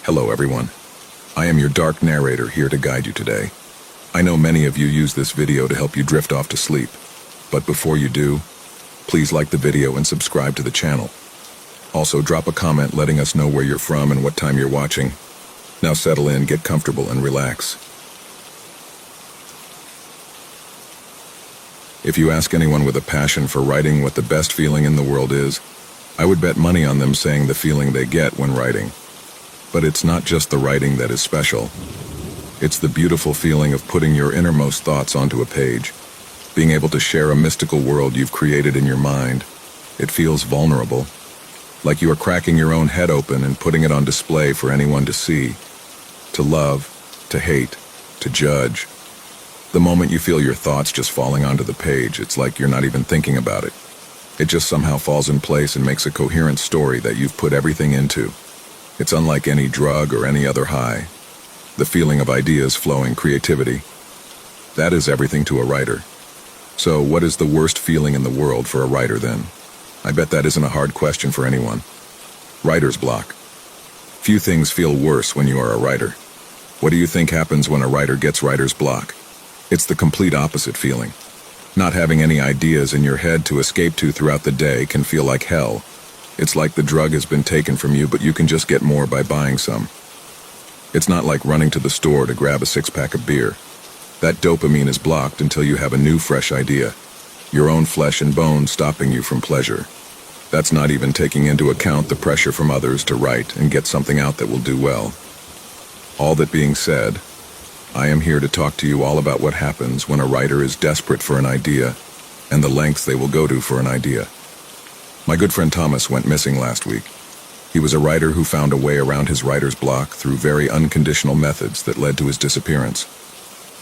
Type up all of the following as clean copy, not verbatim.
Hello everyone. I am your dark narrator here to guide you today. I know many of you use this video to help you drift off to sleep, but before you do, please like the video and subscribe to the channel. Also drop a comment letting us know where you're from and what time you're watching. Now settle in, get comfortable, and relax. If you ask anyone with a passion for writing what the best feeling in the world is, I would bet money on them saying the feeling they get when writing. But it's not just the writing that is special. It's the beautiful feeling of putting your innermost thoughts onto a page, being able to share a mystical world you've created in your mind. It feels vulnerable, like you are cracking your own head open and putting it on display for anyone to see, to love, to hate, to judge. The moment you feel your thoughts just falling onto the page, it's like you're not even thinking about it. It just somehow falls in place and makes a coherent story that you've put everything into. It's unlike any drug or any other high. The feeling of ideas flowing, creativity. That is everything to a writer. So what is the worst feeling in the world for a writer then? I bet that isn't a hard question for anyone. Writer's block. Few things feel worse when you are a writer. What do you think happens when a writer gets writer's block? It's the complete opposite feeling. Not having any ideas in your head to escape to throughout the day can feel like hell. It's like the drug has been taken from you, but you can just get more by buying some. It's not like running to the store to grab a six-pack of beer. That dopamine is blocked until you have a new fresh idea. Your own flesh and bone stopping you from pleasure. That's not even taking into account the pressure from others to write and get something out that will do well. All that being said, I am here to talk to you all about what happens when a writer is desperate for an idea and the lengths they will go to for an idea. My good friend Thomas went missing last week. He was a writer who found a way around his writer's block through very unconditional methods that led to his disappearance.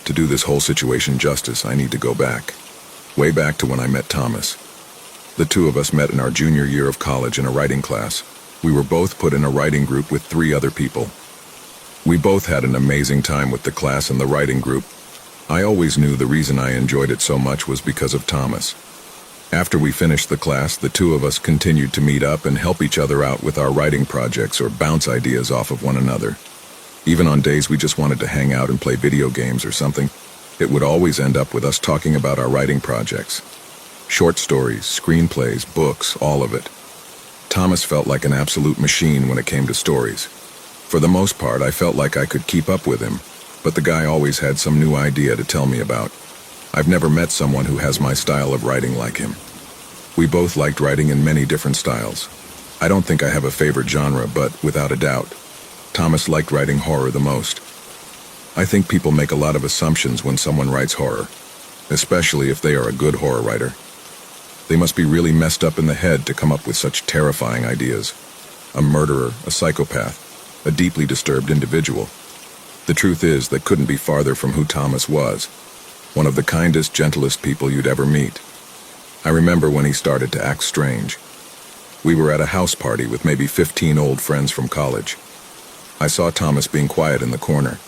To do this whole situation justice, I need to go back. Way back to when I met Thomas. The two of us met in our junior year of college in a writing class. We were both put in a writing group with 3 other people. We both had an amazing time with the class and the writing group. I always knew the reason I enjoyed it so much was because of Thomas. After we finished the class, the two of us continued to meet up and help each other out with our writing projects or bounce ideas off of one another. Even on days we just wanted to hang out and play video games or something, it would always end up with us talking about our writing projects. Short stories, screenplays, books, all of it. Thomas felt like an absolute machine when it came to stories. For the most part, I felt like I could keep up with him, but the guy always had some new idea to tell me about. I've never met someone who has my style of writing like him. We both liked writing in many different styles. I don't think I have a favorite genre, but without a doubt, Thomas liked writing horror the most. I think people make a lot of assumptions when someone writes horror, especially if they are a good horror writer. They must be really messed up in the head to come up with such terrifying ideas. A murderer, a psychopath, a deeply disturbed individual. The truth is, that couldn't be farther from who Thomas was. One of the kindest, gentlest people you'd ever meet. I remember when he started to act strange. We were at a house party with maybe 15 old friends from college. I saw Thomas being quiet in the corner.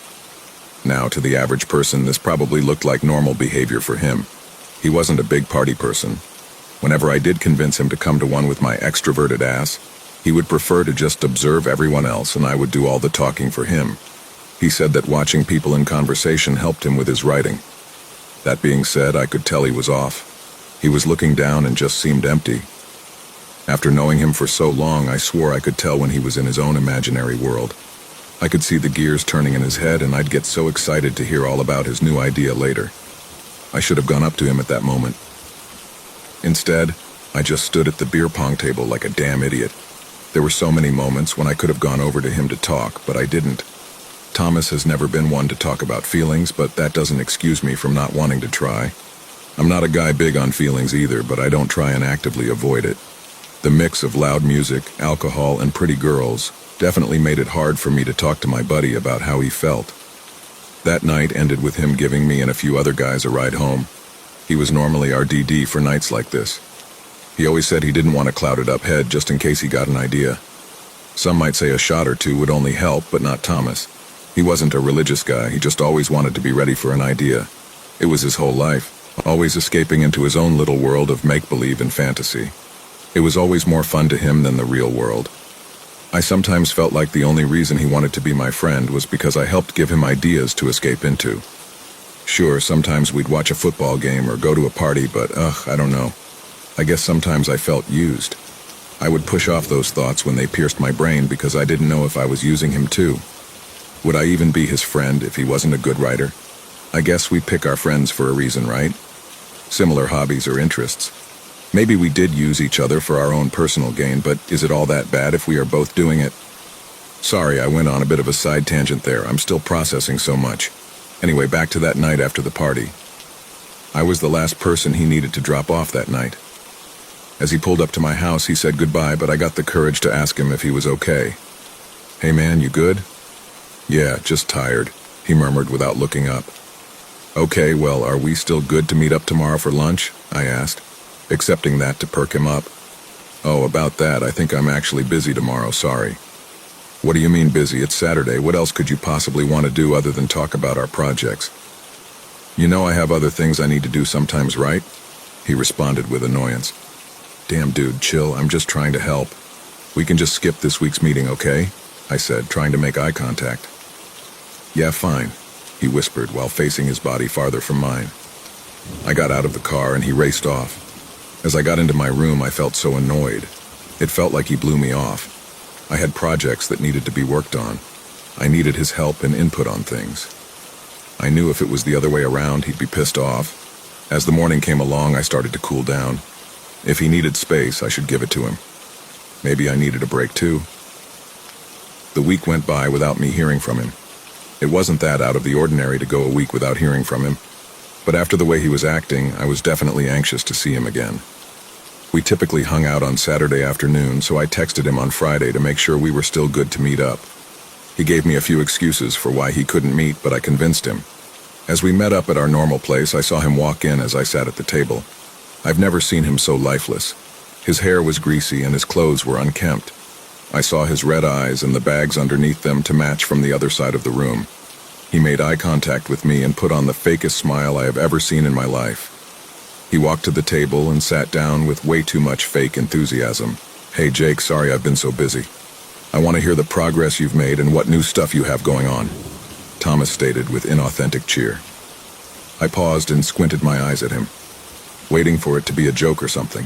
Now, to the average person, this probably looked like normal behavior for him. He wasn't a big party person. Whenever I did convince him to come to one with my extroverted ass, he would prefer to just observe everyone else and I would do all the talking for him. He said that watching people in conversation helped him with his writing. That being said, I could tell he was off. He was looking down and just seemed empty. After knowing him for so long, I swore I could tell when he was in his own imaginary world. I could see the gears turning in his head and I'd get so excited to hear all about his new idea later. I should have gone up to him at that moment. Instead, I just stood at the beer pong table like a damn idiot. There were so many moments when I could have gone over to him to talk, but I didn't. Thomas has never been one to talk about feelings, but that doesn't excuse me from not wanting to try. I'm not a guy big on feelings either, but I don't try and actively avoid it. The mix of loud music, alcohol, and pretty girls definitely made it hard for me to talk to my buddy about how he felt. That night ended with him giving me and a few other guys a ride home. He was normally our DD for nights like this. He always said he didn't want a clouded up head just in case he got an idea. Some might say a shot or two would only help, but not Thomas. He wasn't a religious guy, he just always wanted to be ready for an idea. It was his whole life, always escaping into his own little world of make-believe and fantasy. It was always more fun to him than the real world. I sometimes felt like the only reason he wanted to be my friend was because I helped give him ideas to escape into. Sure, sometimes we'd watch a football game or go to a party, but I don't know. I guess sometimes I felt used. I would push off those thoughts when they pierced my brain because I didn't know if I was using him too. Would I even be his friend if he wasn't a good writer? I guess we pick our friends for a reason, right? Similar hobbies or interests. Maybe we did use each other for our own personal gain, but is it all that bad if we are both doing it? Sorry, I went on a bit of a side tangent there. I'm still processing so much. Anyway, back to that night after the party. I was the last person he needed to drop off that night. As he pulled up to my house, he said goodbye, but I got the courage to ask him if he was okay. "Hey man, you good?" "Yeah, just tired," he murmured without looking up. "Okay, well, are we still good to meet up tomorrow for lunch?" I asked, accepting that to perk him up. "Oh, about that, I think I'm actually busy tomorrow, sorry." "What do you mean busy? It's Saturday. What else could you possibly want to do other than talk about our projects?" "You know I have other things I need to do sometimes, right?" He responded with annoyance. "Damn dude, chill, I'm just trying to help. We can just skip this week's meeting, okay?" I said, trying to make eye contact. "Yeah, fine," he whispered while facing his body farther from mine. I got out of the car and he raced off. As I got into my room, I felt so annoyed. It felt like he blew me off. I had projects that needed to be worked on. I needed his help and input on things. I knew if it was the other way around, he'd be pissed off. As the morning came along, I started to cool down. If he needed space, I should give it to him. Maybe I needed a break too. The week went by without me hearing from him. It wasn't that out of the ordinary to go a week without hearing from him, but after the way he was acting, I was definitely anxious to see him again. We typically hung out on Saturday afternoon, so I texted him on Friday to make sure we were still good to meet up. He gave me a few excuses for why he couldn't meet, but I convinced him. As we met up at our normal place, I saw him walk in as I sat at the table. I've never seen him so lifeless. His hair was greasy and his clothes were unkempt. I saw his red eyes and the bags underneath them to match from the other side of the room. He made eye contact with me and put on the fakest smile I have ever seen in my life. He walked to the table and sat down with way too much fake enthusiasm. "Hey Jake, sorry I've been so busy. I want to hear the progress you've made and what new stuff you have going on," Thomas stated with inauthentic cheer. I paused and squinted my eyes at him, waiting for it to be a joke or something.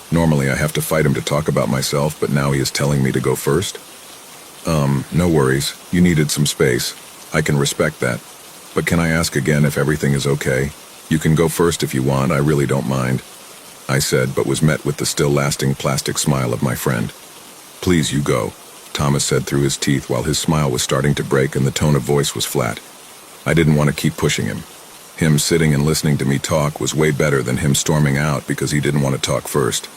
Normally I have to fight him to talk about myself, but now he is telling me to go first. No worries. You needed some space. I can respect that. But can I ask again if everything is okay? You can go first if you want, I really don't mind," I said, but was met with the still-lasting plastic smile of my friend. "Please, you go," Thomas said through his teeth while his smile was starting to break and the tone of voice was flat. I didn't want to keep pushing him. Him sitting and listening to me talk was way better than him storming out because he didn't want to talk first.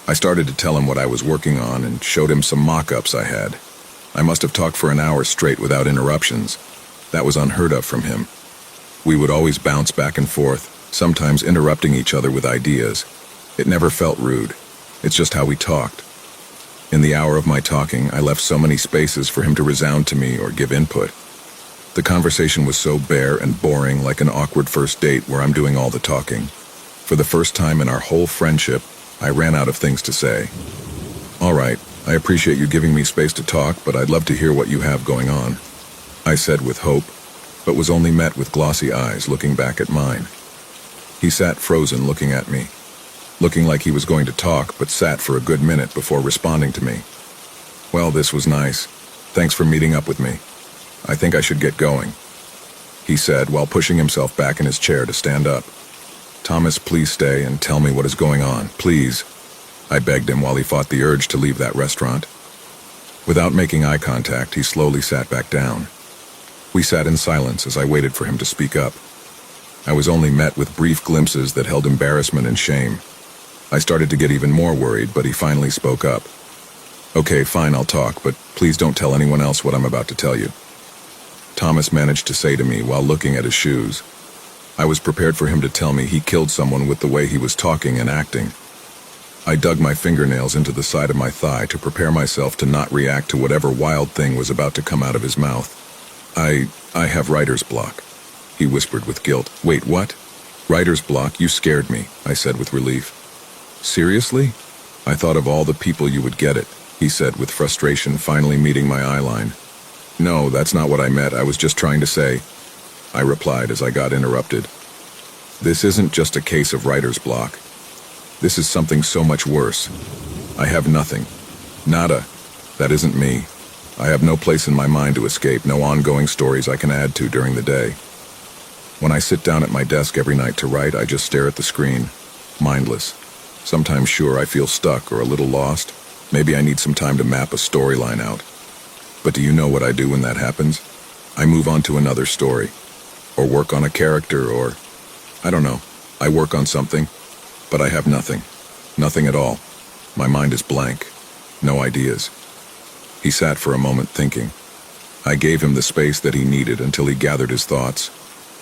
I started to tell him what I was working on and showed him some mock-ups I had. I must have talked for an hour straight without interruptions. That was unheard of from him. We would always bounce back and forth, sometimes interrupting each other with ideas. It never felt rude. It's just how we talked. In the hour of my talking, I left so many spaces for him to resound to me or give input. The conversation was so bare and boring, like an awkward first date where I'm doing all the talking. For the first time in our whole friendship, I ran out of things to say. "All right, I appreciate you giving me space to talk, but I'd love to hear what you have going on," I said with hope, but was only met with glossy eyes looking back at mine. He sat frozen looking at me, looking like he was going to talk, but sat for a good minute before responding to me. "Well, this was nice. Thanks for meeting up with me. I think I should get going," he said while pushing himself back in his chair to stand up. "Thomas, please stay and tell me what is going on, please," I begged him while he fought the urge to leave that restaurant. Without making eye contact, he slowly sat back down. We sat in silence as I waited for him to speak up. I was only met with brief glimpses that held embarrassment and shame. I started to get even more worried, but he finally spoke up. "Okay, fine, I'll talk, but please don't tell anyone else what I'm about to tell you," Thomas managed to say to me while looking at his shoes. I was prepared for him to tell me he killed someone with the way he was talking and acting. I dug my fingernails into the side of my thigh to prepare myself to not react to whatever wild thing was about to come out of his mouth. I have writer's block," he whispered with guilt. "Wait, what? Writer's block? You scared me," I said with relief. "Seriously? I thought of all the people you would get it. he said with frustration finally meeting my eye line. No, that's not what I meant. I was just trying to say, I replied as I got interrupted. This isn't just a case of writer's block. This is something so much worse. I have nothing. Nada. That isn't me. I have no place in my mind to escape, no ongoing stories I can add to during the day. When I sit down at my desk every night to write, I just stare at the screen, mindless. Sometimes sure I feel stuck or a little lost. Maybe I need some time to map a storyline out. But do you know what I do when that happens? I move on to another story, or work on a character, or I don't know. I work on something, but I have nothing. Nothing at all. My mind is blank. No ideas. He sat for a moment thinking. I gave him the space that he needed until he gathered his thoughts.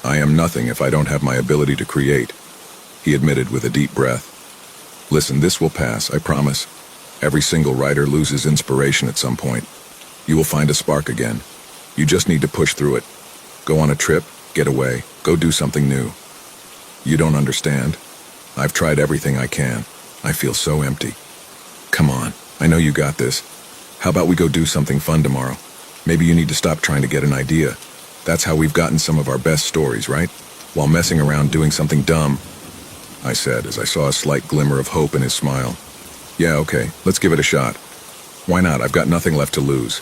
I am nothing if I don't have my ability to create, he admitted with a deep breath. Listen, this will pass, I promise. Every single writer loses inspiration at some point. You will find a spark again. You just need to push through it. Go on a trip, get away, go do something new. You don't understand. I've tried everything I can. I feel so empty. Come on, I know you got this. How about we go do something fun tomorrow? Maybe you need to stop trying to get an idea. That's how we've gotten some of our best stories, right? While messing around doing something dumb, I said as I saw a slight glimmer of hope in his smile. Yeah, okay, let's give it a shot. Why not? I've got nothing left to lose.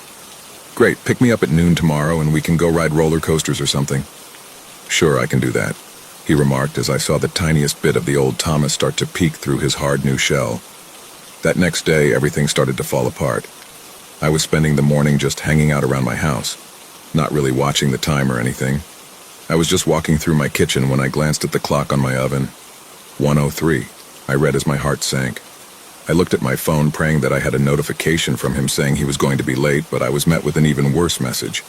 Great, pick me up at noon tomorrow and we can go ride roller coasters or something. Sure, I can do that, he remarked as I saw the tiniest bit of the old Thomas start to peek through his hard new shell. That next day, everything started to fall apart. I was spending the morning just hanging out around my house, not really watching the time or anything. I was just walking through my kitchen when I glanced at the clock on my oven. 1:03, I read as my heart sank. I looked at my phone praying that I had a notification from him saying he was going to be late, but I was met with an even worse message.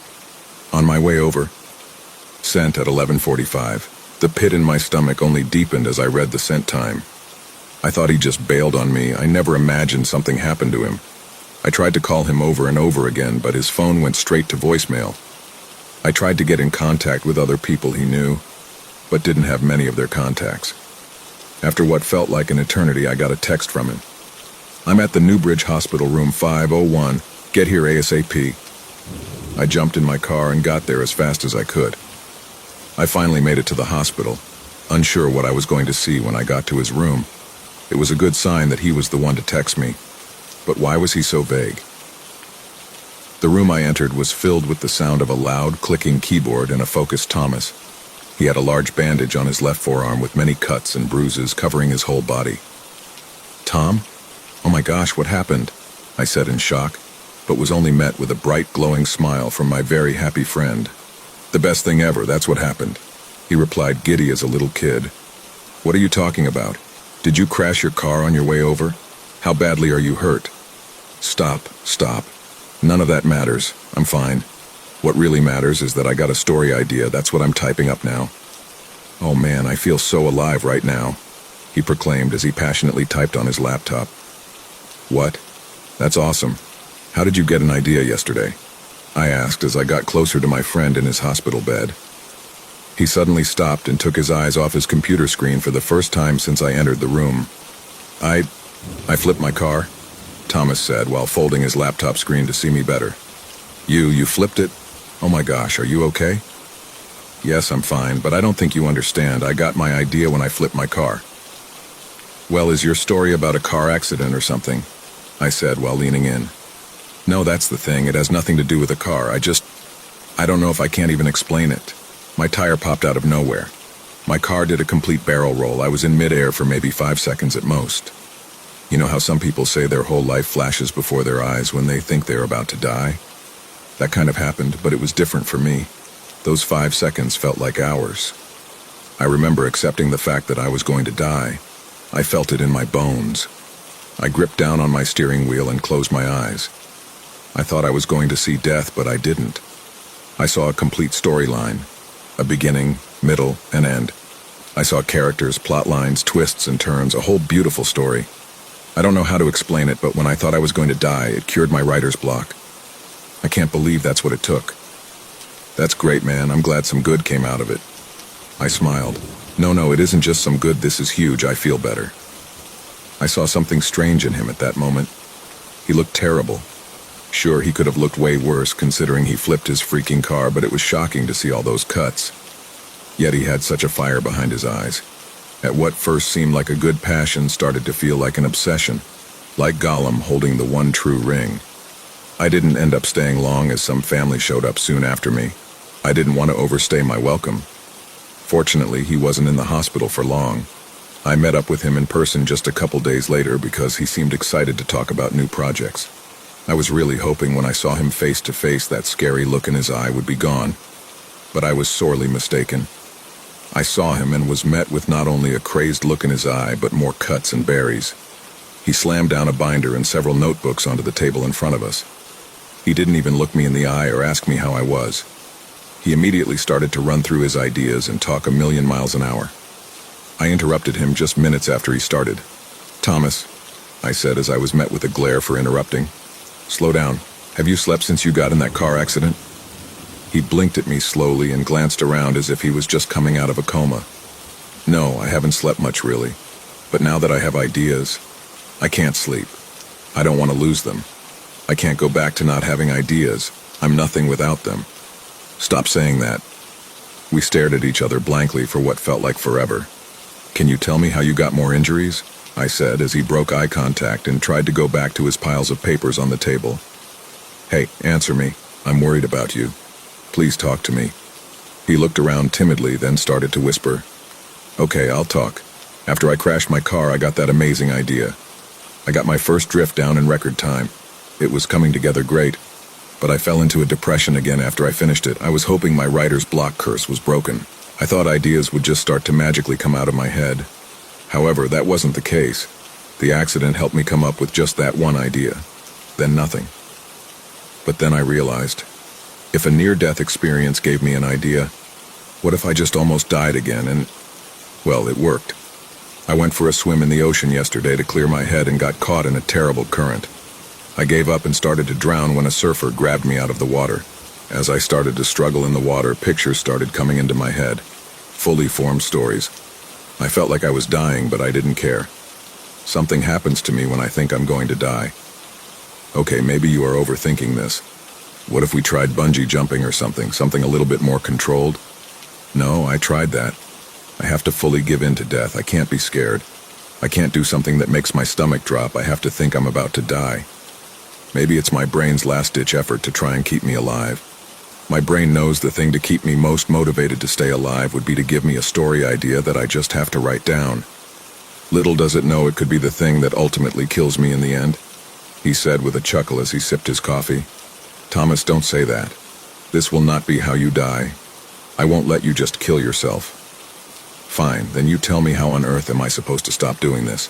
On my way over, sent at 11:45. The pit in my stomach only deepened as I read the sent time. I thought he just bailed on me. I never imagined something happened to him. I tried to call him over and over again, but his phone went straight to voicemail. I tried to get in contact with other people he knew, but didn't have many of their contacts. After what felt like an eternity, I got a text from him. I'm at the Newbridge Hospital, room 501. Get here ASAP. I jumped in my car and got there as fast as I could. I finally made it to the hospital, unsure what I was going to see when I got to his room. It was a good sign that he was the one to text me. But why was he so vague? The room I entered was filled with the sound of a loud, clicking keyboard and a focused Thomas. He had a large bandage on his left forearm with many cuts and bruises covering his whole body. Tom? Oh my gosh, what happened? I said in shock, but was only met with a bright, glowing smile from my very happy friend. The best thing ever, that's what happened, he replied, giddy as a little kid. What are you talking about? Did you crash your car on your way over? How badly are you hurt? Stop. None of that matters. I'm fine. What really matters is that I got a story idea. That's what I'm typing up now. Oh man, I feel so alive right now, he proclaimed as he passionately typed on his laptop. What? That's awesome. How did you get an idea yesterday? I asked as I got closer to my friend in his hospital bed. He suddenly stopped and took his eyes off his computer screen for the first time since I entered the room. I flipped my car, Thomas said while folding his laptop screen to see me better. You flipped it? Oh my gosh, are you okay? Yes, I'm fine, but I don't think you understand. I got my idea when I flipped my car. Well, is your story about a car accident or something? I said while leaning in. No, that's the thing. It has nothing to do with a car. I don't know if I can't even explain it. My tire popped out of nowhere. My car did a complete barrel roll. I was in midair for maybe 5 seconds at most. You know how some people say their whole life flashes before their eyes when they think they're about to die? That kind of happened, but it was different for me. Those 5 seconds felt like hours. I remember accepting the fact that I was going to die. I felt it in my bones. I gripped down on my steering wheel and closed my eyes. I thought I was going to see death, but I didn't. I saw a complete storyline, a beginning, middle, and end. I saw characters, plot lines, twists and turns, a whole beautiful story. I don't know how to explain it, but when I thought I was going to die, it cured my writer's block. I can't believe that's what it took. That's great, man. I'm glad some good came out of it. I smiled. No, it isn't just some good. This is huge. I feel better. I saw something strange in him at that moment. He looked terrible. Sure, he could have looked way worse considering he flipped his freaking car, but it was shocking to see all those cuts. Yet he had such a fire behind his eyes. At what first seemed like a good passion started to feel like an obsession, like Gollum holding the one true ring. I didn't end up staying long as some family showed up soon after me. I didn't want to overstay my welcome. Fortunately, he wasn't in the hospital for long. I met up with him in person just a couple days later because he seemed excited to talk about new projects. I was really hoping when I saw him face to face that scary look in his eye would be gone. But I was sorely mistaken. I saw him and was met with not only a crazed look in his eye, but more cuts and berries. He slammed down a binder and several notebooks onto the table in front of us. He didn't even look me in the eye or ask me how I was. He immediately started to run through his ideas and talk a million miles an hour. I interrupted him just minutes after he started. "Thomas," I said as I was met with a glare for interrupting. "Slow down. Have you slept since you got in that car accident?" He blinked at me slowly and glanced around as if he was just coming out of a coma. "No, I haven't slept much really. But now that I have ideas, I can't sleep. I don't want to lose them. I can't go back to not having ideas. I'm nothing without them." "Stop saying that." We stared at each other blankly for what felt like forever. "Can you tell me how you got more injuries?" I said as he broke eye contact and tried to go back to his piles of papers on the table. "Hey, answer me. I'm worried about you. Please talk to me." He looked around timidly, then started to whisper. "Okay, I'll talk. After I crashed my car, I got that amazing idea. I got my first drift down in record time. It was coming together great. But I fell into a depression again after I finished it. I was hoping my writer's block curse was broken. I thought ideas would just start to magically come out of my head. However, that wasn't the case. The accident helped me come up with just that one idea. Then nothing. But then I realized, if a near-death experience gave me an idea, what if I just almost died again and, well, it worked. I went for a swim in the ocean yesterday to clear my head and got caught in a terrible current. I gave up and started to drown when a surfer grabbed me out of the water. As I started to struggle in the water, pictures started coming into my head. Fully formed stories. I felt like I was dying, but I didn't care. Something happens to me when I think I'm going to die. Okay, maybe you are overthinking this. What if we tried bungee jumping or something a little bit more controlled? No, I tried that. I have to fully give in to death. I can't be scared. I can't do something that makes my stomach drop. I have to think I'm about to die. Maybe it's my brain's last-ditch effort to try and keep me alive. My brain knows the thing to keep me most motivated to stay alive would be to give me a story idea that I just have to write down. Little does it know it could be the thing that ultimately kills me in the end, he said with a chuckle as he sipped his coffee. "Thomas, don't say that. This will not be how you die. I won't let you just kill yourself." "Fine, then you tell me how on earth am I supposed to stop doing this?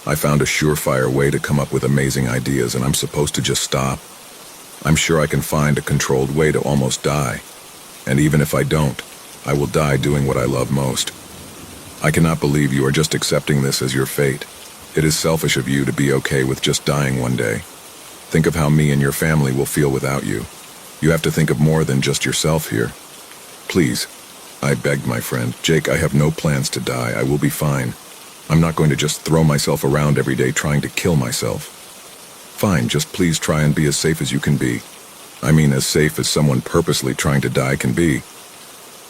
I found a surefire way to come up with amazing ideas and I'm supposed to just stop. I'm sure I can find a controlled way to almost die. And even if I don't, I will die doing what I love most. I cannot believe you are just accepting this as your fate. It is selfish of you to be okay with just dying one day. Think of how me and your family will feel without you. You have to think of more than just yourself here. Please," I begged my friend. "Jake, I have no plans to die. I will be fine. I'm not going to just throw myself around every day trying to kill myself." "Fine, just please try and be as safe as you can be. I mean, as safe as someone purposely trying to die can be,"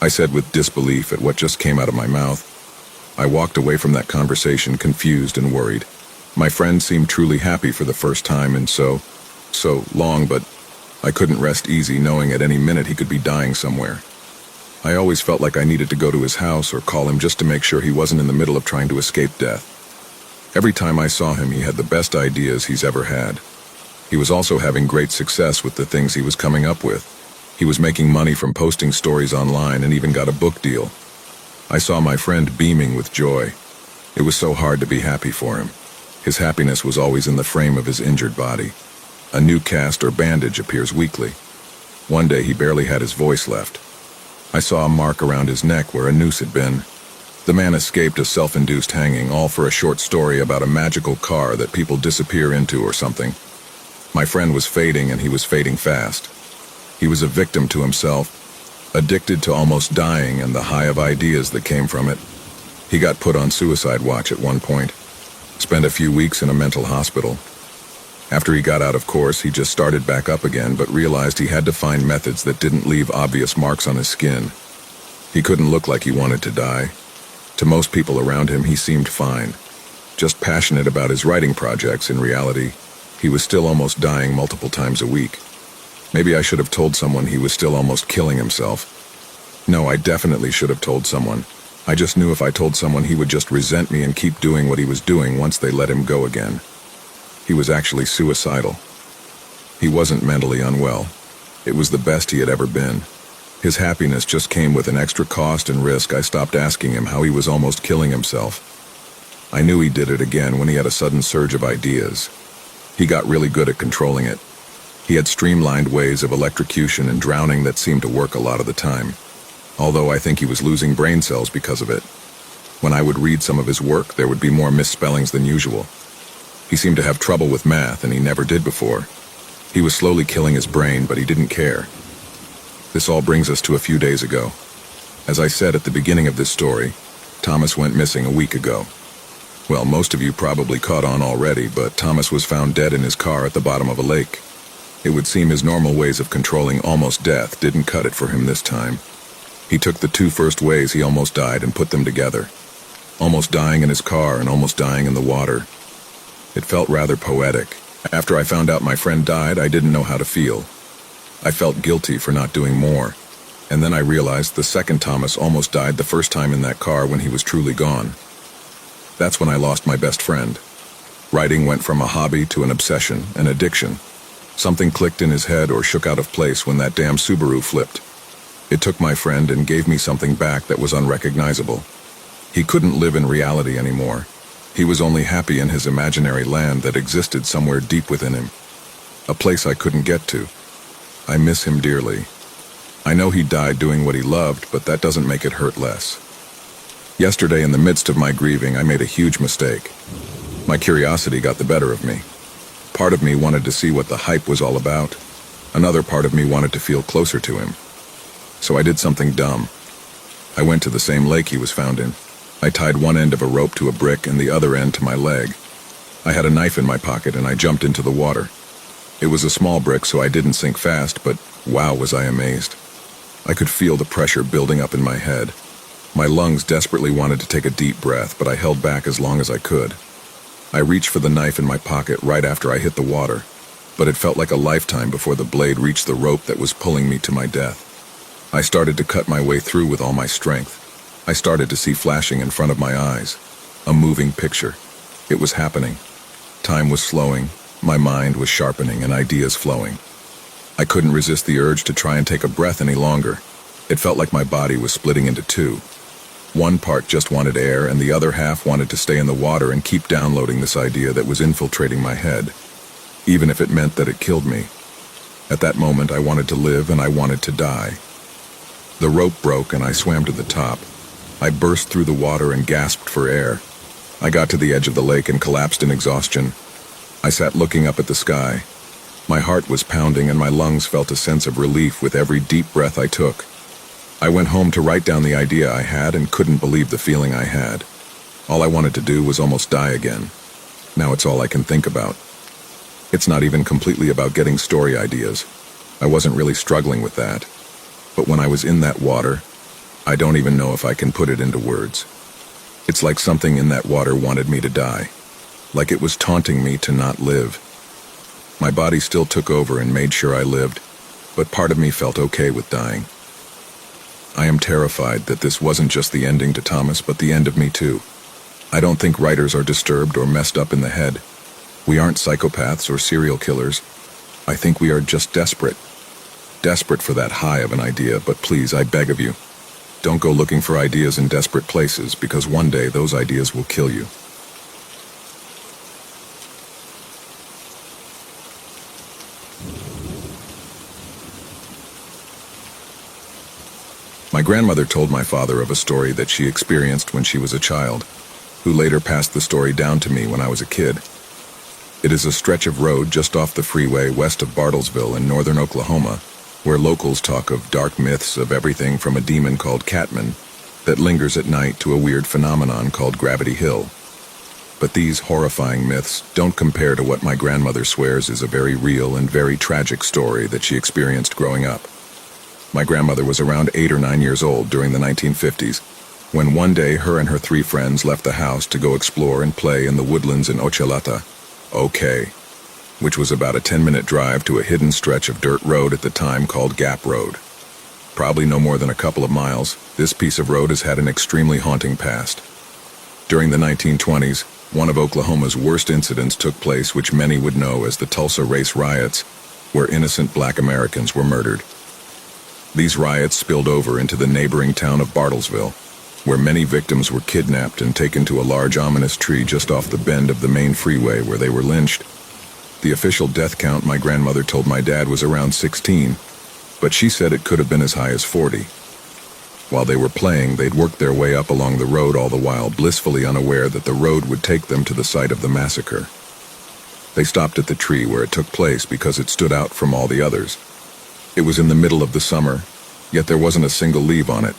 I said with disbelief at what just came out of my mouth. I walked away from that conversation confused and worried. My friend seemed truly happy for the first time in so long, but I couldn't rest easy knowing at any minute he could be dying somewhere. I always felt like I needed to go to his house or call him just to make sure he wasn't in the middle of trying to escape death. Every time I saw him, he had the best ideas he's ever had. He was also having great success with the things he was coming up with. He was making money from posting stories online and even got a book deal. I saw my friend beaming with joy. It was so hard to be happy for him. His happiness was always in the frame of his injured body. A new cast or bandage appears weekly. One day he barely had his voice left. I saw a mark around his neck where a noose had been. The man escaped a self-induced hanging, all for a short story about a magical car that people disappear into or something. My friend was fading, and he was fading fast. He was a victim to himself, addicted to almost dying and the high of ideas that came from it. He got put on suicide watch at one point, spent a few weeks in a mental hospital. After he got out of course, he just started back up again, but realized he had to find methods that didn't leave obvious marks on his skin. He couldn't look like he wanted to die. To most people around him, he seemed fine. Just passionate about his writing projects. In reality, he was still almost dying multiple times a week. Maybe I should have told someone he was still almost killing himself. No, I definitely should have told someone. I just knew if I told someone he would just resent me and keep doing what he was doing once they let him go again. He was actually suicidal. He wasn't mentally unwell. It was the best he had ever been. His happiness just came with an extra cost and risk. I stopped asking him how he was almost killing himself. I knew he did it again when he had a sudden surge of ideas. He got really good at controlling it. He had streamlined ways of electrocution and drowning that seemed to work a lot of the time. Although I think he was losing brain cells because of it. When I would read some of his work, there would be more misspellings than usual. He seemed to have trouble with math, and he never did before. He was slowly killing his brain, but he didn't care. This all brings us to a few days ago. As I said at the beginning of this story, Thomas went missing a week ago. Well, most of you probably caught on already, but Thomas was found dead in his car at the bottom of a lake. It would seem his normal ways of controlling almost death didn't cut it for him this time. He took the two first ways he almost died and put them together. Almost dying in his car and almost dying in the water. It felt rather poetic. After I found out my friend died, I didn't know how to feel. I felt guilty for not doing more. And then I realized the second Thomas almost died the first time in that car when he was truly gone. That's when I lost my best friend. Writing went from a hobby to an obsession, an addiction. Something clicked in his head or shook out of place when that damn Subaru flipped. It took my friend and gave me something back that was unrecognizable. He couldn't live in reality anymore. He was only happy in his imaginary land that existed somewhere deep within him. A place I couldn't get to. I miss him dearly. I know he died doing what he loved, but that doesn't make it hurt less. Yesterday, in the midst of my grieving, I made a huge mistake. My curiosity got the better of me. Part of me wanted to see what the hype was all about. Another part of me wanted to feel closer to him. So I did something dumb. I went to the same lake he was found in. I tied one end of a rope to a brick and the other end to my leg. I had a knife in my pocket and I jumped into the water. It was a small brick, so I didn't sink fast, but wow, was I amazed. I could feel the pressure building up in my head. My lungs desperately wanted to take a deep breath, but I held back as long as I could. I reached for the knife in my pocket right after I hit the water, but it felt like a lifetime before the blade reached the rope that was pulling me to my death. I started to cut my way through with all my strength. I started to see flashing in front of my eyes. A moving picture. It was happening. Time was slowing, my mind was sharpening, and ideas flowing. I couldn't resist the urge to try and take a breath any longer. It felt like my body was splitting into two. One part just wanted air, and the other half wanted to stay in the water and keep downloading this idea that was infiltrating my head, even if it meant that it killed me. At that moment, I wanted to live and I wanted to die. The rope broke and I swam to the top. I burst through the water and gasped for air. I got to the edge of the lake and collapsed in exhaustion. I sat looking up at the sky. My heart was pounding and my lungs felt a sense of relief with every deep breath I took. I went home to write down the idea I had and couldn't believe the feeling I had. All I wanted to do was almost die again. Now it's all I can think about. It's not even completely about getting story ideas. I wasn't really struggling with that. But when I was in that water, I don't even know if I can put it into words. It's like something in that water wanted me to die. Like it was taunting me to not live. My body still took over and made sure I lived, but part of me felt okay with dying. I am terrified that this wasn't just the ending to Thomas, but the end of me too. I don't think writers are disturbed or messed up in the head. We aren't psychopaths or serial killers. I think we are just desperate. Desperate for that high of an idea, but please, I beg of you, don't go looking for ideas in desperate places, because one day those ideas will kill you. My grandmother told my father of a story that she experienced when she was a child, who later passed the story down to me when I was a kid. It is a stretch of road just off the freeway west of Bartlesville in northern Oklahoma, where locals talk of dark myths of everything from a demon called Catman that lingers at night to a weird phenomenon called Gravity Hill. But these horrifying myths don't compare to what my grandmother swears is a very real and very tragic story that she experienced growing up. My grandmother was around 8 or 9 years old during the 1950s, when one day her and her 3 friends left the house to go explore and play in the woodlands in Ochalata, OK, which was about a 10-minute drive to a hidden stretch of dirt road at the time called Gap Road. Probably no more than a couple of miles, this piece of road has had an extremely haunting past. During the 1920s, one of Oklahoma's worst incidents took place, which many would know as the Tulsa Race Riots, where innocent Black Americans were murdered. These riots spilled over into the neighboring town of Bartlesville, where many victims were kidnapped and taken to a large ominous tree just off the bend of the main freeway where they were lynched. The official death count my grandmother told my dad was around 16, but she said it could have been as high as 40. While they were playing, they'd worked their way up along the road, all the while blissfully unaware that the road would take them to the site of the massacre. They stopped at the tree where it took place because it stood out from all the others. It was in the middle of the summer, yet there wasn't a single leaf on it.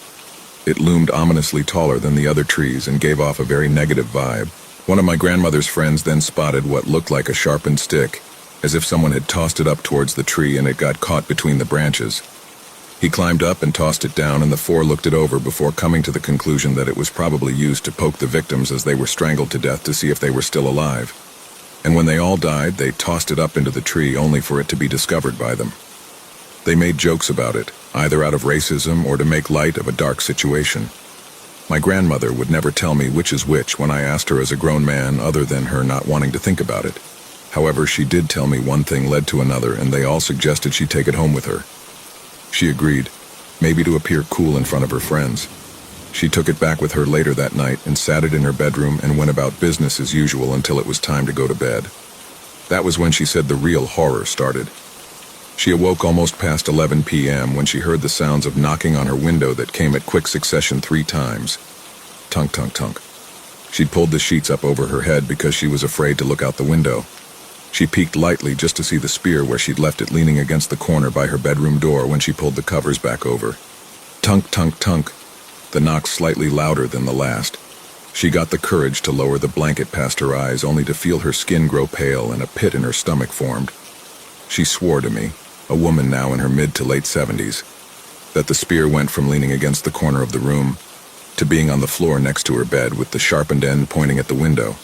It loomed ominously taller than the other trees and gave off a very negative vibe. One of my grandmother's friends then spotted what looked like a sharpened stick, as if someone had tossed it up towards the tree and it got caught between the branches. He climbed up and tossed it down, and the 4 looked it over before coming to the conclusion that it was probably used to poke the victims as they were strangled to death to see if they were still alive. And when they all died, they tossed it up into the tree only for it to be discovered by them. They made jokes about it, either out of racism or to make light of a dark situation. My grandmother would never tell me which is which when I asked her as a grown man, other than her not wanting to think about it. However, she did tell me one thing led to another, and they all suggested she take it home with her. She agreed, maybe to appear cool in front of her friends. She took it back with her later that night and sat it in her bedroom and went about business as usual until it was time to go to bed. That was when she said the real horror started. She awoke almost past 11 p.m. when she heard the sounds of knocking on her window that came at quick succession 3 times. Tunk, tunk, tunk. She'd pulled the sheets up over her head because she was afraid to look out the window. She peeked lightly just to see the spear where she'd left it leaning against the corner by her bedroom door when she pulled the covers back over. Tunk, tunk, tunk. The knock slightly louder than the last. She got the courage to lower the blanket past her eyes, only to feel her skin grow pale and a pit in her stomach formed. She swore to me, a woman now in her mid to late 70s, that the spear went from leaning against the corner of the room to being on the floor next to her bed with the sharpened end pointing at the window.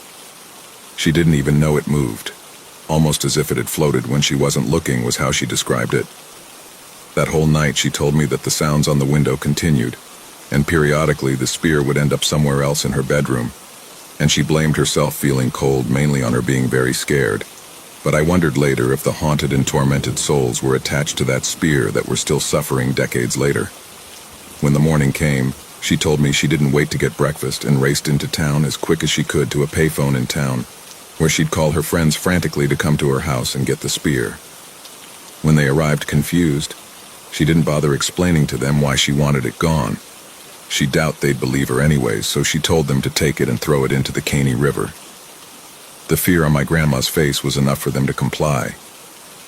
She didn't even know it moved. Almost as if it had floated when she wasn't looking was how she described it. That whole night she told me that the sounds on the window continued, and periodically the spear would end up somewhere else in her bedroom, and she blamed herself feeling cold mainly on her being very scared. But I wondered later if the haunted and tormented souls were attached to that spear that were still suffering decades later. When the morning came, she told me she didn't wait to get breakfast and raced into town as quick as she could to a payphone in town, where she'd call her friends frantically to come to her house and get the spear. When they arrived confused, she didn't bother explaining to them why she wanted it gone. She doubted they'd believe her anyways, so she told them to take it and throw it into the Caney River. The fear on my grandma's face was enough for them to comply.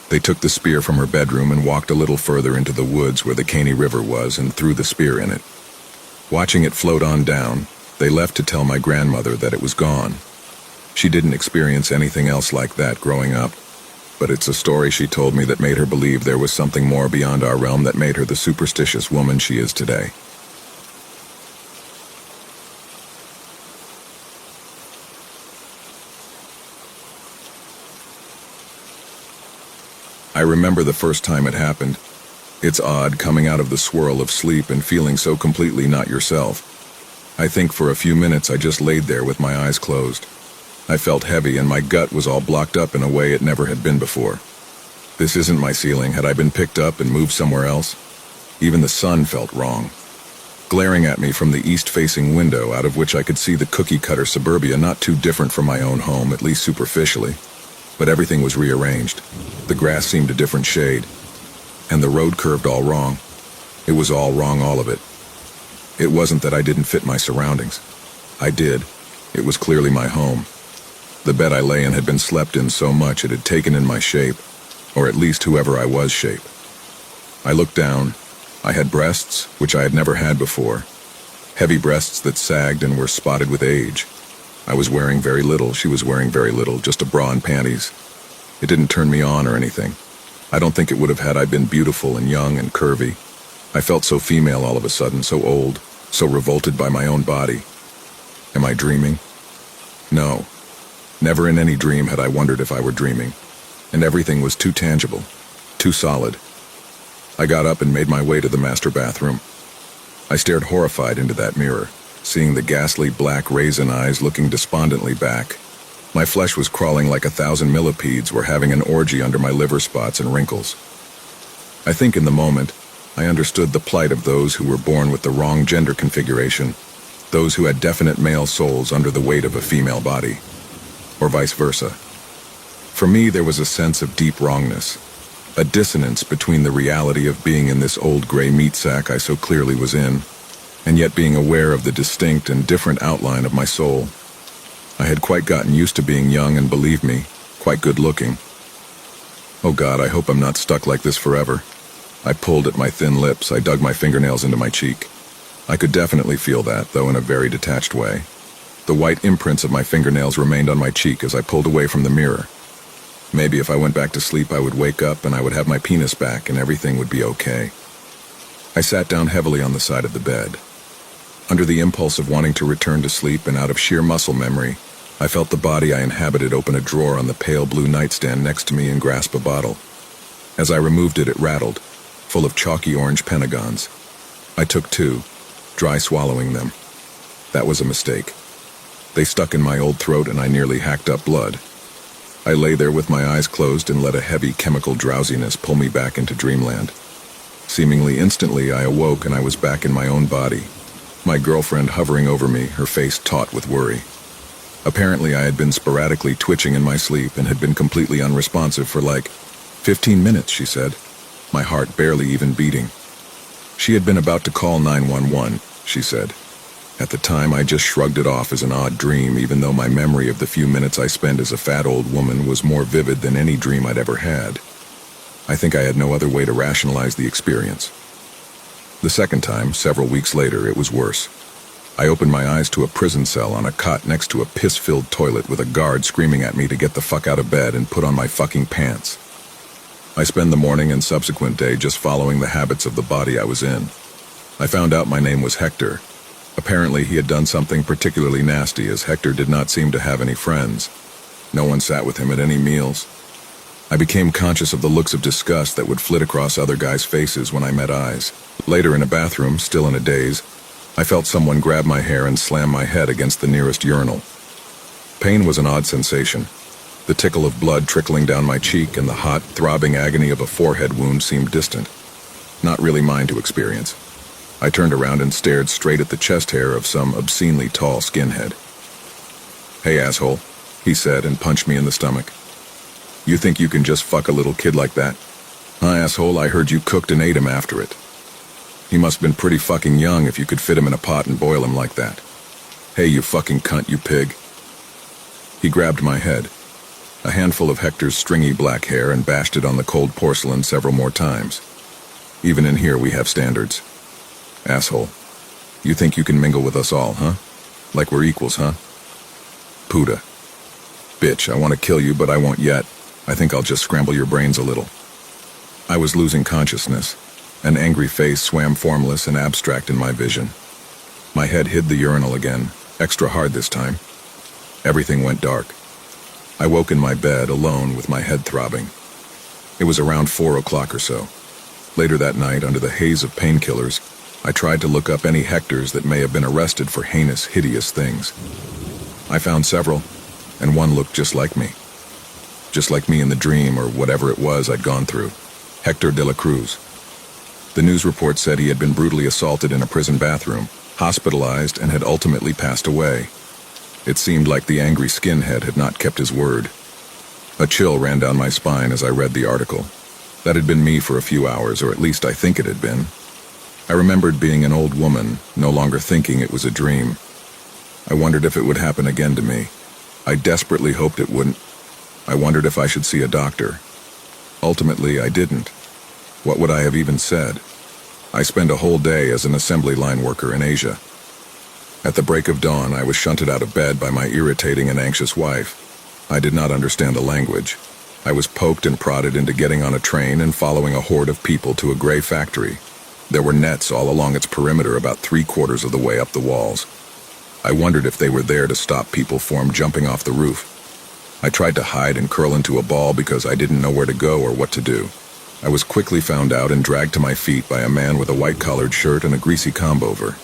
They took the spear from her bedroom and walked a little further into the woods where the Caney River was and threw the spear in it. Watching it float on down, they left to tell my grandmother that it was gone. She didn't experience anything else like that growing up, but it's a story she told me that made her believe there was something more beyond our realm that made her the superstitious woman she is today. I remember the first time it happened. It's odd coming out of the swirl of sleep and feeling so completely not yourself. I think for a few minutes I just laid there with my eyes closed. I felt heavy and my gut was all blocked up in a way it never had been before. This isn't my ceiling. Had I been picked up and moved somewhere else? Even the sun felt wrong. Glaring at me from the east-facing window out of which I could see the cookie-cutter suburbia not too different from my own home, at least superficially. But everything was rearranged. The grass seemed a different shade. And the road curved all wrong. It was all wrong, all of it. It wasn't that I didn't fit my surroundings. I did. It was clearly my home. The bed I lay in had been slept in so much it had taken in my shape, or at least whoever I was shape. I looked down. I had breasts, which I had never had before. Heavy breasts that sagged and were spotted with age. I was wearing very little, she was wearing very little, just a bra and panties. It didn't turn me on or anything. I don't think it would have had I been beautiful and young and curvy. I felt so female all of a sudden, so old, so revolted by my own body. Am I dreaming? No. Never in any dream had I wondered if I were dreaming. And everything was too tangible, too solid. I got up and made my way to the master bathroom. I stared horrified into that mirror, seeing the ghastly black raisin eyes looking despondently back. My flesh was crawling like 1,000 millipedes were having an orgy under my liver spots and wrinkles. I think in the moment, I understood the plight of those who were born with the wrong gender configuration, those who had definite male souls under the weight of a female body, or vice versa. For me, there was a sense of deep wrongness, a dissonance between the reality of being in this old gray meat sack I so clearly was in, and yet being aware of the distinct and different outline of my soul. I had quite gotten used to being young and, believe me, quite good looking. Oh God, I hope I'm not stuck like this forever. I pulled at my thin lips, I dug my fingernails into my cheek. I could definitely feel that, though in a very detached way. The white imprints of my fingernails remained on my cheek as I pulled away from the mirror. Maybe if I went back to sleep I would wake up and I would have my penis back and everything would be okay. I sat down heavily on the side of the bed. Under the impulse of wanting to return to sleep and out of sheer muscle memory, I felt the body I inhabited open a drawer on the pale blue nightstand next to me and grasp a bottle. As I removed it, it rattled, full of chalky orange pentagons. I took two, dry swallowing them. That was a mistake. They stuck in my old throat and I nearly hacked up blood. I lay there with my eyes closed and let a heavy chemical drowsiness pull me back into dreamland. Seemingly instantly, I awoke and I was back in my own body. My girlfriend hovering over me, her face taut with worry. Apparently, I had been sporadically twitching in my sleep and had been completely unresponsive for like 15 minutes, she said, my heart barely even beating. She had been about to call 911, she said. At the time, I just shrugged it off as an odd dream, even though my memory of the few minutes I spent as a fat old woman was more vivid than any dream I'd ever had. I think I had no other way to rationalize the experience. The second time, several weeks later, it was worse. I opened my eyes to a prison cell on a cot next to a piss-filled toilet with a guard screaming at me to get the fuck out of bed and put on my fucking pants. I spent the morning and subsequent day just following the habits of the body I was in. I found out my name was Hector. Apparently he had done something particularly nasty, as Hector did not seem to have any friends. No one sat with him at any meals. I became conscious of the looks of disgust that would flit across other guys' faces when I met eyes. Later in a bathroom, still in a daze, I felt someone grab my hair and slam my head against the nearest urinal. Pain was an odd sensation. The tickle of blood trickling down my cheek and the hot, throbbing agony of a forehead wound seemed distant. Not really mine to experience. I turned around and stared straight at the chest hair of some obscenely tall skinhead. "Hey, asshole," he said and punched me in the stomach. "You think you can just fuck a little kid like that? Huh, asshole, I heard you cooked and ate him after it. He must have been pretty fucking young if you could fit him in a pot and boil him like that. Hey, you fucking cunt, you pig." He grabbed my head, a handful of Hector's stringy black hair, and bashed it on the cold porcelain several more times. Even in here we have standards. "Asshole, you think you can mingle with us all, huh? Like we're equals, huh? Puta. Bitch, I want to kill you, but I won't yet. I think I'll just scramble your brains a little." I was losing consciousness. An angry face swam formless and abstract in my vision. My head hid the urinal again, extra hard this time. Everything went dark. I woke in my bed, alone, with my head throbbing. It was around 4 o'clock or so. Later that night, under the haze of painkillers, I tried to look up any Hectors that may have been arrested for heinous, hideous things. I found several, and one looked just like me. Just like me in the dream, or whatever it was I'd gone through. Hector de la Cruz. The news report said he had been brutally assaulted in a prison bathroom, hospitalized, and had ultimately passed away. It seemed like the angry skinhead had not kept his word. A chill ran down my spine as I read the article. That had been me for a few hours, or at least I think it had been. I remembered being an old woman, no longer thinking it was a dream. I wondered if it would happen again to me. I desperately hoped it wouldn't. I wondered if I should see a doctor. Ultimately, I didn't. What would I have even said? I spent a whole day as an assembly line worker in Asia. At the break of dawn, I was shunted out of bed by my irritating and anxious wife. I did not understand the language. I was poked and prodded into getting on a train and following a horde of people to a gray factory. There were nets all along its perimeter about 3/4 of the way up the walls. I wondered if they were there to stop people from jumping off the roof. I tried to hide and curl into a ball because I didn't know where to go or what to do. I was quickly found out and dragged to my feet by a man with a white-collared shirt and a greasy comb-over.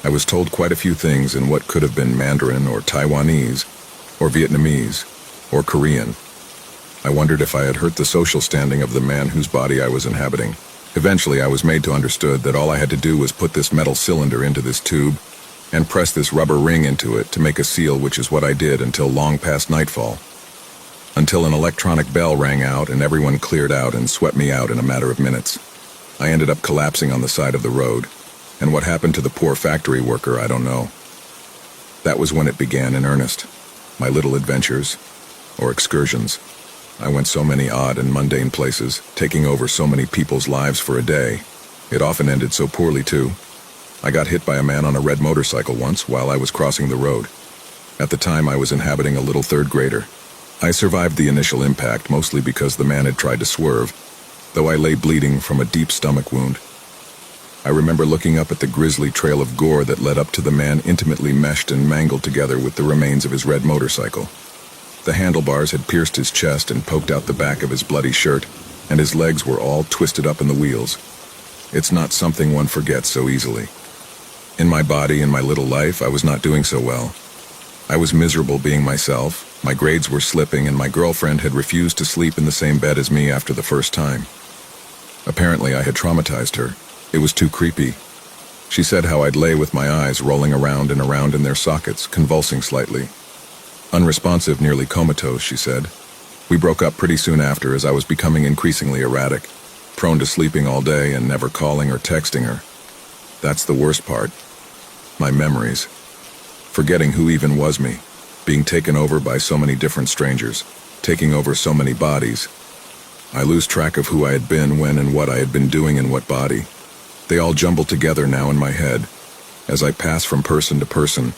I was told quite a few things in what could have been Mandarin or Taiwanese or Vietnamese or Korean. I wondered if I had hurt the social standing of the man whose body I was inhabiting. Eventually, I was made to understood that all I had to do was put this metal cylinder into this tube and press this rubber ring into it to make a seal, which is what I did until long past nightfall. Until an electronic bell rang out and everyone cleared out and swept me out in a matter of minutes. I ended up collapsing on the side of the road, and what happened to the poor factory worker, I don't know. That was when it began in earnest. My little adventures, or excursions. I went so many odd and mundane places, taking over so many people's lives for a day. It often ended so poorly, too. I got hit by a man on a red motorcycle once while I was crossing the road. At the time, I was inhabiting a little third grader. I survived the initial impact mostly because the man had tried to swerve, though I lay bleeding from a deep stomach wound. I remember looking up at the grisly trail of gore that led up to the man intimately meshed and mangled together with the remains of his red motorcycle. The handlebars had pierced his chest and poked out the back of his bloody shirt, and his legs were all twisted up in the wheels. It's not something one forgets so easily. In my body and my little life, I was not doing so well. I was miserable being myself, my grades were slipping, and my girlfriend had refused to sleep in the same bed as me after the first time. Apparently, I had traumatized her. It was too creepy. She said how I'd lay with my eyes rolling around and around in their sockets, convulsing slightly. Unresponsive, nearly comatose, she said. We broke up pretty soon after as I was becoming increasingly erratic, prone to sleeping all day and never calling or texting her. That's the worst part. My memories. Forgetting who even was me. Being taken over by so many different strangers. Taking over so many bodies. I lose track of who I had been, when, and what I had been doing in what body. They all jumble together now in my head. As I pass from person to person,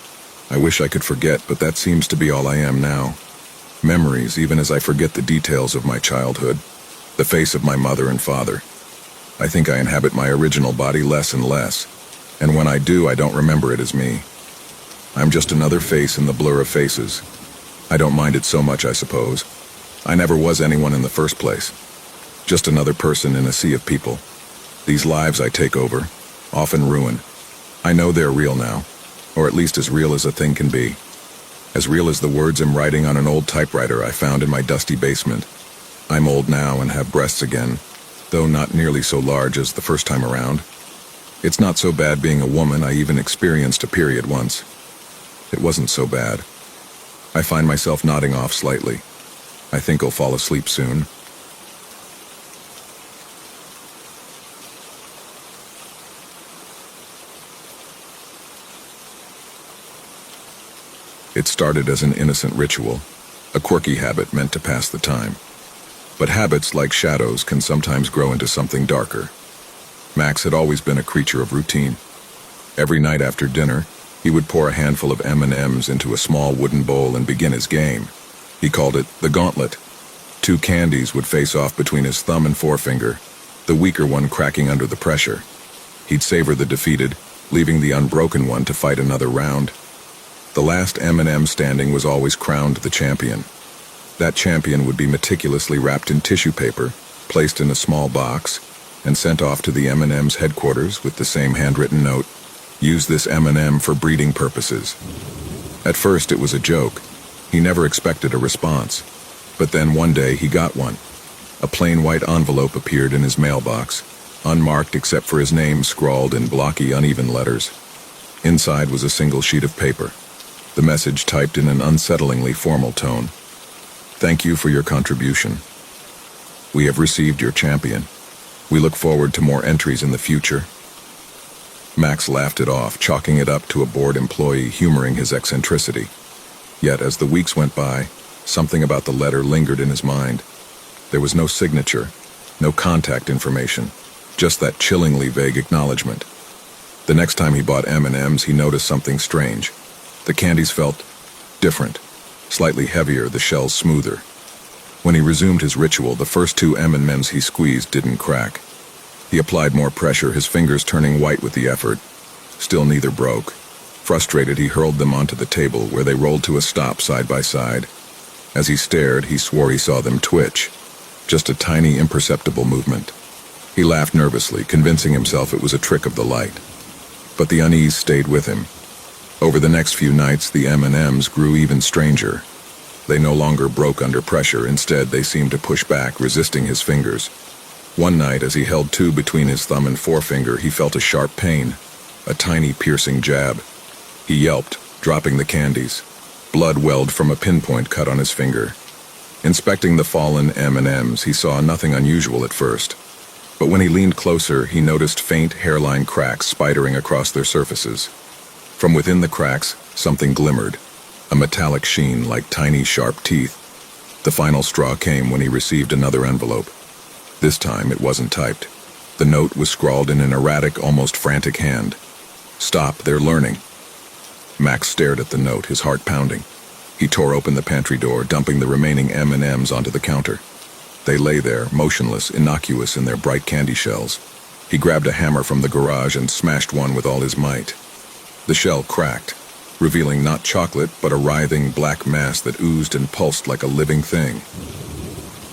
I wish I could forget, but that seems to be all I am now. Memories, even as I forget the details of my childhood. The face of my mother and father. I think I inhabit my original body less and less. And when I do, I don't remember it as me. I'm just another face in the blur of faces. I don't mind it so much, I suppose. I never was anyone in the first place. Just another person in a sea of people. These lives I take over, often ruin. I know they're real now, or at least as real as a thing can be. As real as the words I'm writing on an old typewriter I found in my dusty basement. I'm old now and have breasts again, though not nearly so large as the first time around. It's not so bad being a woman. I even experienced a period once. It wasn't so bad. I find myself nodding off slightly. I think I'll fall asleep soon. It started as an innocent ritual, a quirky habit meant to pass the time. But habits, like shadows, can sometimes grow into something darker. Max had always been a creature of routine. Every night after dinner, he would pour a handful of M&Ms into a small wooden bowl and begin his game. He called it the gauntlet. 2 candies would face off between his thumb and forefinger, the weaker one cracking under the pressure. He'd savor the defeated, leaving the unbroken one to fight another round. The last M&M standing was always crowned the champion. That champion would be meticulously wrapped in tissue paper, placed in a small box, and sent off to the M&M's headquarters with the same handwritten note, "Use this M&M for breeding purposes." At first it was a joke. He never expected a response. But then one day he got one. A plain white envelope appeared in his mailbox, unmarked except for his name scrawled in blocky, uneven letters. Inside was a single sheet of paper. The message typed in an unsettlingly formal tone. "Thank you for your contribution. We have received your champion. We look forward to more entries in the future." Max laughed it off, chalking it up to a bored employee humoring his eccentricity. Yet, as the weeks went by, something about the letter lingered in his mind. There was no signature, no contact information, just that chillingly vague acknowledgement. The next time he bought M&Ms, he noticed something strange. The candies felt different, slightly heavier, the shells smoother. When he resumed his ritual, the first two M&Ms he squeezed didn't crack. He applied more pressure, his fingers turning white with the effort. Still neither broke. Frustrated, he hurled them onto the table, where they rolled to a stop side by side. As he stared, he swore he saw them twitch. Just a tiny, imperceptible movement. He laughed nervously, convincing himself it was a trick of the light. But the unease stayed with him. Over the next few nights, the M&Ms grew even stranger. They no longer broke under pressure. Instead, they seemed to push back, resisting his fingers. One night, as he held two between his thumb and forefinger, he felt a sharp pain, a tiny piercing jab. He yelped, dropping the candies. Blood welled from a pinpoint cut on his finger. Inspecting the fallen M&Ms, he saw nothing unusual at first. But when he leaned closer, he noticed faint hairline cracks spidering across their surfaces. From within the cracks, something glimmered, a metallic sheen like tiny, sharp teeth. The final straw came when he received another envelope. This time, it wasn't typed. The note was scrawled in an erratic, almost frantic hand. "Stop, they're learning." Max stared at the note, his heart pounding. He tore open the pantry door, dumping the remaining M&Ms onto the counter. They lay there, motionless, innocuous in their bright candy shells. He grabbed a hammer from the garage and smashed one with all his might. The shell cracked, revealing not chocolate, but a writhing black mass that oozed and pulsed like a living thing.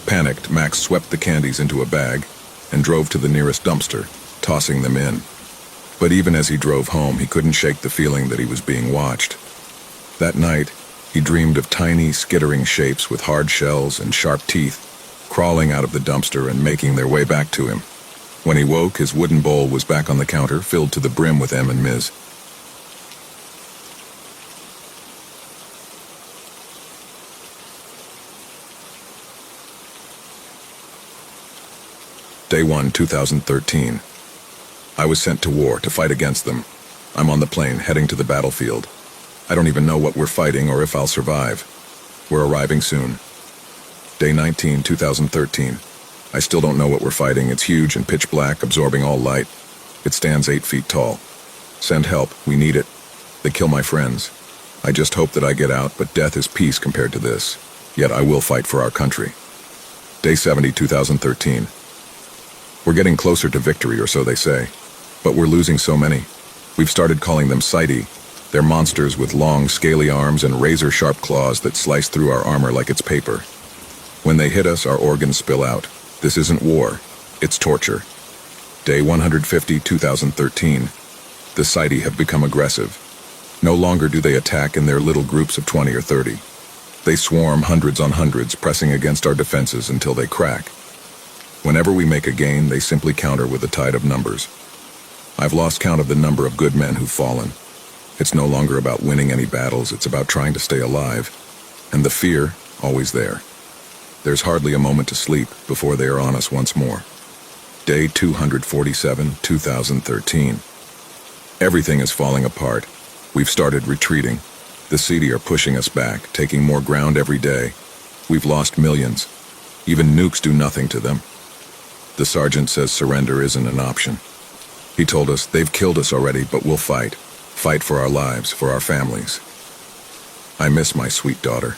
Panicked, Max swept the candies into a bag and drove to the nearest dumpster, tossing them in. But even as he drove home, he couldn't shake the feeling that he was being watched. That night, he dreamed of tiny, skittering shapes with hard shells and sharp teeth, crawling out of the dumpster and making their way back to him. When he woke, his wooden bowl was back on the counter, filled to the brim with M&Ms. Day 1, 2013. I was sent to war to fight against them. I'm on the plane, heading to the battlefield. I don't even know what we're fighting or if I'll survive. We're arriving soon. Day 19, 2013. I still don't know what we're fighting. It's huge and pitch black, absorbing all light. It stands 8 feet tall. Send help, we need it. They kill my friends. I just hope that I get out, but death is peace compared to this. Yet I will fight for our country. Day 70, 2013. We're getting closer to victory, or so they say. But we're losing so many. We've started calling them sighty. They're monsters with long, scaly arms and razor-sharp claws that slice through our armor like it's paper. When they hit us, our organs spill out. This isn't war. It's torture. Day 150, 2013. The sighty have become aggressive. No longer do they attack in their little groups of 20 or 30. They swarm hundreds on hundreds, pressing against our defenses until they crack. Whenever we make a gain, they simply counter with a tide of numbers. I've lost count of the number of good men who've fallen. It's no longer about winning any battles, it's about trying to stay alive. And the fear, always there. There's hardly a moment to sleep before they are on us once more. Day 247, 2013. Everything is falling apart. We've started retreating. The sighty are pushing us back, taking more ground every day. We've lost millions. Even nukes do nothing to them. The sergeant says surrender isn't an option. He told us, they've killed us already, but we'll fight. Fight for our lives, for our families. I miss my sweet daughter.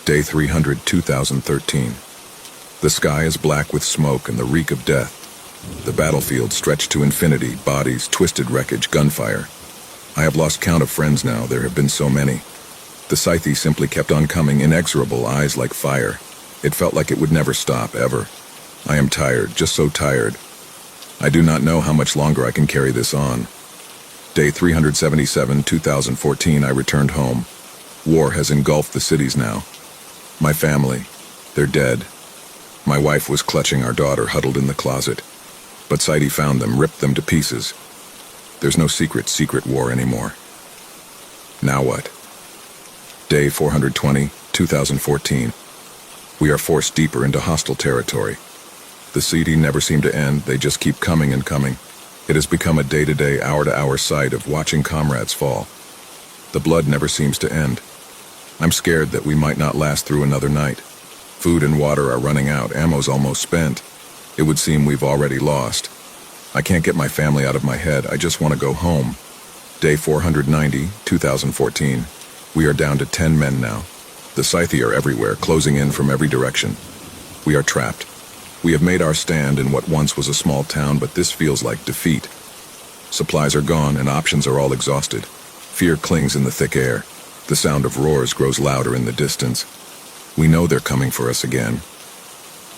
Day 300, 2013. The sky is black with smoke and the reek of death. The battlefield stretched to infinity, bodies, twisted wreckage, gunfire. I have lost count of friends now, there have been so many. The scythe simply kept on coming, inexorable, eyes like fire. It felt like it would never stop, ever. I am tired, just so tired. I do not know how much longer I can carry this on. Day 377, 2014, I returned home. War has engulfed the cities now. My family, they're dead. My wife was clutching our daughter huddled in the closet. But Sighty found them, ripped them to pieces. There's no secret war anymore. Now what? Day 420, 2014. We are forced deeper into hostile territory. The siege never seem to end, they just keep coming and coming. It has become a day-to-day, hour-to-hour sight of watching comrades fall. The blood never seems to end. I'm scared that we might not last through another night. Food and water are running out, ammo's almost spent. It would seem we've already lost. I can't get my family out of my head. I just want to go home. Day 490, 2014. We are down to 10 men now. The Scythe are everywhere, closing in from every direction. We are trapped. We have made our stand in what once was a small town, but this feels like defeat. Supplies are gone and options are all exhausted. Fear clings in the thick air. The sound of roars grows louder in the distance. We know they're coming for us again.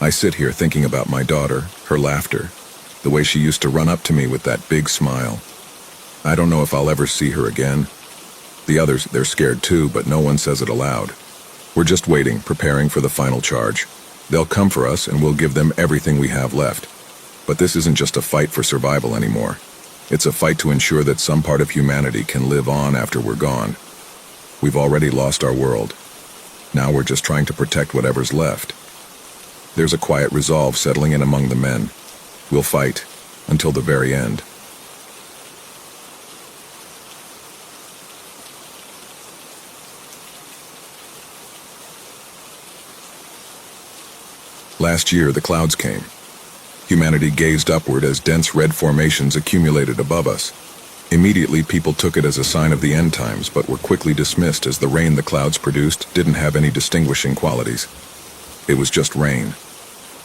I sit here thinking about my daughter, her laughter, the way she used to run up to me with that big smile. I don't know if I'll ever see her again. The others, they're scared too, but no one says it aloud. We're just waiting, preparing for the final charge. They'll come for us and we'll give them everything we have left. But this isn't just a fight for survival anymore. It's a fight to ensure that some part of humanity can live on after we're gone. We've already lost our world. Now we're just trying to protect whatever's left. There's a quiet resolve settling in among the men. We'll fight until the very end. Last year, the clouds came. Humanity gazed upward as dense red formations accumulated above us. Immediately, people took it as a sign of the end times, but were quickly dismissed as the rain the clouds produced didn't have any distinguishing qualities. It was just rain.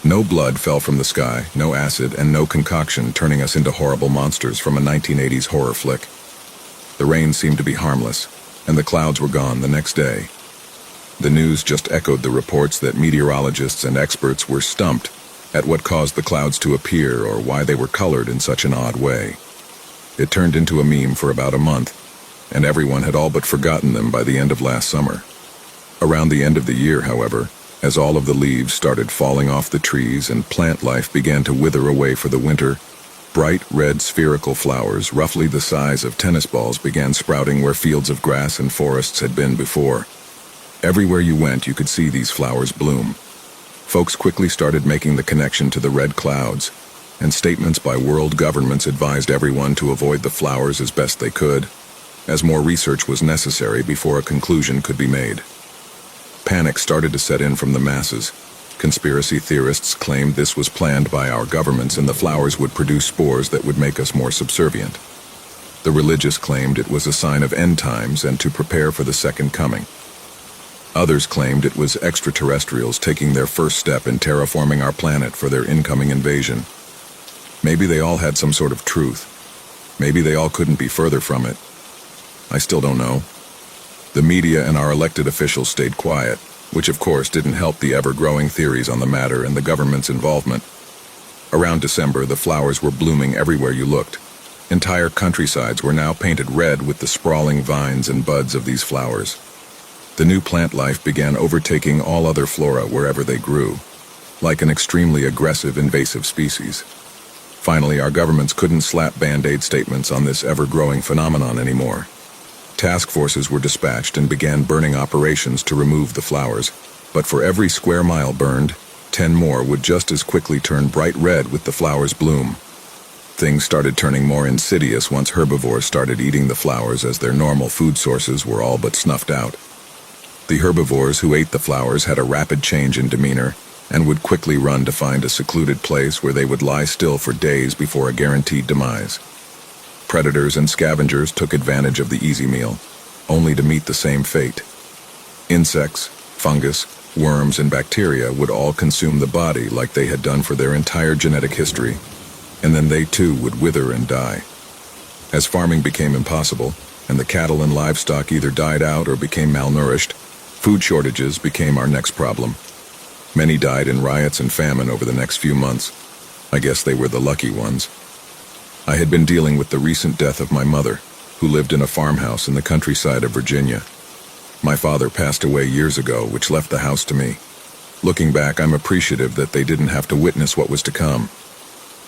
No blood fell from the sky, no acid, and no concoction turning us into horrible monsters from a 1980s horror flick. The rain seemed to be harmless, and the clouds were gone the next day. The news just echoed the reports that meteorologists and experts were stumped at what caused the clouds to appear or why they were colored in such an odd way. It turned into a meme for about a month, and everyone had all but forgotten them by the end of last summer. Around the end of the year, however, as all of the leaves started falling off the trees and plant life began to wither away for the winter, bright red spherical flowers, roughly the size of tennis balls, began sprouting where fields of grass and forests had been before. Everywhere you went, you could see these flowers bloom. Folks quickly started making the connection to the red clouds, and statements by world governments advised everyone to avoid the flowers as best they could, as more research was necessary before a conclusion could be made. Panic started to set in from the masses. Conspiracy theorists claimed this was planned by our governments and the flowers would produce spores that would make us more subservient. The religious claimed it was a sign of end times and to prepare for the second coming. Others claimed it was extraterrestrials taking their first step in terraforming our planet for their incoming invasion. Maybe they all had some sort of truth. Maybe they all couldn't be further from it. I still don't know. The media and our elected officials stayed quiet, which of course didn't help the ever-growing theories on the matter and the government's involvement. Around December, the flowers were blooming everywhere you looked. Entire countrysides were now painted red with the sprawling vines and buds of these flowers. The new plant life began overtaking all other flora wherever they grew, like an extremely aggressive invasive species. Finally, our governments couldn't slap band-aid statements on this ever-growing phenomenon anymore. Task forces were dispatched and began burning operations to remove the flowers, but for every square mile burned, 10 more would just as quickly turn bright red with the flowers' bloom. Things started turning more insidious once herbivores started eating the flowers as their normal food sources were all but snuffed out. The herbivores who ate the flowers had a rapid change in demeanor and would quickly run to find a secluded place where they would lie still for days before a guaranteed demise. Predators and scavengers took advantage of the easy meal, only to meet the same fate. Insects, fungus, worms, and bacteria would all consume the body like they had done for their entire genetic history, and then they too would wither and die. As farming became impossible, and the cattle and livestock either died out or became malnourished, food shortages became our next problem. Many died in riots and famine over the next few months. I guess they were the lucky ones. I had been dealing with the recent death of my mother, who lived in a farmhouse in the countryside of Virginia. My father passed away years ago, which left the house to me. Looking back, I'm appreciative that they didn't have to witness what was to come.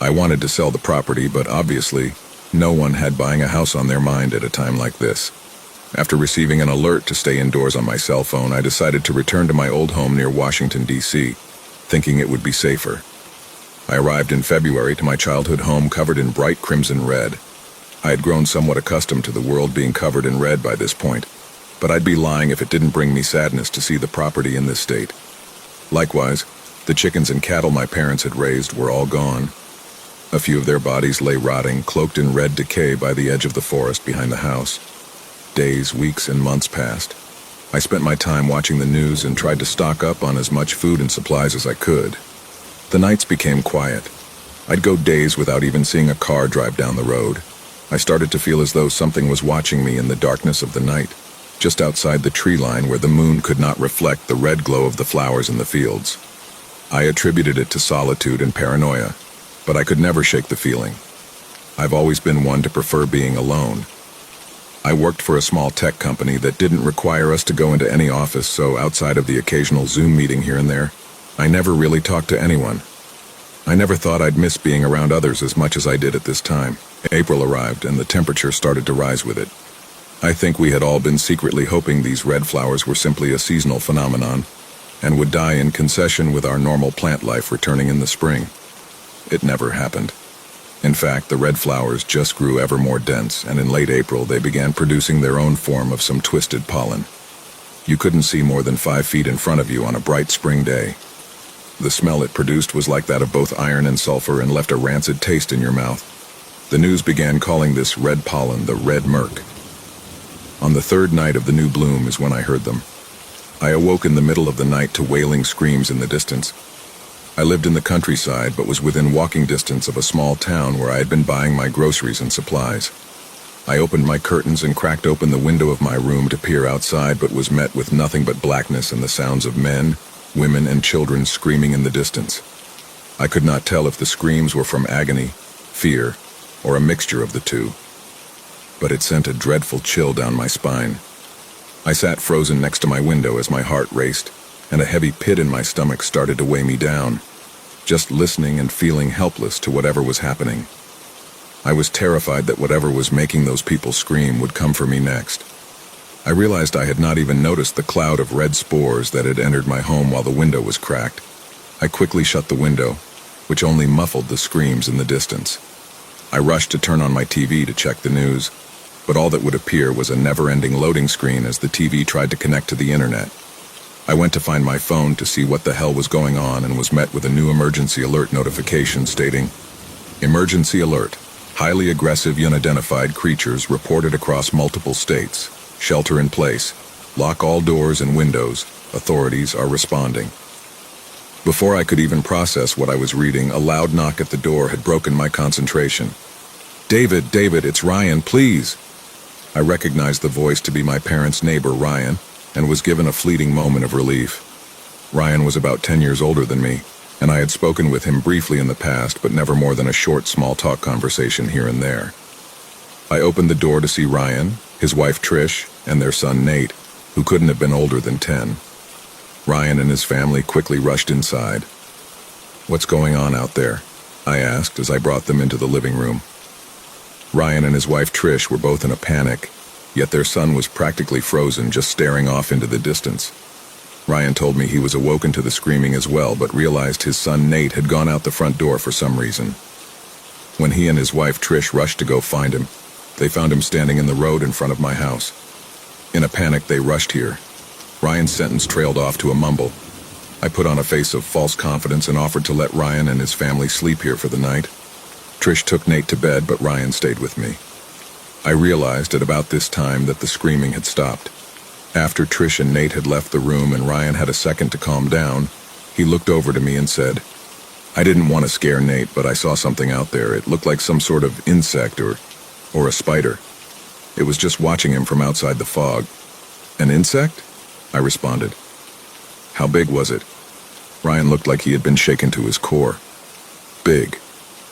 I wanted to sell the property, but obviously, no one had buying a house on their mind at a time like this. After receiving an alert to stay indoors on my cell phone, I decided to return to my old home near Washington, D.C., thinking it would be safer. I arrived in February to my childhood home covered in bright crimson red. I had grown somewhat accustomed to the world being covered in red by this point, but I'd be lying if it didn't bring me sadness to see the property in this state. Likewise, the chickens and cattle my parents had raised were all gone. A few of their bodies lay rotting, cloaked in red decay by the edge of the forest behind the house. Days, weeks, and months passed. I spent my time watching the news and tried to stock up on as much food and supplies as I could. The nights became quiet. I'd go days without even seeing a car drive down the road. I started to feel as though something was watching me in the darkness of the night, just outside the tree line where the moon could not reflect the red glow of the flowers in the fields. I attributed it to solitude and paranoia, but I could never shake the feeling. I've always been one to prefer being alone. I worked for a small tech company that didn't require us to go into any office, so outside of the occasional Zoom meeting here and there, I never really talked to anyone. I never thought I'd miss being around others as much as I did at this time. April arrived, and the temperature started to rise with it. I think we had all been secretly hoping these red flowers were simply a seasonal phenomenon, and would die in concession with our normal plant life returning in the spring. It never happened. In fact, the red flowers just grew ever more dense, and in late April they began producing their own form of some twisted pollen. You couldn't see more than 5 feet in front of you on a bright spring day. The smell it produced was like that of both iron and sulfur and left a rancid taste in your mouth. The news began calling this red pollen the red murk. On the third night of the new bloom is when I heard them. I awoke in the middle of the night to wailing screams in the distance. I lived in the countryside, but was within walking distance of a small town where I had been buying my groceries and supplies. I opened my curtains and cracked open the window of my room to peer outside, but was met with nothing but blackness and the sounds of men, women, and children screaming in the distance. I could not tell if the screams were from agony, fear, or a mixture of the two. But it sent a dreadful chill down my spine. I sat frozen next to my window as my heart raced, and a heavy pit in my stomach started to weigh me down, just listening and feeling helpless to whatever was happening. I was terrified that whatever was making those people scream would come for me next. I realized I had not even noticed the cloud of red spores that had entered my home while the window was cracked. I quickly shut the window, which only muffled the screams in the distance. I rushed to turn on my TV to check the news, but all that would appear was a never-ending loading screen as the TV tried to connect to the internet. I went to find my phone to see what the hell was going on and was met with a new emergency alert notification stating, "Emergency alert. Highly aggressive unidentified creatures reported across multiple states. Shelter in place. Lock all doors and windows. Authorities are responding." Before I could even process what I was reading, a loud knock at the door had broken my concentration. David, it's Ryan, please." I recognized the voice to be my parents' neighbor, Ryan, and was given a fleeting moment of relief. Ryan was about 10 years older than me, and I had spoken with him briefly in the past, but never more than a short small-talk conversation here and there. I opened the door to see Ryan, his wife Trish, and their son Nate, who couldn't have been older than 10. Ryan and his family quickly rushed inside. "What's going on out there?" I asked as I brought them into the living room. Ryan and his wife Trish were both in a panic, yet their son was practically frozen, just staring off into the distance. Ryan told me he was awoken to the screaming as well, but realized his son Nate had gone out the front door for some reason. When he and his wife Trish rushed to go find him, they found him standing in the road in front of my house. In a panic, they rushed here. Ryan's sentence trailed off to a mumble. I put on a face of false confidence and offered to let Ryan and his family sleep here for the night. Trish took Nate to bed, but Ryan stayed with me. I realized at about this time that the screaming had stopped. After Trish and Nate had left the room and Ryan had a second to calm down, he looked over to me and said, "I didn't want to scare Nate, but I saw something out there. It looked like some sort of insect or a spider. It was just watching him from outside the fog." "An insect?" I responded. "How big was it?" Ryan looked like he had been shaken to his core. "Big,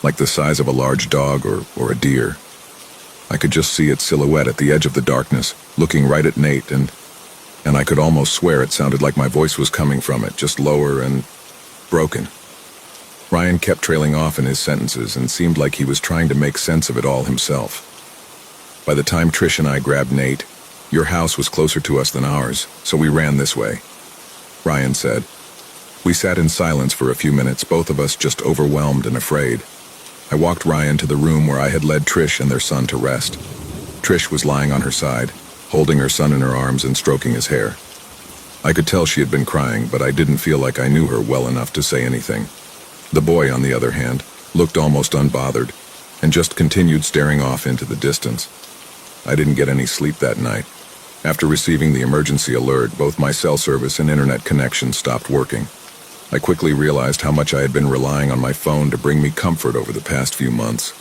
like the size of a large dog or a deer. I could just see its silhouette at the edge of the darkness, looking right at Nate, and I could almost swear it sounded like my voice was coming from it, just lower and broken." Ryan kept trailing off in his sentences and seemed like he was trying to make sense of it all himself. By the time Trish and I grabbed Nate, your house was closer to us than ours, so we ran this way, Ryan said. We sat in silence for a few minutes, both of us just overwhelmed and afraid. I walked Ryan to the room where I had led Trish and their son to rest. Trish was lying on her side, holding her son in her arms and stroking his hair. I could tell she had been crying, but I didn't feel like I knew her well enough to say anything. The boy, on the other hand, looked almost unbothered, and just continued staring off into the distance. I didn't get any sleep that night. After receiving the emergency alert, both my cell service and internet connection stopped working. I quickly realized how much I had been relying on my phone to bring me comfort over the past few months.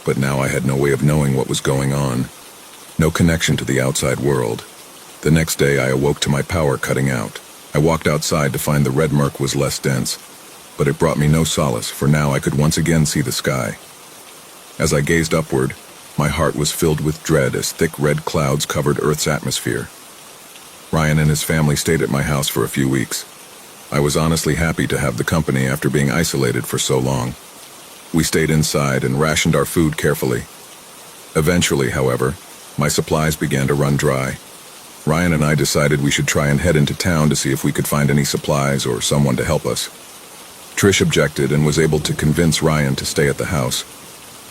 But now I had no way of knowing what was going on. No connection to the outside world. The next day I awoke to my power cutting out. I walked outside to find the red murk was less dense, but it brought me no solace, for now I could once again see the sky. As I gazed upward, my heart was filled with dread as thick red clouds covered Earth's atmosphere. Ryan and his family stayed at my house for a few weeks. I was honestly happy to have the company after being isolated for so long. We stayed inside and rationed our food carefully. Eventually, however, my supplies began to run dry. Ryan and I decided we should try and head into town to see if we could find any supplies or someone to help us. Trish objected and was able to convince Ryan to stay at the house.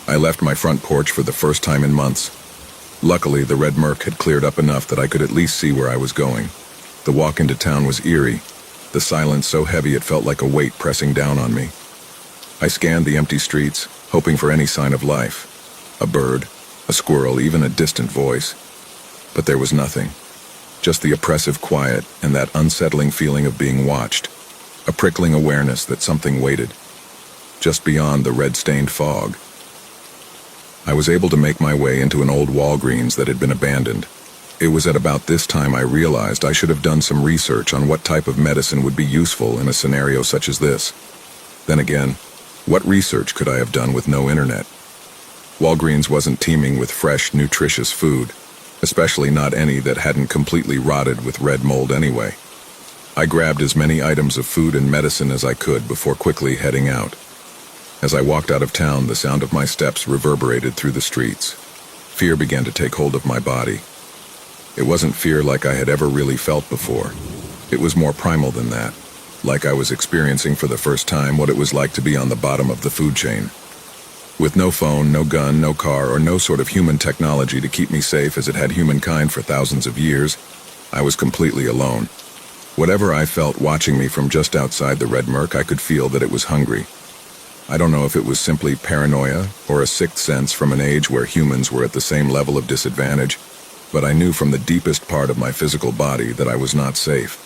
I left my front porch for the first time in months. Luckily, the red murk had cleared up enough that I could at least see where I was going. The walk into town was eerie, the silence so heavy it felt like a weight pressing down on me. I scanned the empty streets, hoping for any sign of life. A bird, a squirrel, even a distant voice. But there was nothing. Just the oppressive quiet and that unsettling feeling of being watched. A prickling awareness that something waited. Just beyond the red-stained fog. I was able to make my way into an old Walgreens that had been abandoned. It was at about this time I realized I should have done some research on what type of medicine would be useful in a scenario such as this. Then again, what research could I have done with no internet? Walgreens wasn't teeming with fresh, nutritious food, especially not any that hadn't completely rotted with red mold anyway. I grabbed as many items of food and medicine as I could before quickly heading out. As I walked out of town, the sound of my steps reverberated through the streets. Fear began to take hold of my body. It wasn't fear like I had ever really felt before. It was more primal than that, like I was experiencing for the first time what it was like to be on the bottom of the food chain. With no phone, no gun, no car, or no sort of human technology to keep me safe as it had humankind for thousands of years, I was completely alone. Whatever I felt watching me from just outside the red murk, I could feel that it was hungry. I don't know if it was simply paranoia or a sixth sense from an age where humans were at the same level of disadvantage, but I knew from the deepest part of my physical body that I was not safe.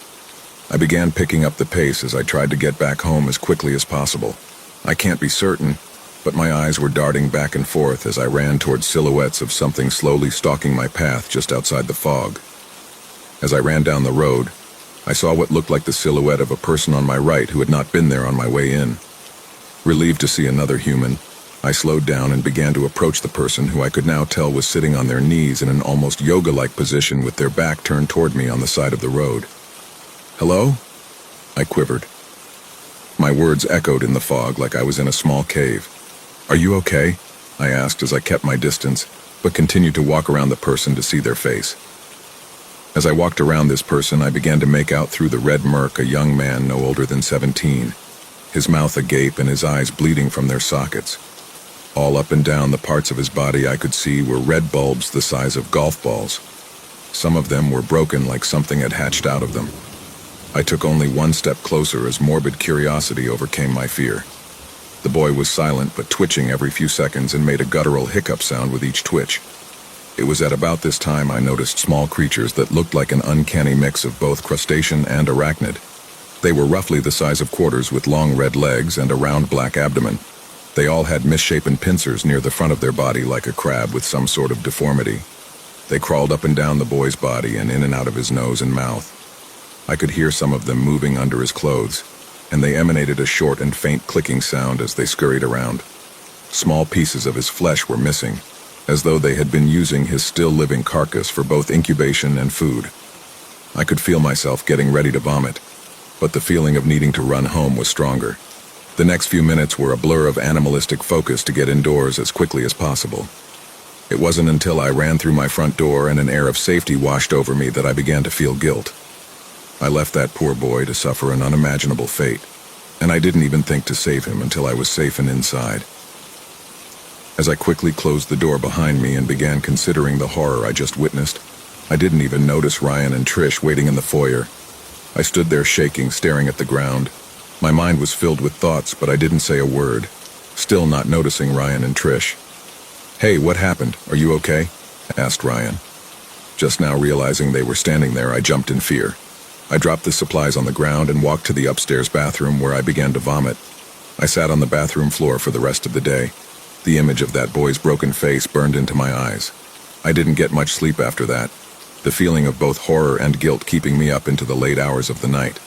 I began picking up the pace as I tried to get back home as quickly as possible. I can't be certain, but my eyes were darting back and forth as I ran towards silhouettes of something slowly stalking my path just outside the fog. As I ran down the road, I saw what looked like the silhouette of a person on my right who had not been there on my way in. Relieved to see another human, I slowed down and began to approach the person who I could now tell was sitting on their knees in an almost yoga-like position with their back turned toward me on the side of the road. "Hello?" I quivered. My words echoed in the fog like I was in a small cave. "Are you okay?" I asked as I kept my distance, but continued to walk around the person to see their face. As I walked around this person, I began to make out through the red murk a young man no older than 17. His mouth agape and his eyes bleeding from their sockets. All up and down the parts of his body I could see were red bulbs the size of golf balls. Some of them were broken like something had hatched out of them. I took only one step closer as morbid curiosity overcame my fear. The boy was silent but twitching every few seconds and made a guttural hiccup sound with each twitch. It was at about this time I noticed small creatures that looked like an uncanny mix of both crustacean and arachnid. They were roughly the size of quarters with long red legs and a round black abdomen. They all had misshapen pincers near the front of their body like a crab with some sort of deformity. They crawled up and down the boy's body and in and out of his nose and mouth. I could hear some of them moving under his clothes, and they emanated a short and faint clicking sound as they scurried around. Small pieces of his flesh were missing, as though they had been using his still-living carcass for both incubation and food. I could feel myself getting ready to vomit, but the feeling of needing to run home was stronger. The next few minutes were a blur of animalistic focus to get indoors as quickly as possible. It wasn't until I ran through my front door and an air of safety washed over me that I began to feel guilt. I left that poor boy to suffer an unimaginable fate, and I didn't even think to save him until I was safe and inside. As I quickly closed the door behind me and began considering the horror I just witnessed, I didn't even notice Ryan and Trish waiting in the foyer. I stood there shaking, staring at the ground. My mind was filled with thoughts, but I didn't say a word. still not noticing Ryan and Trish. "Hey, what happened? Are you okay?" asked Ryan. Just now realizing they were standing there, I jumped in fear. I dropped the supplies on the ground and walked to the upstairs bathroom where I began to vomit. I sat on the bathroom floor for the rest of the day. The image of that boy's broken face burned into my eyes. I didn't get much sleep after that, the feeling of both horror and guilt keeping me up into the late hours of the night.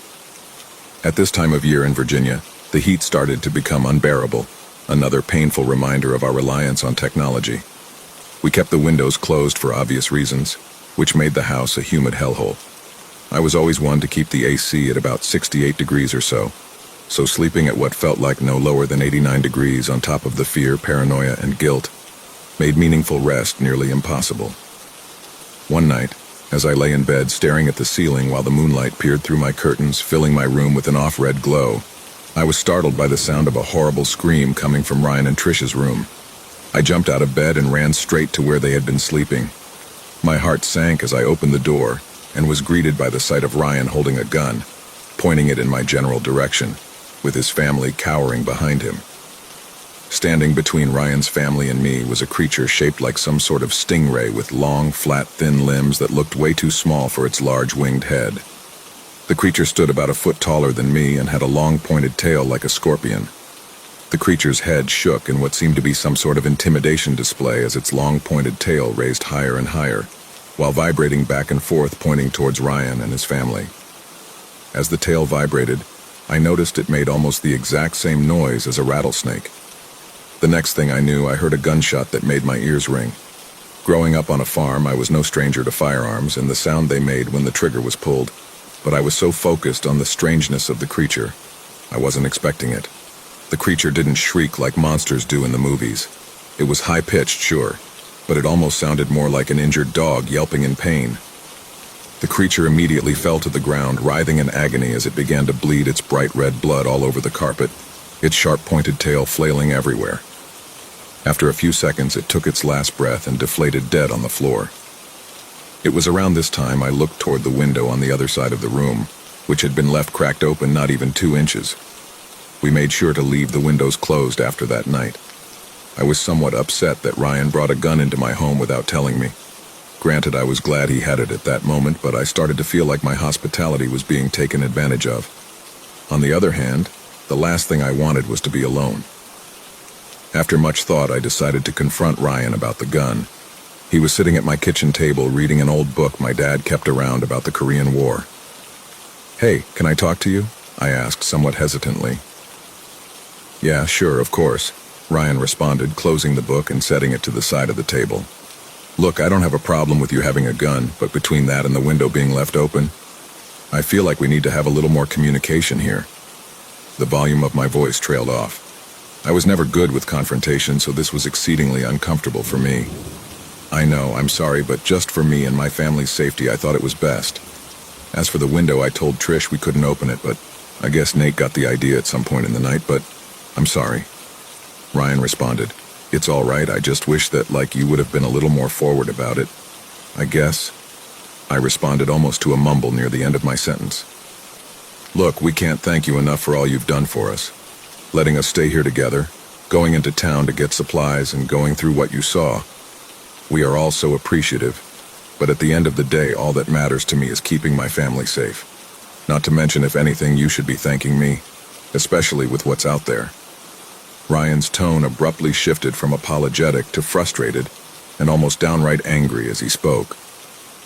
At this time of year in Virginia, the heat started to become unbearable, another painful reminder of our reliance on technology. We kept the windows closed for obvious reasons, which made the house a humid hellhole. I was always one to keep the AC at about 68 degrees or so sleeping at what felt like no lower than 89 degrees on top of the fear, paranoia, and guilt made meaningful rest nearly impossible. One night, as I lay in bed staring at the ceiling while the moonlight peered through my curtains, filling my room with an off-red glow, I was startled by the sound of a horrible scream coming from Ryan and Trish's room. I jumped out of bed and ran straight to where they had been sleeping. My heart sank as I opened the door and was greeted by the sight of Ryan holding a gun, pointing it in my general direction, with his family cowering behind him. Standing between Ryan's family and me was a creature shaped like some sort of stingray with long, flat, thin limbs that looked way too small for its large winged head. The creature stood about a foot taller than me and had a long pointed tail like a scorpion. The creature's head shook in what seemed to be some sort of intimidation display as its long pointed tail raised higher and higher, while vibrating back and forth pointing towards Ryan and his family. As the tail vibrated, I noticed it made almost the exact same noise as a rattlesnake. The next thing I knew, I heard a gunshot that made my ears ring. Growing up on a farm, I was no stranger to firearms and the sound they made when the trigger was pulled, but I was so focused on the strangeness of the creature, I wasn't expecting it. The creature didn't shriek like monsters do in the movies. It was high-pitched, sure, but it almost sounded more like an injured dog yelping in pain. The creature immediately fell to the ground, writhing in agony as it began to bleed its bright red blood all over the carpet, its sharp-pointed tail flailing everywhere. After a few seconds, it took its last breath and deflated dead on the floor. It was around this time I looked toward the window on the other side of the room, which had been left cracked open not even 2 inches. We made sure to leave the windows closed after that night. I was somewhat upset that Ryan brought a gun into my home without telling me. Granted, I was glad he had it at that moment, but I started to feel like my hospitality was being taken advantage of. On the other hand, the last thing I wanted was to be alone. After much thought, I decided to confront Ryan about the gun. He was sitting at my kitchen table reading an old book my dad kept around about the Korean War. "Hey, can I talk to you?" I asked somewhat hesitantly. "Yeah, sure, of course," Ryan responded, closing the book and setting it to the side of the table. "Look, I don't have a problem with you having a gun, but between that and the window being left open, I feel like we need to have a little more communication here." The volume of my voice trailed off. I was never good with confrontation, so this was exceedingly uncomfortable for me. "I know, I'm sorry, but just for me and my family's safety, I thought it was best. As for the window, I told Trish we couldn't open it, but I guess Nate got the idea at some point in the night, but I'm sorry." Ryan responded, "It's all right, I just wish that, like, you would have been a little more forward about it. I guess." I responded almost to a mumble near the end of my sentence. "Look, we can't thank you enough for all you've done for us. Letting us stay here together, going into town to get supplies, and going through what you saw. We are all so appreciative, but at the end of the day, all that matters to me is keeping my family safe. Not to mention, if anything, you should be thanking me, especially with what's out there." Ryan's tone abruptly shifted from apologetic to frustrated and almost downright angry as he spoke.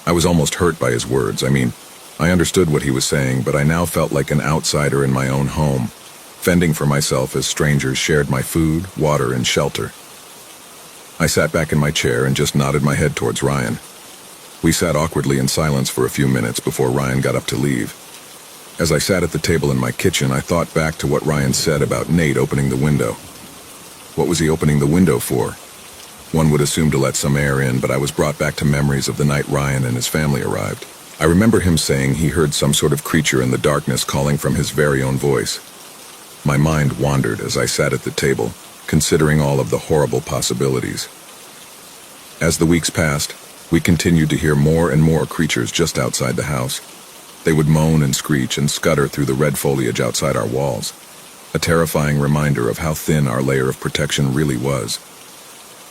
I was almost hurt by his words. I understood what he was saying, but I now felt like an outsider in my own home, fending for myself as strangers shared my food, water, and shelter. I sat back in my chair and just nodded my head towards Ryan. We sat awkwardly in silence for a few minutes before Ryan got up to leave. As I sat at the table in my kitchen, I thought back to what Ryan said about Nate opening the window. What was he opening the window for? One would assume to let some air in, but I was brought back to memories of the night Ryan and his family arrived. I remember him saying he heard some sort of creature in the darkness calling from his very own voice. My mind wandered as I sat at the table, considering all of the horrible possibilities. As the weeks passed, we continued to hear more and more creatures just outside the house. They would moan and screech and scutter through the red foliage outside our walls. a terrifying reminder of how thin our layer of protection really was.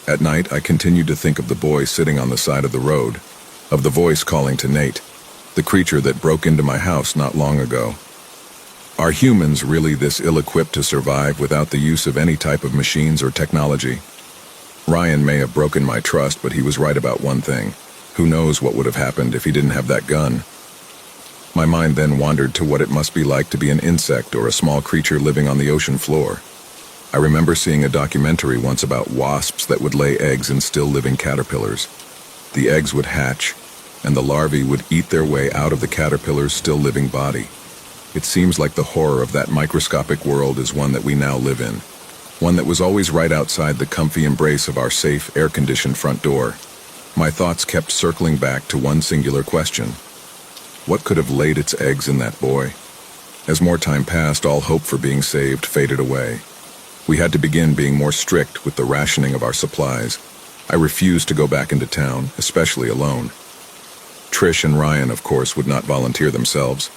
At night, I continued to think of the boy sitting on the side of the road, of the voice calling to Nate, the creature that broke into my house not long ago. Are humans really this ill-equipped to survive without the use of any type of machines or technology? Ryan may have broken my trust, but he was right about one thing. Who knows what would have happened if he didn't have that gun? My mind then wandered to what it must be like to be an insect or a small creature living on the ocean floor. I remember seeing a documentary once about wasps that would lay eggs in still-living caterpillars. The eggs would hatch, and the larvae would eat their way out of the caterpillar's still-living body. It seems like the horror of that microscopic world is one that we now live in. One that was always right outside the comfy embrace of our safe, air-conditioned front door. My thoughts kept circling back to one singular question. What could have laid its eggs in that boy? As more time passed, all hope for being saved faded away. We had to begin being more strict with the rationing of our supplies. I refused to go back into town, especially alone. Trish and Ryan, of course, would not volunteer themselves.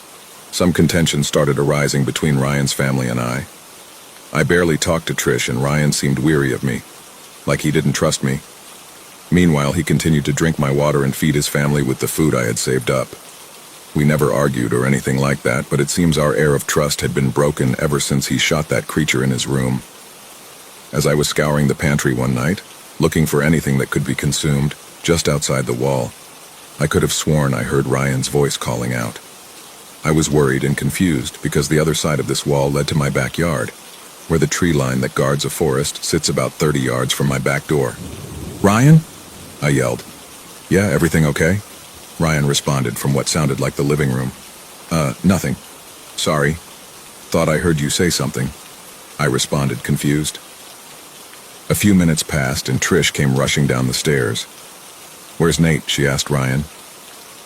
Some contention started arising between Ryan's family and I. I barely talked to Trish, and Ryan seemed weary of me, like he didn't trust me. Meanwhile, he continued to drink my water and feed his family with the food I had saved up. We never argued or anything like that, but it seems our air of trust had been broken ever since he shot that creature in his room. As I was scouring the pantry one night, looking for anything that could be consumed, just outside the wall, I could have sworn I heard Ryan's voice calling out. I was worried and confused because the other side of this wall led to my backyard, where the tree line that guards a forest sits about 30 yards from my back door. "Ryan?" I yelled. "Yeah, everything okay?" Ryan responded from what sounded like the living room. Nothing. Sorry. Thought I heard you say something." I responded, confused. A few minutes passed and Trish came rushing down the stairs. "Where's Nate?" she asked Ryan.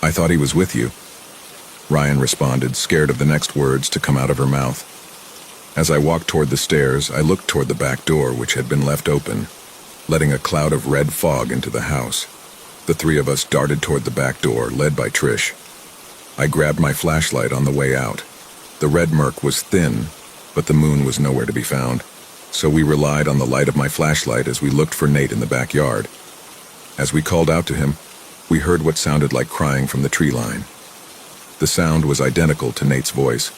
"I thought he was with you." Ryan responded, scared of the next words to come out of her mouth. As I walked toward the stairs, I looked toward the back door, which had been left open, letting a cloud of red fog into the house. The three of us darted toward the back door, led by Trish. I grabbed my flashlight on the way out. The red murk was thin, but the moon was nowhere to be found, so we relied on the light of my flashlight as we looked for Nate in the backyard. As we called out to him, we heard what sounded like crying from the tree line. The sound was identical to Nate's voice.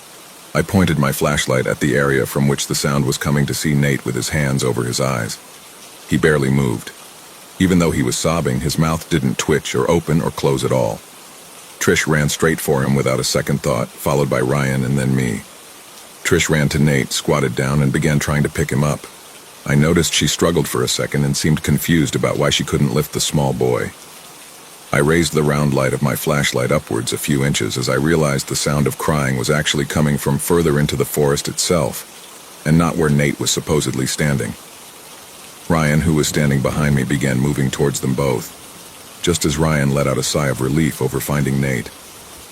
I pointed my flashlight at the area from which the sound was coming to see Nate with his hands over his eyes. He barely moved. Even though he was sobbing, his mouth didn't twitch or open or close at all. Trish ran straight for him without a second thought, followed by Ryan and then me. Trish ran to Nate, squatted down, and began trying to pick him up. I noticed she struggled for a second and seemed confused about why she couldn't lift the small boy. I raised the round light of my flashlight upwards a few inches as I realized the sound of crying was actually coming from further into the forest itself, and not where Nate was supposedly standing. Ryan, who was standing behind me, began moving towards them both. Just as Ryan let out a sigh of relief over finding Nate,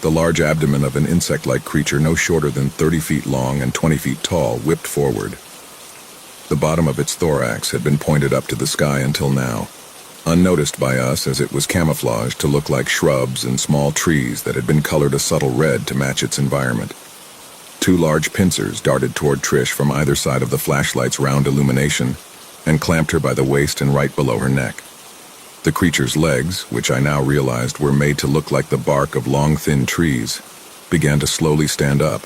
the large abdomen of an insect-like creature no shorter than 30 feet long and 20 feet tall whipped forward. The bottom of its thorax had been pointed up to the sky until now, unnoticed by us as it was camouflaged to look like shrubs and small trees that had been colored a subtle red to match its environment. Two large pincers darted toward Trish from either side of the flashlight's round illumination and clamped her by the waist and right below her neck. The creature's legs, which I now realized were made to look like the bark of long, thin trees, began to slowly stand up.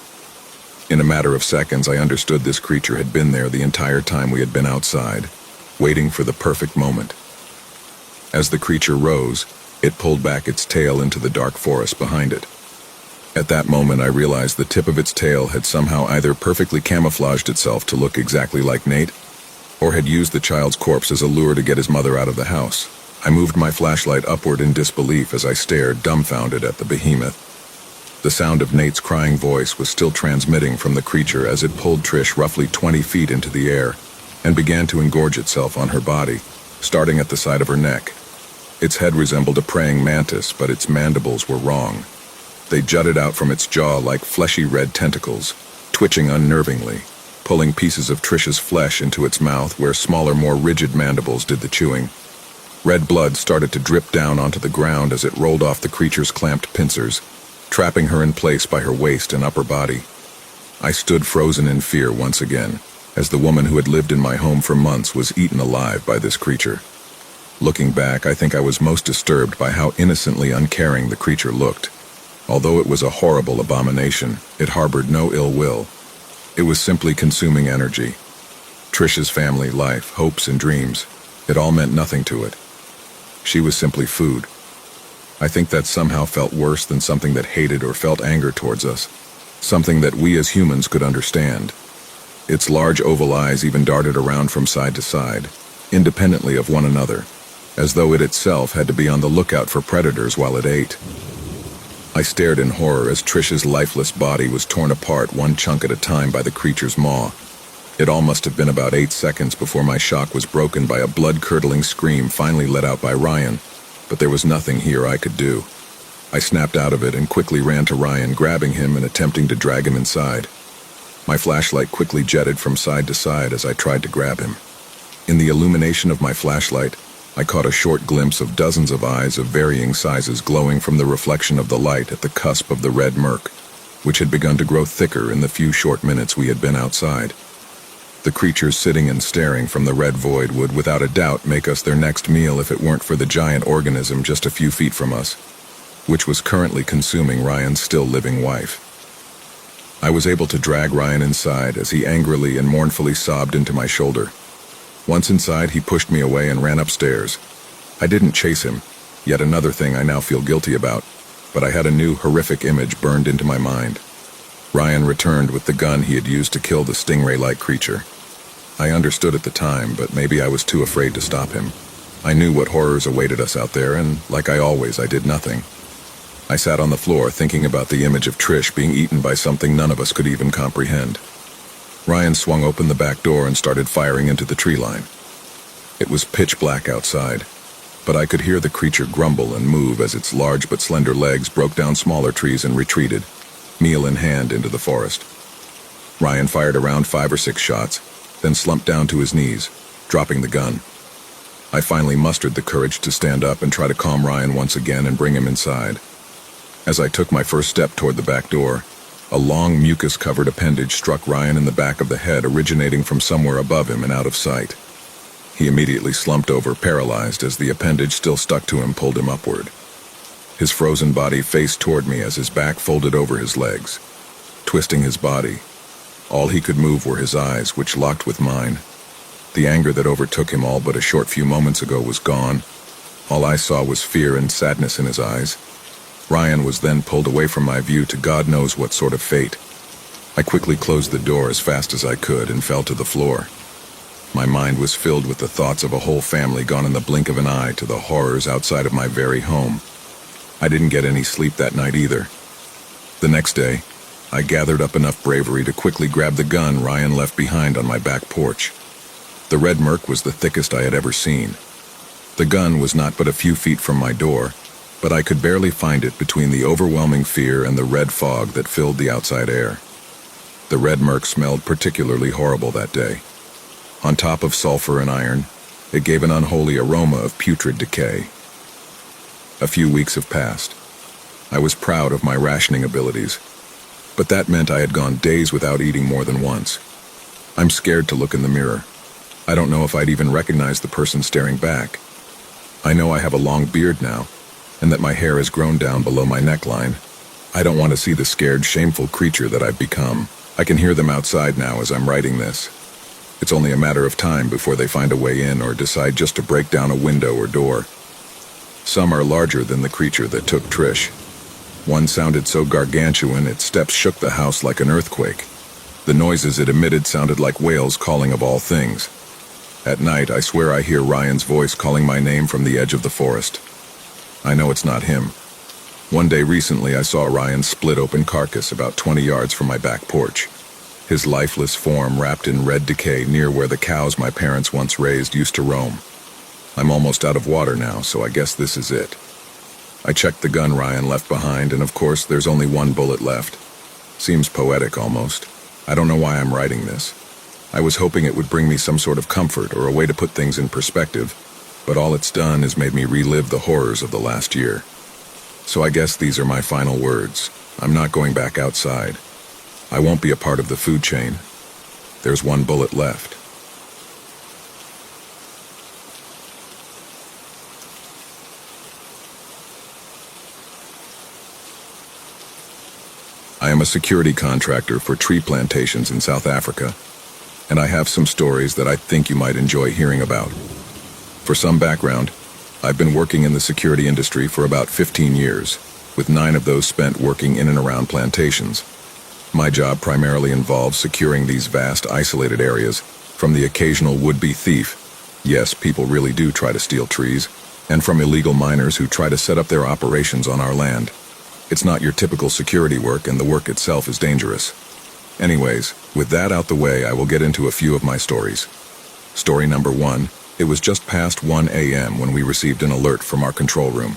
In a matter of seconds, I understood this creature had been there the entire time we had been outside, waiting for the perfect moment. As the creature rose, it pulled back its tail into the dark forest behind it. At that moment, I realized the tip of its tail had somehow either perfectly camouflaged itself to look exactly like Nate, or had used the child's corpse as a lure to get his mother out of the house. I moved my flashlight upward in disbelief as I stared, dumbfounded, at the behemoth. The sound of Nate's crying voice was still transmitting from the creature as it pulled Trish roughly 20 feet into the air and began to engorge itself on her body, starting at the side of her neck. Its head resembled a praying mantis, but its mandibles were wrong. They jutted out from its jaw like fleshy red tentacles, twitching unnervingly, pulling pieces of Trish's flesh into its mouth where smaller, more rigid mandibles did the chewing. Red blood started to drip down onto the ground as it rolled off the creature's clamped pincers, trapping her in place by her waist and upper body. I stood frozen in fear once again, as the woman who had lived in my home for months was eaten alive by this creature. Looking back, I think I was most disturbed by how innocently uncaring the creature looked. Although it was a horrible abomination, it harbored no ill will. It was simply consuming energy. Trish's family, life, hopes, and dreams, it all meant nothing to it. She was simply food. I think that somehow felt worse than something that hated or felt anger towards us, something that we as humans could understand. Its large oval eyes even darted around from side to side, independently of one another, as though it itself had to be on the lookout for predators while it ate. I stared in horror as Trish's lifeless body was torn apart one chunk at a time by the creature's maw. It all must have been about 8 seconds before my shock was broken by a blood-curdling scream finally let out by Ryan, but there was nothing here I could do. I snapped out of it and quickly ran to Ryan, grabbing him and attempting to drag him inside. My flashlight quickly jetted from side to side as I tried to grab him. In the illumination of my flashlight, I caught a short glimpse of dozens of eyes of varying sizes glowing from the reflection of the light at the cusp of the red murk, which had begun to grow thicker in the few short minutes we had been outside. The creatures sitting and staring from the red void would without a doubt make us their next meal if it weren't for the giant organism just a few feet from us, which was currently consuming Ryan's still living wife. I was able to drag Ryan inside as he angrily and mournfully sobbed into my shoulder. Once inside, he pushed me away and ran upstairs. I didn't chase him, yet another thing I now feel guilty about, but I had a new horrific image burned into my mind. Ryan returned with the gun he had used to kill the stingray-like creature. I understood at the time, but maybe I was too afraid to stop him. I knew what horrors awaited us out there, and like I did nothing. I sat on the floor thinking about the image of Trish being eaten by something none of us could even comprehend. Ryan swung open the back door and started firing into the tree line. It was pitch black outside, but I could hear the creature grumble and move as its large but slender legs broke down smaller trees and retreated, meal in hand, into the forest. Ryan fired around 5 or 6 shots, then slumped down to his knees, dropping the gun. I finally mustered the courage to stand up and try to calm Ryan once again and bring him inside. As I took my first step toward the back door, a long mucus-covered appendage struck Ryan in the back of the head, originating from somewhere above him and out of sight. He immediately slumped over, paralyzed, as the appendage still stuck to him pulled him upward. His frozen body faced toward me as his back folded over his legs, twisting his body. All he could move were his eyes, which locked with mine. The anger that overtook him all but a short few moments ago was gone. All I saw was fear and sadness in his eyes. Ryan was then pulled away from my view to God knows what sort of fate. I quickly closed the door as fast as I could and fell to the floor. My mind was filled with the thoughts of a whole family gone in the blink of an eye to the horrors outside of my very home. I didn't get any sleep that night either. The next day, I gathered up enough bravery to quickly grab the gun Ryan left behind on my back porch. The red murk was the thickest I had ever seen. The gun was not but a few feet from my door, but I could barely find it between the overwhelming fear and the red fog that filled the outside air. The red murk smelled particularly horrible that day. On top of sulfur and iron, it gave an unholy aroma of putrid decay. A few weeks have passed. I was proud of my rationing abilities, but that meant I had gone days without eating more than once. I'm scared to look in the mirror. I don't know if I'd even recognize the person staring back. I know I have a long beard now, and that my hair has grown down below my neckline. I don't want to see the scared, shameful creature that I've become. I can hear them outside now as I'm writing this. It's only a matter of time before they find a way in or decide just to break down a window or door. Some are larger than the creature that took Trish. One sounded so gargantuan its steps shook the house like an earthquake. The noises it emitted sounded like whales calling of all things. At night, I swear I hear Ryan's voice calling my name from the edge of the forest. I know it's not him. One day recently, I saw Ryan's split-open carcass about 20 yards from my back porch. His lifeless form wrapped in red decay near where the cows my parents once raised used to roam. I'm almost out of water now, so I guess this is it. I checked the gun Ryan left behind, and of course, there's only one bullet left. Seems poetic almost. I don't know why I'm writing this. I was hoping it would bring me some sort of comfort or a way to put things in perspective, but all it's done is made me relive the horrors of the last year. So I guess these are my final words. I'm not going back outside. I won't be a part of the food chain. There's one bullet left. I am a security contractor for tree plantations in South Africa, and I have some stories that I think you might enjoy hearing about. For some background, I've been working in the security industry for about 15 years, with 9 of those spent working in and around plantations. My job primarily involves securing these vast, isolated areas from the occasional would-be thief. Yes, people really do try to steal trees, and from illegal miners who try to set up their operations on our land. It's not your typical security work, and the work itself is dangerous. Anyways, with that out the way, I will get into a few of my stories. Story number 1. It was just past 1 a.m. when we received an alert from our control room.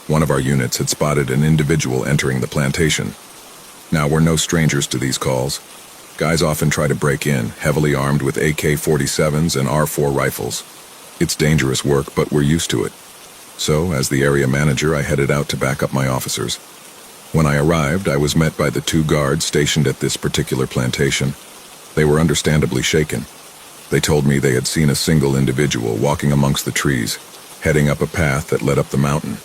One of our units had spotted an individual entering the plantation. Now, we're no strangers to these calls. Guys often try to break in, heavily armed with AK-47s and R4 rifles. It's dangerous work, but we're used to it. So, as the area manager, I headed out to back up my officers. When I arrived, I was met by the 2 guards stationed at this particular plantation. They were understandably shaken. They told me they had seen a single individual walking amongst the trees, heading up a path that led up the mountain.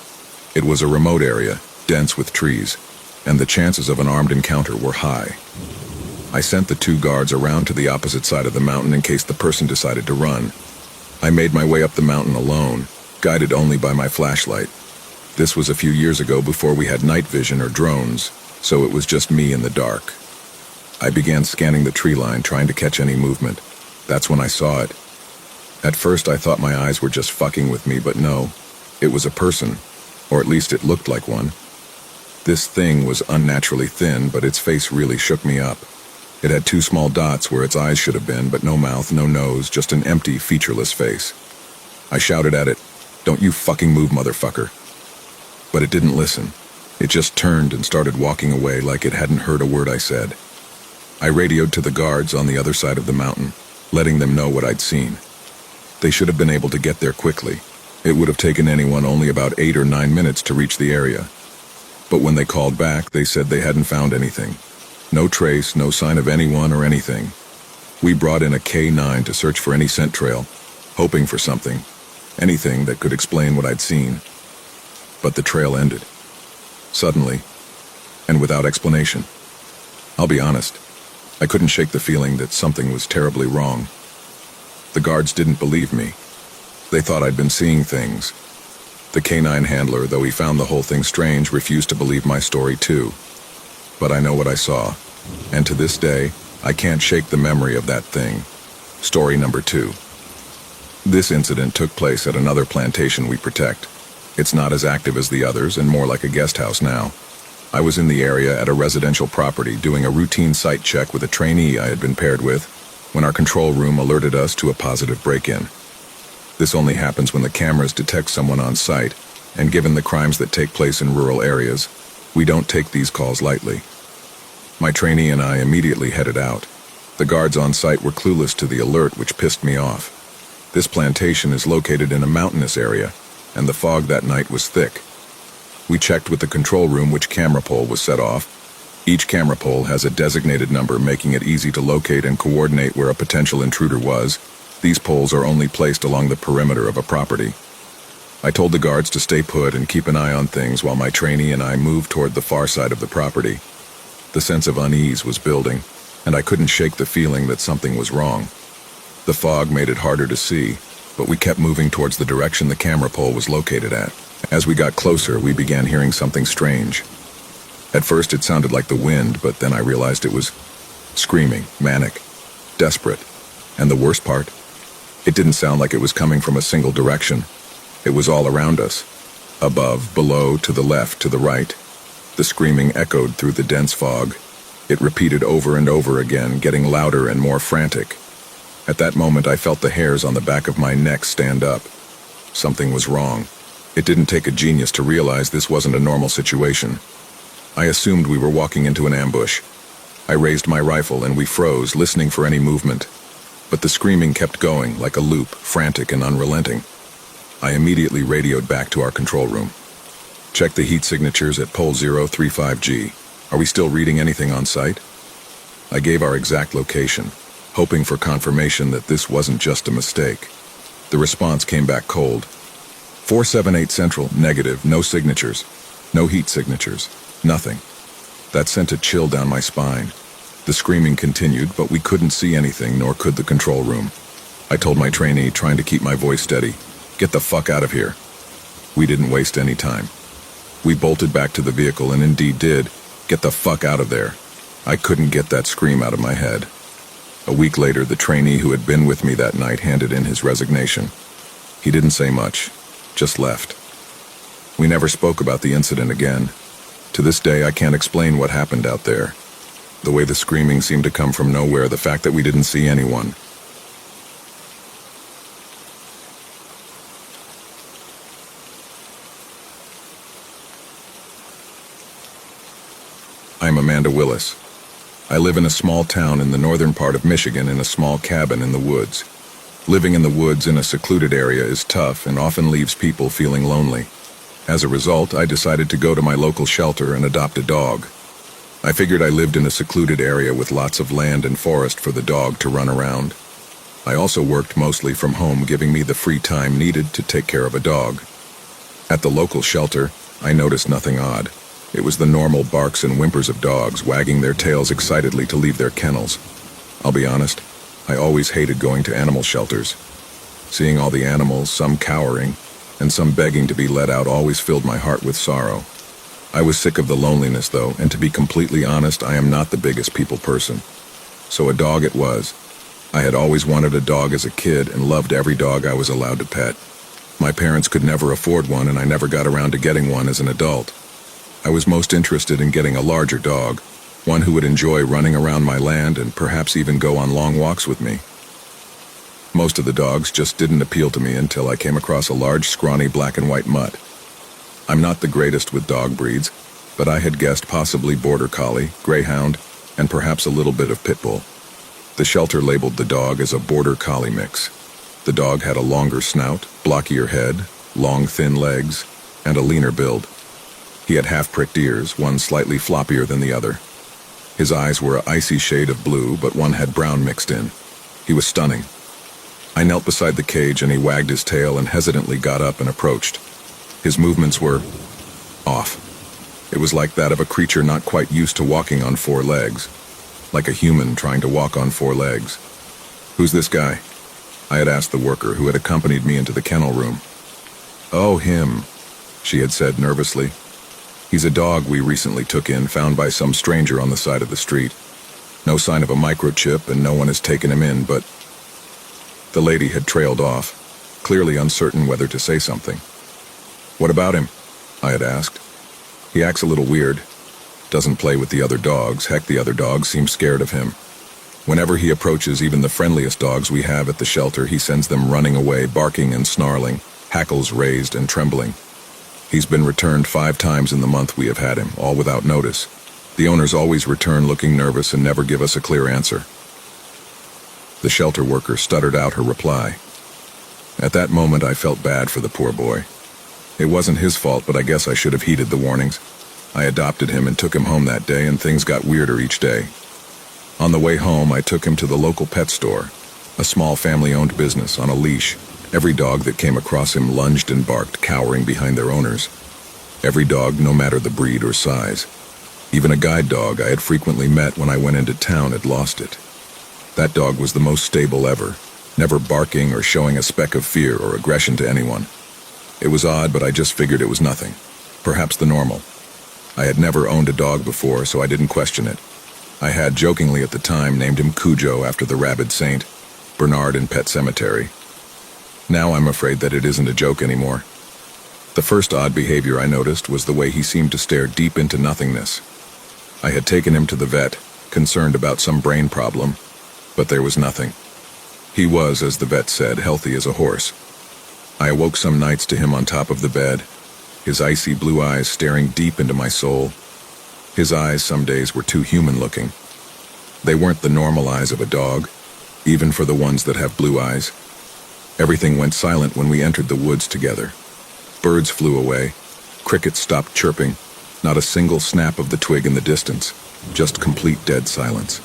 It was a remote area, dense with trees, and the chances of an armed encounter were high. I sent the 2 guards around to the opposite side of the mountain in case the person decided to run. I made my way up the mountain alone, guided only by my flashlight. This was a few years ago before we had night vision or drones, so it was just me in the dark. I began scanning the tree line, trying to catch any movement. That's when I saw it. At first I thought my eyes were just fucking with me, but no, it was a person, or at least it looked like one. This thing was unnaturally thin, but its face really shook me up. It had 2 small dots where its eyes should have been, but no mouth, no nose, just an empty, featureless face. I shouted at it, "Don't you fucking move, motherfucker." But it didn't listen. It just turned and started walking away like it hadn't heard a word I said. I radioed to the guards on the other side of the mountain, letting them know what I'd seen. They should have been able to get there quickly. It would have taken anyone only about 8 or 9 minutes to reach the area. But when they called back, they said they hadn't found anything. No trace, no sign of anyone or anything. We brought in a K9 to search for any scent trail, hoping for something, anything that could explain what I'd seen. But the trail ended. Suddenly, and without explanation. I'll be honest, I couldn't shake the feeling that something was terribly wrong. The guards didn't believe me. They thought I'd been seeing things. The K9 handler, though he found the whole thing strange, refused to believe my story too. But I know what I saw, and to this day, I can't shake the memory of that thing. Story number 2. This incident took place at another plantation we protect. It's not as active as the others and more like a guest house now. I was in the area at a residential property doing a routine site check with a trainee I had been paired with when our control room alerted us to a positive break-in. This only happens when the cameras detect someone on site, and given the crimes that take place in rural areas, we don't take these calls lightly. My trainee and I immediately headed out. The guards on site were clueless to the alert, which pissed me off. This plantation is located in a mountainous area, and the fog that night was thick. We checked with the control room which camera pole was set off. Each camera pole has a designated number, making it easy to locate and coordinate where a potential intruder was. These poles are only placed along the perimeter of a property. I told the guards to stay put and keep an eye on things while my trainee and I moved toward the far side of the property. The sense of unease was building, and I couldn't shake the feeling that something was wrong. The fog made it harder to see, but we kept moving towards the direction the camera pole was located at. As we got closer, we began hearing something strange. At first it sounded like the wind, but then I realized it was screaming, manic, desperate. And the worst part, it didn't sound like it was coming from a single direction. It was all around us. Above, below, to the left, to the right. The screaming echoed through the dense fog. It repeated over and over again, getting louder and more frantic. At that moment, I felt the hairs on the back of my neck stand up. Something was wrong. It didn't take a genius to realize this wasn't a normal situation. I assumed we were walking into an ambush. I raised my rifle and we froze, listening for any movement. But the screaming kept going, like a loop, frantic and unrelenting. I immediately radioed back to our control room. Check the heat signatures at pole 035G. Are we still reading anything on site? I gave our exact location, hoping for confirmation that this wasn't just a mistake. The response came back cold. 478 Central, negative, no signatures. No heat signatures. Nothing. That sent a chill down my spine. The screaming continued, but we couldn't see anything, nor could the control room. I told my trainee, trying to keep my voice steady, "Get the fuck out of here." We didn't waste any time. We bolted back to the vehicle and indeed did. Get the fuck out of there. I couldn't get that scream out of my head. A week later, the trainee who had been with me that night handed in his resignation. He didn't say much, just left. We never spoke about the incident again. To this day, I can't explain what happened out there. The way the screaming seemed to come from nowhere, the fact that we didn't see anyone. I'm Amanda Willis. I live in a small town in the northern part of Michigan in a small cabin in the woods. Living in the woods in a secluded area is tough and often leaves people feeling lonely. As a result, I decided to go to my local shelter and adopt a dog. I figured I lived in a secluded area with lots of land and forest for the dog to run around. I also worked mostly from home, giving me the free time needed to take care of a dog. At the local shelter, I noticed nothing odd. It was the normal barks and whimpers of dogs, wagging their tails excitedly to leave their kennels. I'll be honest, I always hated going to animal shelters. Seeing all the animals, some cowering, and some begging to be let out, always filled my heart with sorrow. I was sick of the loneliness, though, and to be completely honest, I am not the biggest people person. So a dog it was. I had always wanted a dog as a kid and loved every dog I was allowed to pet. My parents could never afford one, and I never got around to getting one as an adult. I was most interested in getting a larger dog, one who would enjoy running around my land and perhaps even go on long walks with me. Most of the dogs just didn't appeal to me until I came across a large, scrawny black and white mutt. I'm not the greatest with dog breeds, but I had guessed possibly border collie, greyhound, and perhaps a little bit of pit bull. The shelter labeled the dog as a border collie mix. The dog had a longer snout, blockier head, long thin legs, and a leaner build. He had half-pricked ears, one slightly floppier than the other. His eyes were an icy shade of blue, but one had brown mixed in. He was stunning. I knelt beside the cage and he wagged his tail and hesitantly got up and approached. His movements were off. It was like that of a creature not quite used to walking on four legs, like a human trying to walk on four legs. "Who's this guy?" I had asked the worker who had accompanied me into the kennel room. "Oh, him," she had said nervously. "He's a dog we recently took in, found by some stranger on the side of the street. No sign of a microchip and no one has taken him in, but..." The lady had trailed off, clearly uncertain whether to say something. "What about him?" I had asked. "He acts a little weird. Doesn't play with the other dogs. Heck, the other dogs seem scared of him. Whenever he approaches even the friendliest dogs we have at the shelter, he sends them running away, barking and snarling, hackles raised and trembling. He's been returned 5 times in the month we have had him, all without notice. The owners always return looking nervous and never give us a clear answer." The shelter worker stuttered out her reply. At that moment, I felt bad for the poor boy. It wasn't his fault, but I guess I should have heeded the warnings. I adopted him and took him home that day, and things got weirder each day. On the way home, I took him to the local pet store, a small family-owned business, on a leash. Every dog that came across him lunged and barked, cowering behind their owners. Every dog, no matter the breed or size. Even a guide dog I had frequently met when I went into town had lost it. That dog was the most stable ever, never barking or showing a speck of fear or aggression to anyone. It was odd, but I just figured it was nothing. Perhaps the normal. I had never owned a dog before, so I didn't question it. I had, jokingly at the time, named him Cujo after the rabid saint, Bernard in Pet Cemetery. Now I'm afraid that it isn't a joke anymore. The first odd behavior I noticed was the way he seemed to stare deep into nothingness. I had taken him to the vet, concerned about some brain problem, but there was nothing. He was, as the vet said, healthy as a horse. I awoke some nights to him on top of the bed, his icy blue eyes staring deep into my soul. His eyes some days were too human-looking. They weren't the normal eyes of a dog, even for the ones that have blue eyes. Everything went silent when we entered the woods together. Birds flew away, crickets stopped chirping, not a single snap of the twig in the distance, just complete dead silence.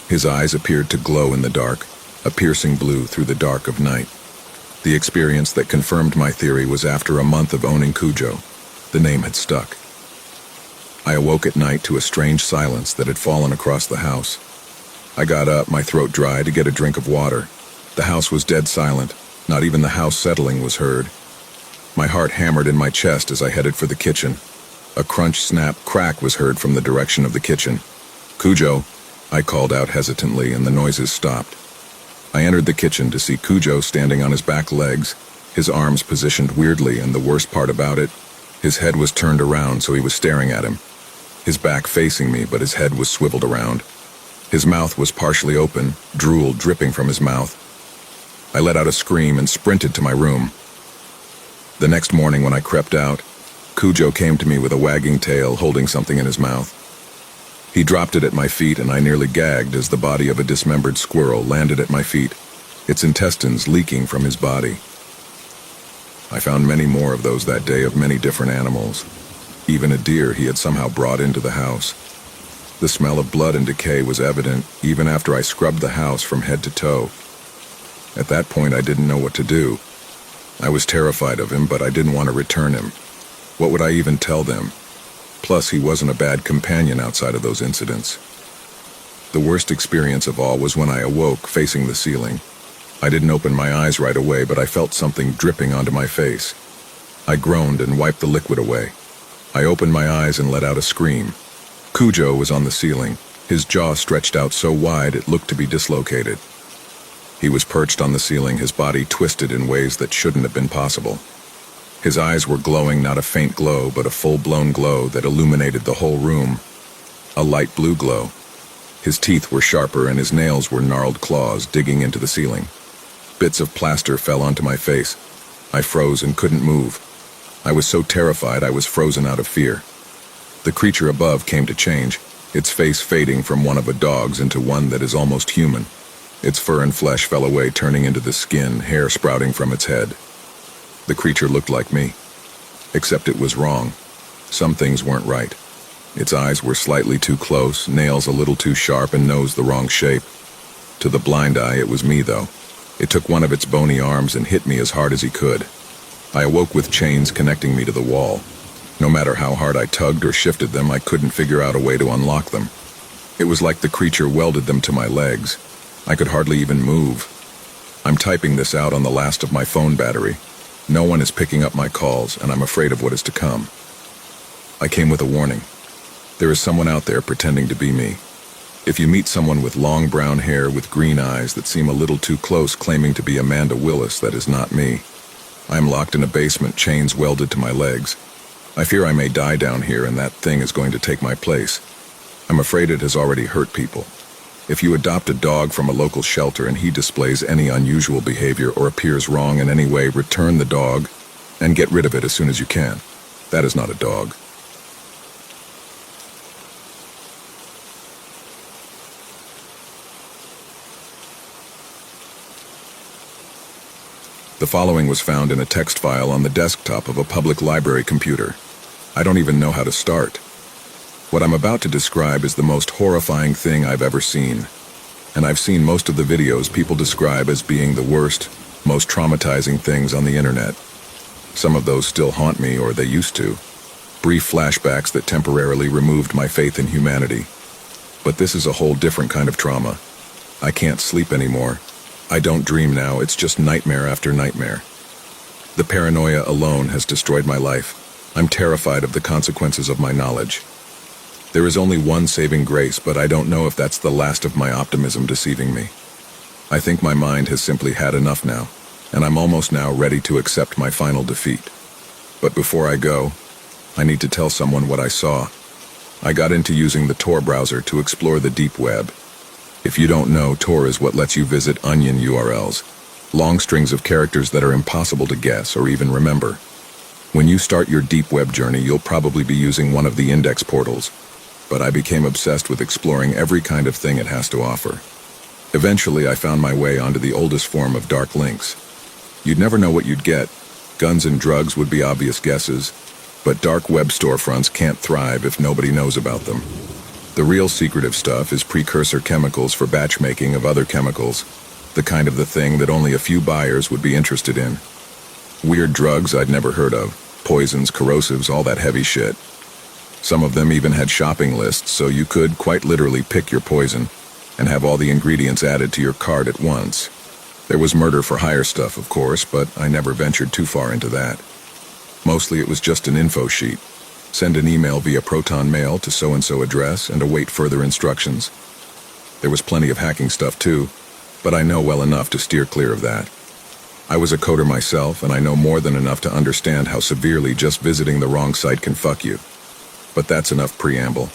His eyes appeared to glow in the dark, a piercing blue through the dark of night. The experience that confirmed my theory was after a month of owning Cujo. The name had stuck. I awoke at night to a strange silence that had fallen across the house. I got up, my throat dry, to get a drink of water. The house was dead silent. Not even the house settling was heard. My heart hammered in my chest as I headed for the kitchen. A crunch, snap, crack was heard from the direction of the kitchen. "Cujo," I called out hesitantly, and the noises stopped. I entered the kitchen to see Cujo standing on his back legs, his arms positioned weirdly, and the worst part about it, his head was turned around so he was staring at him. His back facing me, but his head was swiveled around. His mouth was partially open, drool dripping from his mouth. I let out a scream and sprinted to my room. The next morning when I crept out, Cujo came to me with a wagging tail, holding something in his mouth. He dropped it at my feet, and I nearly gagged as the body of a dismembered squirrel landed at my feet, its intestines leaking from his body. I found many more of those that day, of many different animals. Even a deer he had somehow brought into the house. The smell of blood and decay was evident even after I scrubbed the house from head to toe. At that point, I didn't know what to do. I was terrified of him, but I didn't want to return him. What would I even tell them? Plus, he wasn't a bad companion outside of those incidents. The worst experience of all was when I awoke, facing the ceiling. I didn't open my eyes right away, but I felt something dripping onto my face. I groaned and wiped the liquid away. I opened my eyes and let out a scream. Cujo was on the ceiling, his jaw stretched out so wide it looked to be dislocated. He was perched on the ceiling, his body twisted in ways that shouldn't have been possible. His eyes were glowing, not a faint glow, but a full-blown glow that illuminated the whole room. A light blue glow. His teeth were sharper and his nails were gnarled claws digging into the ceiling. Bits of plaster fell onto my face. I froze and couldn't move. I was so terrified I was frozen out of fear. The creature above came to change, its face fading from one of a dog's into one that is almost human. Its fur and flesh fell away, turning into the skin, hair sprouting from its head. The creature looked like me, except it was wrong. Some things weren't right. Its eyes were slightly too close, nails a little too sharp, and nose the wrong shape. To the blind eye, it was me, though. It took one of its bony arms and hit me as hard as he could. I awoke with chains connecting me to the wall. No matter how hard I tugged or shifted them, I couldn't figure out a way to unlock them. It was like the creature welded them to my legs. I could hardly even move. I'm typing this out on the last of my phone battery. No one is picking up my calls, and I'm afraid of what is to come. I came with a warning. There is someone out there pretending to be me. If you meet someone with long brown hair with green eyes that seem a little too close, claiming to be Amanda Willis, that is not me. I am locked in a basement, chains welded to my legs. I fear I may die down here, and that thing is going to take my place. I'm afraid it has already hurt people. If you adopt a dog from a local shelter and he displays any unusual behavior or appears wrong in any way, return the dog and get rid of it as soon as you can. That is not a dog. The following was found in a text file on the desktop of a public library computer. I don't even know how to start. What I'm about to describe is the most horrifying thing I've ever seen. And I've seen most of the videos people describe as being the worst, most traumatizing things on the internet. Some of those still haunt me, or they used to. Brief flashbacks that temporarily removed my faith in humanity. But this is a whole different kind of trauma. I can't sleep anymore. I don't dream now, it's just nightmare after nightmare. The paranoia alone has destroyed my life. I'm terrified of the consequences of my knowledge. There is only one saving grace, but I don't know if that's the last of my optimism deceiving me. I think my mind has simply had enough now, and I'm almost now ready to accept my final defeat. But before I go, I need to tell someone what I saw. I got into using the Tor browser to explore the deep web. If you don't know, Tor is what lets you visit onion URLs, long strings of characters that are impossible to guess or even remember. When you start your deep web journey, you'll probably be using one of the index portals, but I became obsessed with exploring every kind of thing it has to offer. Eventually, I found my way onto the oldest form of dark links. You'd never know what you'd get. Guns and drugs would be obvious guesses, but dark web storefronts can't thrive if nobody knows about them. The real secretive stuff is precursor chemicals for batch making of other chemicals, the kind of the thing that only a few buyers would be interested in. Weird drugs I'd never heard of, poisons, corrosives, all that heavy shit. Some of them even had shopping lists, so you could, quite literally, pick your poison and have all the ingredients added to your cart at once. There was murder-for-hire stuff, of course, but I never ventured too far into that. Mostly it was just an info sheet. Send an email via Proton Mail to so-and-so address and await further instructions. There was plenty of hacking stuff too, but I know well enough to steer clear of that. I was a coder myself, and I know more than enough to understand how severely just visiting the wrong site can fuck you. But that's enough preamble.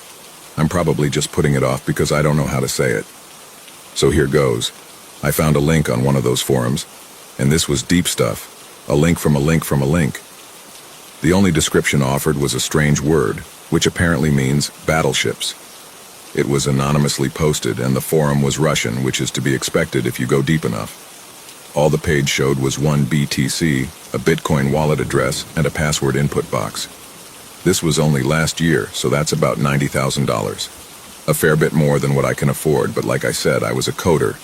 I'm probably just putting it off because I don't know how to say it. So here goes. I found a link on one of those forums, and this was deep stuff. A link from a link from a link. The only description offered was a strange word, which apparently means battleships. It was anonymously posted, and the forum was Russian, which is to be expected if you go deep enough. All the page showed was one BTC, a Bitcoin wallet address, and a password input box. This was only last year, so that's about $90,000. A fair bit more than what I can afford, but like I said, I was a coder,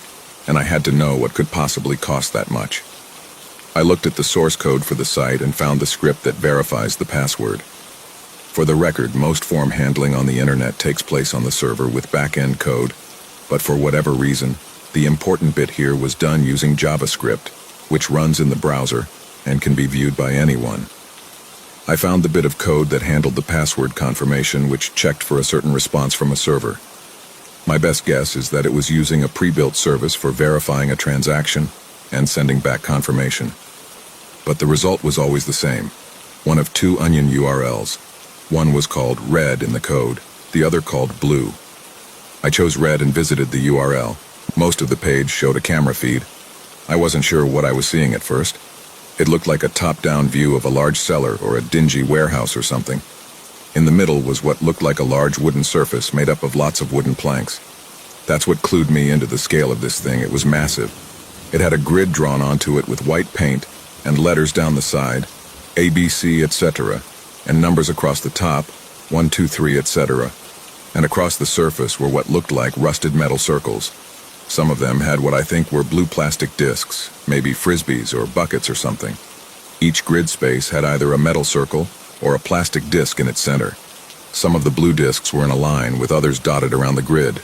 and I had to know what could possibly cost that much. I looked at the source code for the site and found the script that verifies the password. For the record, most form handling on the internet takes place on the server with back-end code, but for whatever reason, the important bit here was done using JavaScript, which runs in the browser and can be viewed by anyone. I found the bit of code that handled the password confirmation, which checked for a certain response from a server. My best guess is that it was using a pre-built service for verifying a transaction and sending back confirmation. But the result was always the same, one of two onion URLs. One was called red in the code, the other called blue. I chose red and visited the URL. Most of the page showed a camera feed. I wasn't sure what I was seeing at first. It looked like a top-down view of a large cellar or a dingy warehouse or something. In the middle was what looked like a large wooden surface made up of lots of wooden planks. That's what clued me into the scale of this thing. It was massive. It had a grid drawn onto it with white paint and letters down the side, ABC, etc., and numbers across the top, 1, 2, 3, etc., and across the surface were what looked like rusted metal circles. Some of them had what I think were blue plastic discs, maybe frisbees or buckets or something. Each grid space had either a metal circle or a plastic disc in its center. Some of the blue discs were in a line with others dotted around the grid.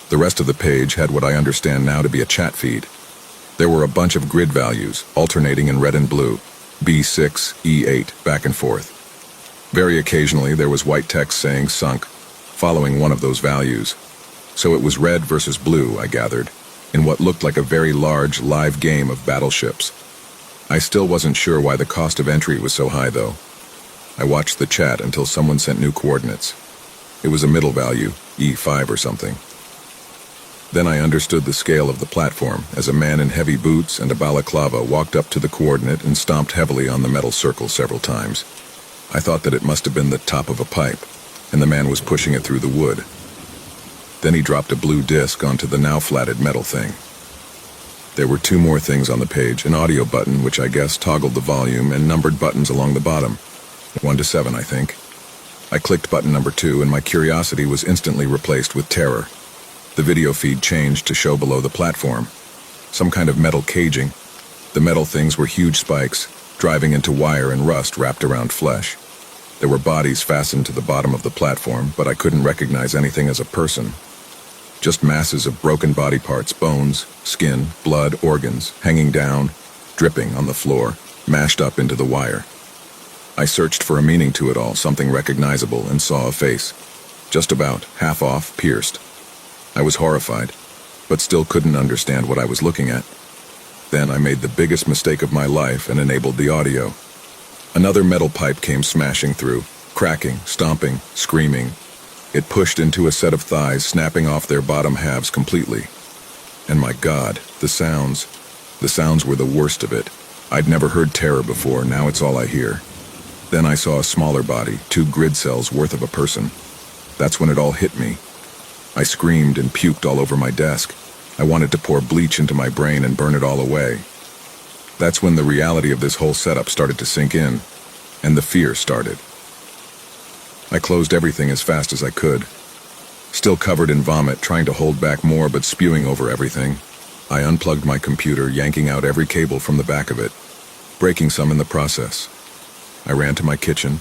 The rest of the page had what I understand now to be a chat feed. There were a bunch of grid values, alternating in red and blue, B6, E8, back and forth. Very occasionally there was white text saying sunk, following one of those values. So it was red versus blue, I gathered, in what looked like a very large live game of battleships. I still wasn't sure why the cost of entry was so high, though. I watched the chat until someone sent new coordinates. It was a middle value, E5 or something. Then I understood the scale of the platform as a man in heavy boots and a balaclava walked up to the coordinate and stomped heavily on the metal circle several times. I thought that it must have been the top of a pipe, and the man was pushing it through the wood. Then he dropped a blue disc onto the now flatted metal thing. There were two more things on the page, an audio button, which I guess toggled the volume, and numbered buttons along the bottom. 1 to 7, I think. I clicked button number 2, and my curiosity was instantly replaced with terror. The video feed changed to show below the platform. Some kind of metal caging. The metal things were huge spikes, driving into wire and rust wrapped around flesh. There were bodies fastened to the bottom of the platform, but I couldn't recognize anything as a person. Just masses of broken body parts, bones, skin, blood, organs, hanging down, dripping on the floor, mashed up into the wire. I searched for a meaning to it all, something recognizable, and saw a face. Just about, half off, pierced. I was horrified, but still couldn't understand what I was looking at. Then I made the biggest mistake of my life and enabled the audio. Another metal pipe came smashing through, cracking, stomping, screaming. It pushed into a set of thighs, snapping off their bottom halves completely. And my God, the sounds were the worst of it. I'd never heard terror before, now it's all I hear. Then I saw a smaller body, 2 grid cells worth of a person. That's when it all hit me. I screamed and puked all over my desk. I wanted to pour bleach into my brain and burn it all away. That's when the reality of this whole setup started to sink in, and the fear started. I closed everything as fast as I could. still covered in vomit, trying to hold back more but spewing over everything. I unplugged my computer, yanking out every cable from the back of it, breaking some in the process. I ran to my kitchen,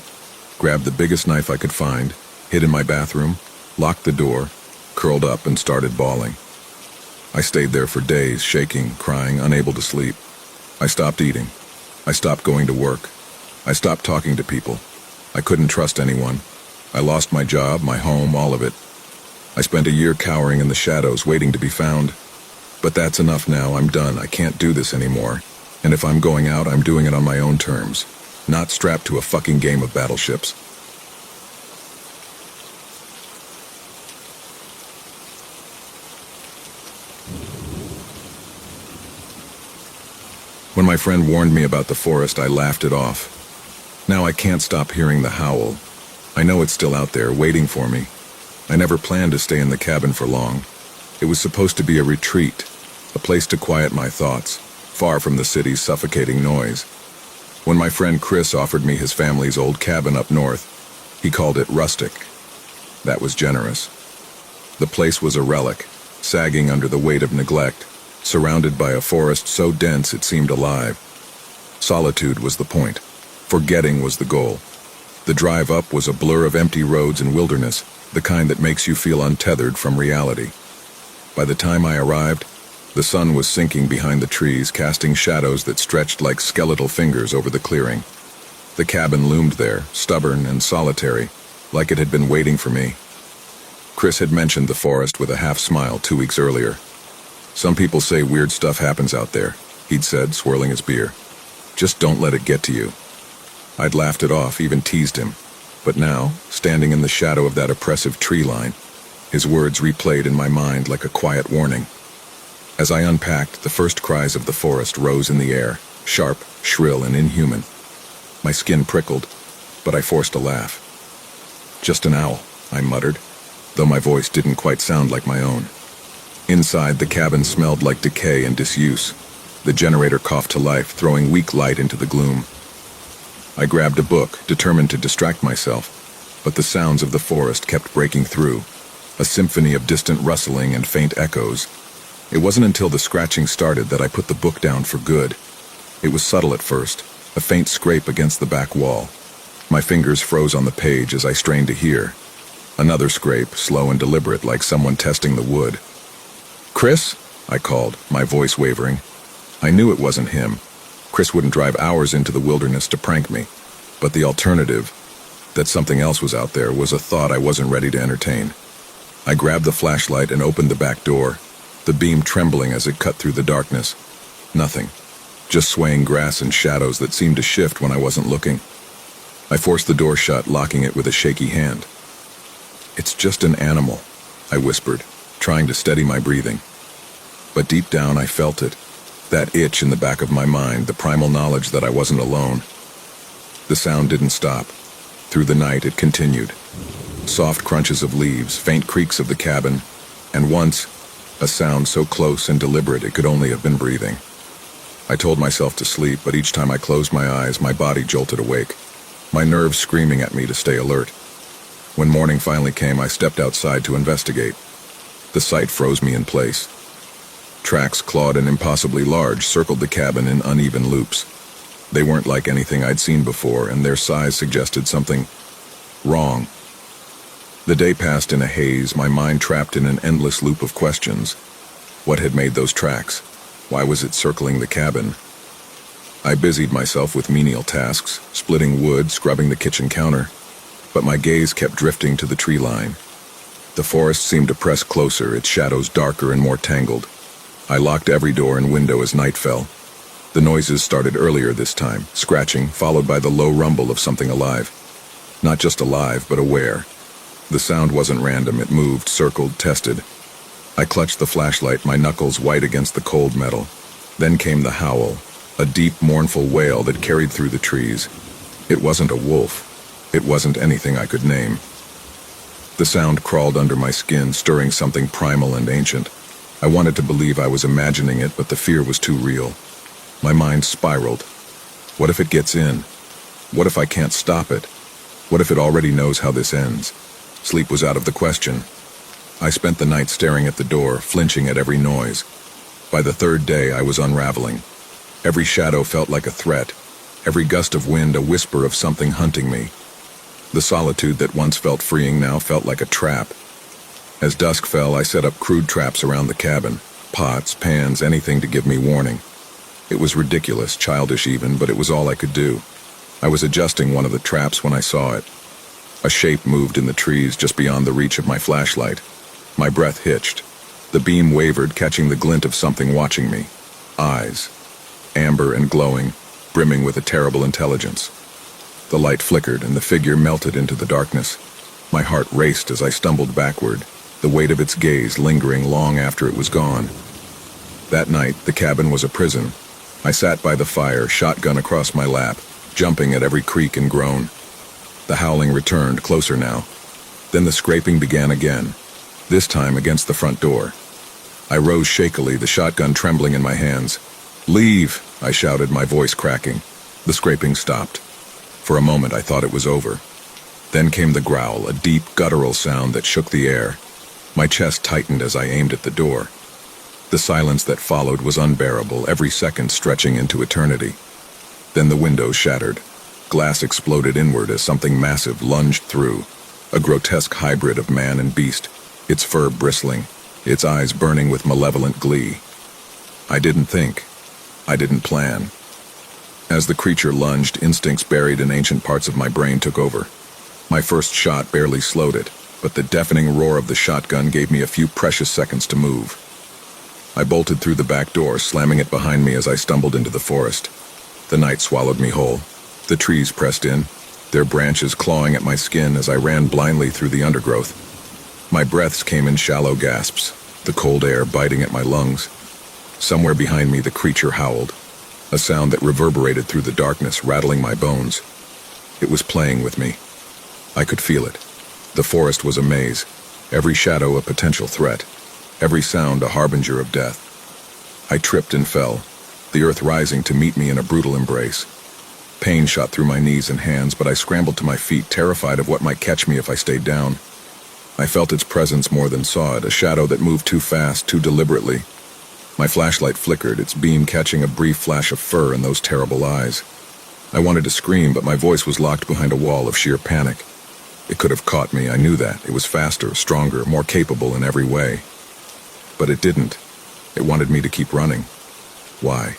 grabbed the biggest knife I could find, hid in my bathroom, locked the door, curled up and started bawling. I stayed there for days, shaking, crying, unable to sleep. I stopped eating. I stopped going to work. I stopped talking to people. I couldn't trust anyone. I lost my job, my home, all of it. I spent a year cowering in the shadows, waiting to be found. But that's enough now. I'm done. I can't do this anymore. And if I'm going out, I'm doing it on my own terms, not strapped to a fucking game of battleships. When my friend warned me about the forest, I laughed it off. Now I can't stop hearing the howl. I know it's still out there, waiting for me. I never planned to stay in the cabin for long. It was supposed to be a retreat, a place to quiet my thoughts, far from the city's suffocating noise. When my friend Chris offered me his family's old cabin up north, he called it rustic. That was generous. The place was a relic, sagging under the weight of neglect, surrounded by a forest so dense it seemed alive. Solitude was the point. Forgetting was the goal. The drive up was a blur of empty roads and wilderness, the kind that makes you feel untethered from reality. By the time I arrived, the sun was sinking behind the trees, casting shadows that stretched like skeletal fingers over the clearing. The cabin loomed there, stubborn and solitary, like it had been waiting for me. Chris had mentioned the forest with a half smile 2 weeks earlier. Some people say weird stuff happens out there, he'd said, swirling his beer. Just don't let it get to you. I'd laughed it off, even teased him. But now, standing in the shadow of that oppressive tree line, his words replayed in my mind like a quiet warning. As I unpacked, the first cries of the forest rose in the air, sharp, shrill, and inhuman. My skin prickled, but I forced a laugh. Just an owl, I muttered, though my voice didn't quite sound like my own. Inside, the cabin smelled like decay and disuse. The generator coughed to life, throwing weak light into the gloom. I grabbed a book, determined to distract myself, but the sounds of the forest kept breaking through, a symphony of distant rustling and faint echoes. It wasn't until the scratching started that I put the book down for good. It was subtle at first, a faint scrape against the back wall. My fingers froze on the page as I strained to hear. Another scrape, slow and deliberate, like someone testing the wood. "Chris?" I called, my voice wavering. I knew it wasn't him. Chris wouldn't drive hours into the wilderness to prank me. But the alternative, that something else was out there, was a thought I wasn't ready to entertain. I grabbed the flashlight and opened the back door, the beam trembling as it cut through the darkness. Nothing. Just swaying grass and shadows that seemed to shift when I wasn't looking. I forced the door shut, locking it with a shaky hand. "It's just an animal," I whispered, trying to steady my breathing. But deep down I felt it, that itch in the back of my mind, the primal knowledge that I wasn't alone. The sound didn't stop. Through the night it continued. Soft crunches of leaves, faint creaks of the cabin, and once, a sound so close and deliberate it could only have been breathing. I told myself to sleep, but each time I closed my eyes, my body jolted awake, my nerves screaming at me to stay alert. When morning finally came, I stepped outside to investigate. The sight froze me in place. Tracks, clawed and impossibly large, circled the cabin in uneven loops. They weren't like anything I'd seen before, and their size suggested something wrong. The day passed in a haze, my mind trapped in an endless loop of questions. What had made those tracks? Why was it circling the cabin? I busied myself with menial tasks, splitting wood, scrubbing the kitchen counter, but my gaze kept drifting to the tree line. The forest seemed to press closer, its shadows darker and more tangled. I locked every door and window as night fell. The noises started earlier this time, scratching, followed by the low rumble of something alive. Not just alive, but aware. The sound wasn't random, it moved, circled, tested. I clutched the flashlight, my knuckles white against the cold metal. Then came the howl, a deep, mournful wail that carried through the trees. It wasn't a wolf. It wasn't anything I could name. The sound crawled under my skin, stirring something primal and ancient. I wanted to believe I was imagining it, but the fear was too real. My mind spiraled. What if it gets in? What if I can't stop it? What if it already knows how this ends? Sleep was out of the question. I spent the night staring at the door, flinching at every noise. By the third day, I was unraveling. Every shadow felt like a threat, every gust of wind a whisper of something hunting me. The solitude that once felt freeing now felt like a trap. As dusk fell, I set up crude traps around the cabin, pots, pans, anything to give me warning. It was ridiculous, childish even, but it was all I could do. I was adjusting one of the traps when I saw it. A shape moved in the trees just beyond the reach of my flashlight. My breath hitched. The beam wavered, catching the glint of something watching me. Eyes. Amber and glowing, brimming with a terrible intelligence. The light flickered, and the figure melted into the darkness. My heart raced as I stumbled backward, the weight of its gaze lingering long after it was gone. That night, the cabin was a prison. I sat by the fire, shotgun across my lap, jumping at every creak and groan. The howling returned, closer now. Then the scraping began again, this time against the front door. I rose shakily, the shotgun trembling in my hands. "Leave!" I shouted, my voice cracking. The scraping stopped. For a moment I thought it was over. Then came the growl, a deep, guttural sound that shook the air. My chest tightened as I aimed at the door. The silence that followed was unbearable, every second stretching into eternity. Then the window shattered. Glass exploded inward as something massive lunged through, a grotesque hybrid of man and beast, its fur bristling, its eyes burning with malevolent glee. I didn't think. I didn't plan. As the creature lunged, instincts buried in ancient parts of my brain took over. My first shot barely slowed it, but the deafening roar of the shotgun gave me a few precious seconds to move. I bolted through the back door, slamming it behind me as I stumbled into the forest. The night swallowed me whole. The trees pressed in, their branches clawing at my skin as I ran blindly through the undergrowth. My breaths came in shallow gasps, the cold air biting at my lungs. Somewhere behind me the creature howled, a sound that reverberated through the darkness, rattling my bones. It was playing with me. I could feel it. The forest was a maze, every shadow a potential threat, every sound a harbinger of death. I tripped and fell, the earth rising to meet me in a brutal embrace. Pain shot through my knees and hands, but I scrambled to my feet, terrified of what might catch me if I stayed down. I felt its presence more than saw it, a shadow that moved too fast, too deliberately. My flashlight flickered, its beam catching a brief flash of fur in those terrible eyes. I wanted to scream, but my voice was locked behind a wall of sheer panic. It could have caught me, I knew that. It was faster, stronger, more capable in every way. But it didn't. It wanted me to keep running. Why?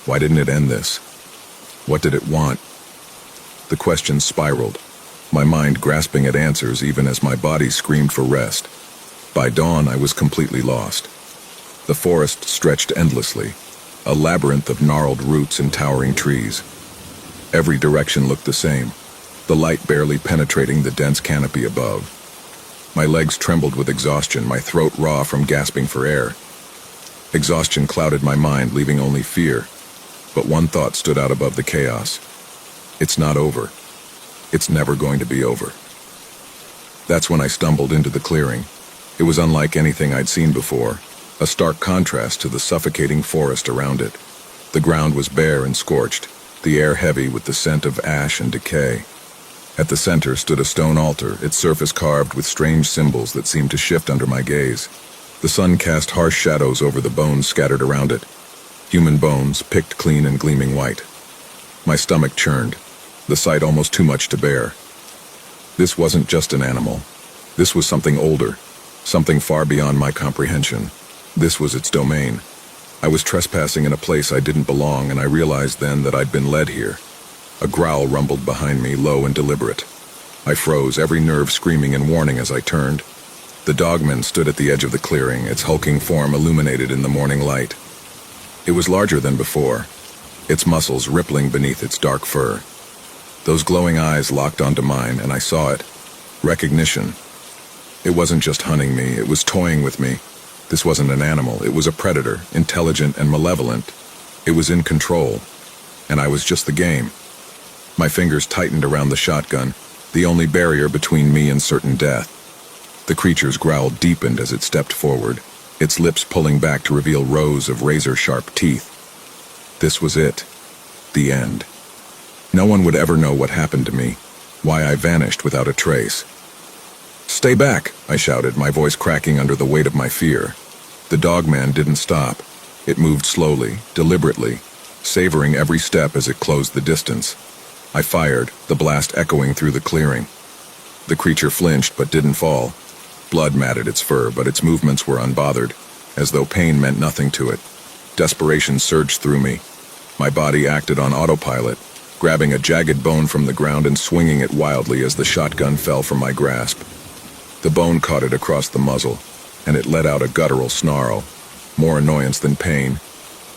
Why didn't it end this? What did it want? The questions spiraled, my mind grasping at answers even as my body screamed for rest. By dawn, I was completely lost. The forest stretched endlessly, a labyrinth of gnarled roots and towering trees. Every direction looked the same, the light barely penetrating the dense canopy above. My legs trembled with exhaustion, my throat raw from gasping for air. Exhaustion clouded my mind, leaving only fear. But one thought stood out above the chaos. It's not over. It's never going to be over. That's when I stumbled into the clearing. It was unlike anything I'd seen before, a stark contrast to the suffocating forest around it. The ground was bare and scorched, the air heavy with the scent of ash and decay. At the center stood a stone altar, its surface carved with strange symbols that seemed to shift under my gaze. The sun cast harsh shadows over the bones scattered around it. Human bones, picked clean and gleaming white. My stomach churned, the sight almost too much to bear. This wasn't just an animal. This was something older, something far beyond my comprehension. This was its domain. I was trespassing in a place I didn't belong, and I realized then that I'd been led here. A growl rumbled behind me, low and deliberate. I froze, every nerve screaming in warning as I turned. The dogman stood at the edge of the clearing, its hulking form illuminated in the morning light. It was larger than before, its muscles rippling beneath its dark fur. Those glowing eyes locked onto mine, and I saw it. Recognition. It wasn't just hunting me, it was toying with me. This wasn't an animal, it was a predator, intelligent and malevolent. It was in control, and I was just the game. My fingers tightened around the shotgun, the only barrier between me and certain death. The creature's growl deepened as it stepped forward, its lips pulling back to reveal rows of razor-sharp teeth. This was it. The end. No one would ever know what happened to me, why I vanished without a trace. "Stay back," I shouted, my voice cracking under the weight of my fear. The dogman didn't stop. It moved slowly, deliberately, savoring every step as it closed the distance. I fired, the blast echoing through the clearing. The creature flinched but didn't fall. Blood matted its fur, but its movements were unbothered, as though pain meant nothing to it. Desperation surged through me. My body acted on autopilot, grabbing a jagged bone from the ground and swinging it wildly as the shotgun fell from my grasp. The bone caught it across the muzzle, and it let out a guttural snarl, more annoyance than pain,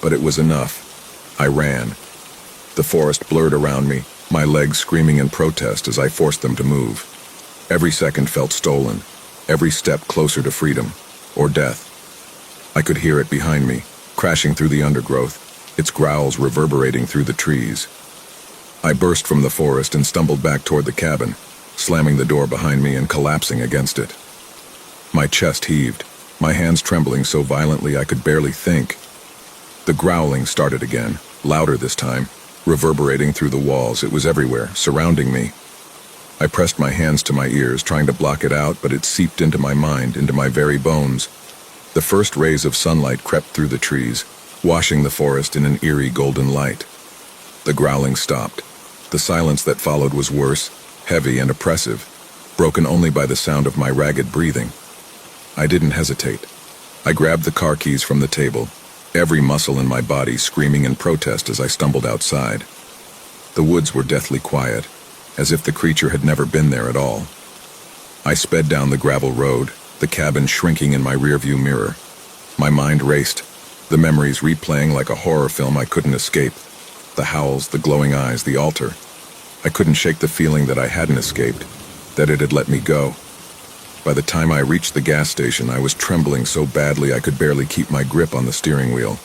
but it was enough. I ran. The forest blurred around me, my legs screaming in protest as I forced them to move. Every second felt stolen, every step closer to freedom, or death. I could hear it behind me, crashing through the undergrowth, its growls reverberating through the trees. I burst from the forest and stumbled back toward the cabin, slamming the door behind me and collapsing against it. My chest heaved, my hands trembling so violently I could barely think. The growling started again, louder this time, reverberating through the walls. It was everywhere, surrounding me. I pressed my hands to my ears, trying to block it out, but it seeped into my mind, into my very bones. The first rays of sunlight crept through the trees, washing the forest in an eerie golden light. The growling stopped. The silence that followed was worse, heavy and oppressive, broken only by the sound of my ragged breathing. I didn't hesitate. I grabbed the car keys from the table, every muscle in my body screaming in protest as I stumbled outside. The woods were deathly quiet, as if the creature had never been there at all. I sped down the gravel road, the cabin shrinking in my rearview mirror. My mind raced, the memories replaying like a horror film I couldn't escape. The howls, the glowing eyes, the altar. I couldn't shake the feeling that I hadn't escaped, that it had let me go. By the time I reached the gas station, I was trembling so badly I could barely keep my grip on the steering wheel.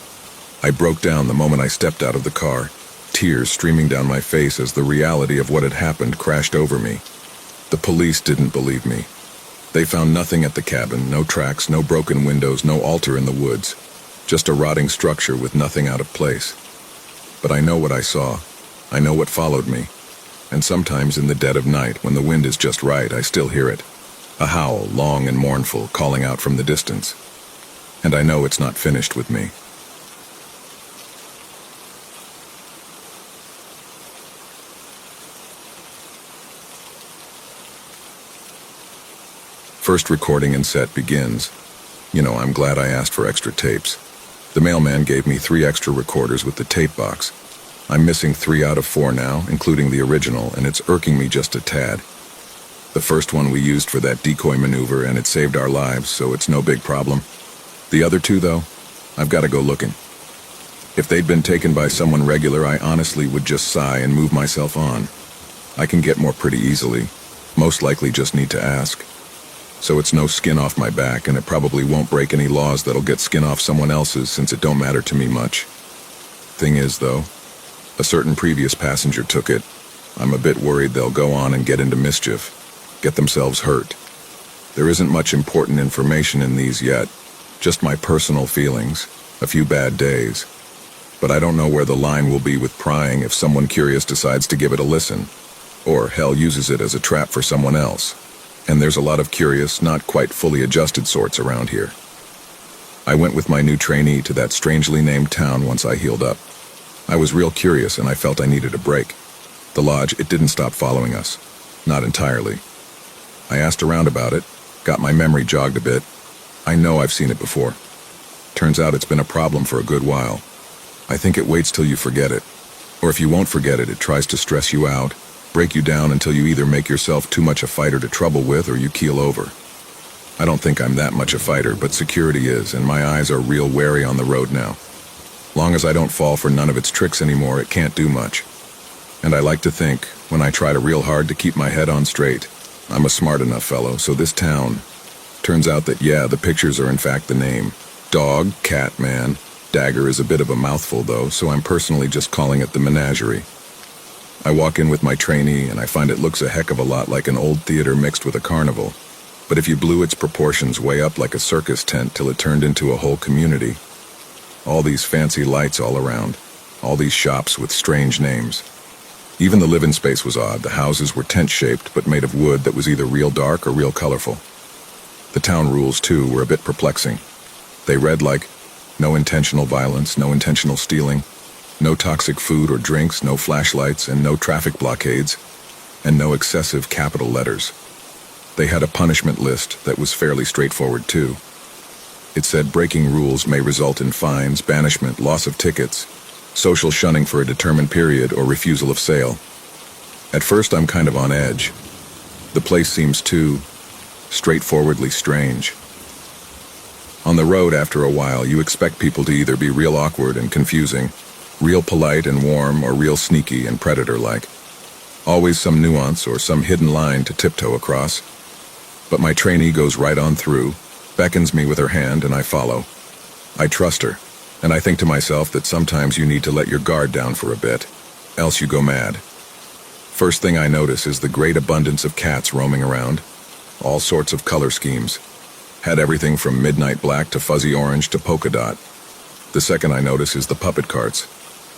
I broke down the moment I stepped out of the car, tears streaming down my face as the reality of what had happened crashed over me. The police didn't believe me. They found nothing at the cabin, no tracks, no broken windows, no altar in the woods, just a rotting structure with nothing out of place. But I know what I saw. I know what followed me. And sometimes in the dead of night, when the wind is just right, I still hear it. A howl, long and mournful, calling out from the distance. And I know it's not finished with me. First recording and set begins. I'm glad I asked for extra tapes. The mailman gave me 3 extra recorders with the tape box. I'm missing 3 out of 4 now, including the original, and it's irking me just a tad. The first one we used for that decoy maneuver, and it saved our lives, so it's no big problem. The other 2, though, I've got to go looking. If they'd been taken by someone regular, I honestly would just sigh and move myself on. I can get more pretty easily. Most likely just need to ask. So it's no skin off my back, and it probably won't break any laws that'll get skin off someone else's, since it don't matter to me much. Thing is, though, a certain previous passenger took it. I'm a bit worried they'll go on and get into mischief, get themselves hurt. There isn't much important information in these yet, just my personal feelings, a few bad days. But I don't know where the line will be with prying if someone curious decides to give it a listen, or hell uses it as a trap for someone else. And there's a lot of curious, not quite fully adjusted sorts around here. I went with my new trainee to that strangely named town once I healed up. I was real curious and I felt I needed a break. The lodge, it didn't stop following us. Not entirely. I asked around about it, got my memory jogged a bit. I know I've seen it before. Turns out it's been a problem for a good while. I think it waits till you forget it. Or if you won't forget it, it tries to stress you out, break you down until you either make yourself too much a fighter to trouble with or you keel over. I don't think I'm that much a fighter, but security is, and my eyes are real wary on the road now. Long as I don't fall for none of its tricks anymore, it can't do much. And I like to think, when I try to real hard to keep my head on straight, I'm a smart enough fellow, so this town... Turns out that, yeah, the pictures are in fact the name. Dog, cat, man. Dagger is a bit of a mouthful, though, so I'm personally just calling it the menagerie. I walk in with my trainee, and I find it looks a heck of a lot like an old theater mixed with a carnival. But if you blew its proportions way up like a circus tent till it turned into a whole community. All these fancy lights all around. All these shops with strange names. Even the live-in space was odd. The houses were tent-shaped, but made of wood that was either real dark or real colorful. The town rules, too, were a bit perplexing. They read like, no intentional violence, no intentional stealing, no toxic food or drinks, no flashlights, and no traffic blockades, and no excessive capital letters. They had a punishment list that was fairly straightforward, too. It said breaking rules may result in fines, banishment, loss of tickets, social shunning for a determined period, or refusal of sale. At first, I'm kind of on edge. The place seems too straightforwardly strange. On the road, after a while, you expect people to either be real awkward and confusing, real polite and warm, or real sneaky and predator-like. Always some nuance or some hidden line to tiptoe across. But my trainee goes right on through, beckons me with her hand, and I follow. I trust her, and I think to myself that sometimes you need to let your guard down for a bit, else you go mad. First thing I notice is the great abundance of cats roaming around. All sorts of color schemes. Had everything from midnight black to fuzzy orange to polka dot. The second I notice is the puppet carts.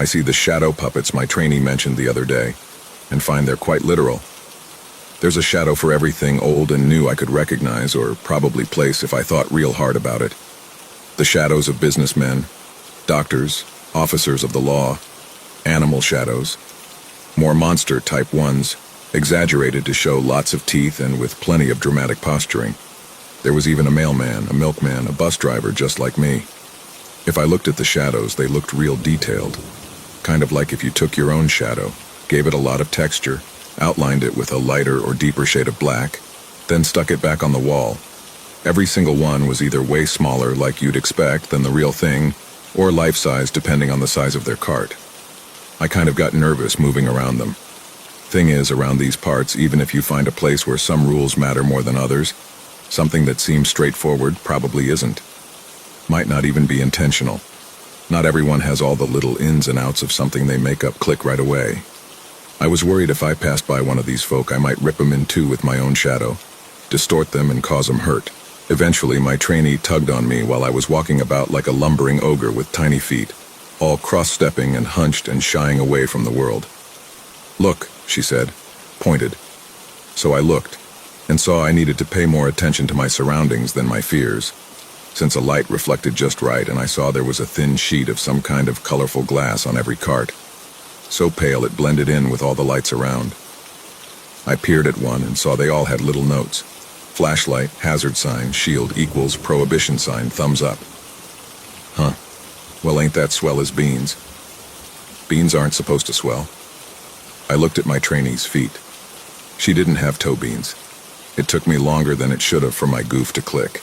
I see the shadow puppets my trainee mentioned the other day, and find they're quite literal. There's a shadow for everything old and new I could recognize or probably place if I thought real hard about it. The shadows of businessmen, doctors, officers of the law, animal shadows, more monster-type ones, exaggerated to show lots of teeth and with plenty of dramatic posturing. There was even a mailman, a milkman, a bus driver just like me. If I looked at the shadows, they looked real detailed. Kind of like if you took your own shadow, gave it a lot of texture, outlined it with a lighter or deeper shade of black, then stuck it back on the wall. Every single one was either way smaller, like you'd expect, than the real thing, or life-size depending on the size of their cart. I kind of got nervous moving around them. Thing is, around these parts, even if you find a place where some rules matter more than others, something that seems straightforward probably isn't. Might not even be intentional. Not everyone has all the little ins and outs of something they make up click right away. I was worried if I passed by one of these folk, I might rip them in two with my own shadow, distort them and cause them hurt. Eventually, my trainee tugged on me while I was walking about like a lumbering ogre with tiny feet, all cross-stepping and hunched and shying away from the world. "Look," she said, pointed. So I looked, and saw I needed to pay more attention to my surroundings than my fears, since a light reflected just right and I saw there was a thin sheet of some kind of colorful glass on every cart, so pale it blended in with all the lights around. I peered at one and saw they all had little notes. Flashlight, hazard sign, shield equals, prohibition sign, thumbs up. Huh. Well, ain't that swell as beans? Beans aren't supposed to swell. I looked at my trainee's feet. She didn't have toe beans. It took me longer than it should have for my goof to click.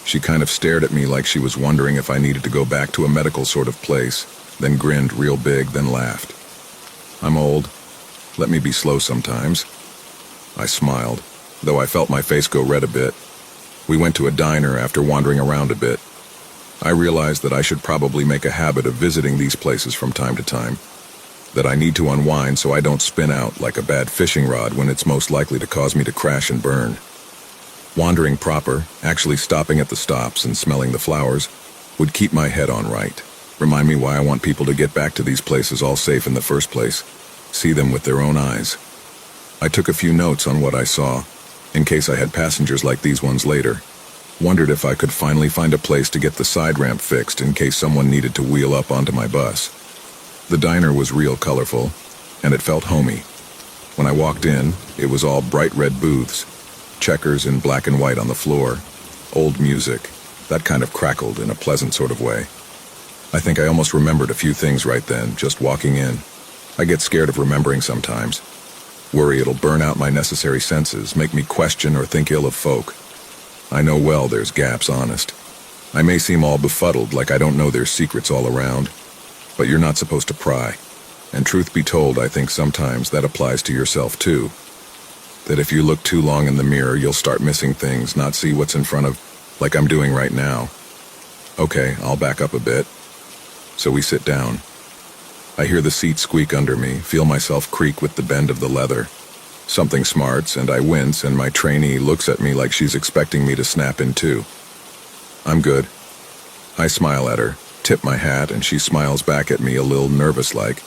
She kind of stared at me like she was wondering if I needed to go back to a medical sort of place, then grinned real big, then laughed. "I'm old. Let me be slow sometimes." I smiled, though I felt my face go red a bit. We went to a diner after wandering around a bit. I realized that I should probably make a habit of visiting these places from time to time, that I need to unwind so I don't spin out like a bad fishing rod when it's most likely to cause me to crash and burn. Wandering proper, actually stopping at the stops and smelling the flowers, would keep my head on right, remind me why I want people to get back to these places all safe in the first place, see them with their own eyes. I took a few notes on what I saw, in case I had passengers like these ones later. Wondered if I could finally find a place to get the side ramp fixed in case someone needed to wheel up onto my bus. The diner was real colorful, and it felt homey. When I walked in, it was all bright red booths, checkers in black and white on the floor, old music, that kind of crackled in a pleasant sort of way. I think I almost remembered a few things right then, just walking in. I get scared of remembering sometimes. Worry it'll burn out my necessary senses, make me question or think ill of folk. I know well there's gaps, honest. I may seem all befuddled, like I don't know there's secrets all around, but you're not supposed to pry. And truth be told, I think sometimes that applies to yourself too. That if you look too long in the mirror, you'll start missing things, not see what's in front of, like I'm doing right now. Okay, I'll back up a bit. So we sit down. I hear the seat squeak under me, feel myself creak with the bend of the leather. Something smarts, and I wince, and my trainee looks at me like she's expecting me to snap in two. I'm good. I smile at her, tip my hat, and she smiles back at me a little nervous-like.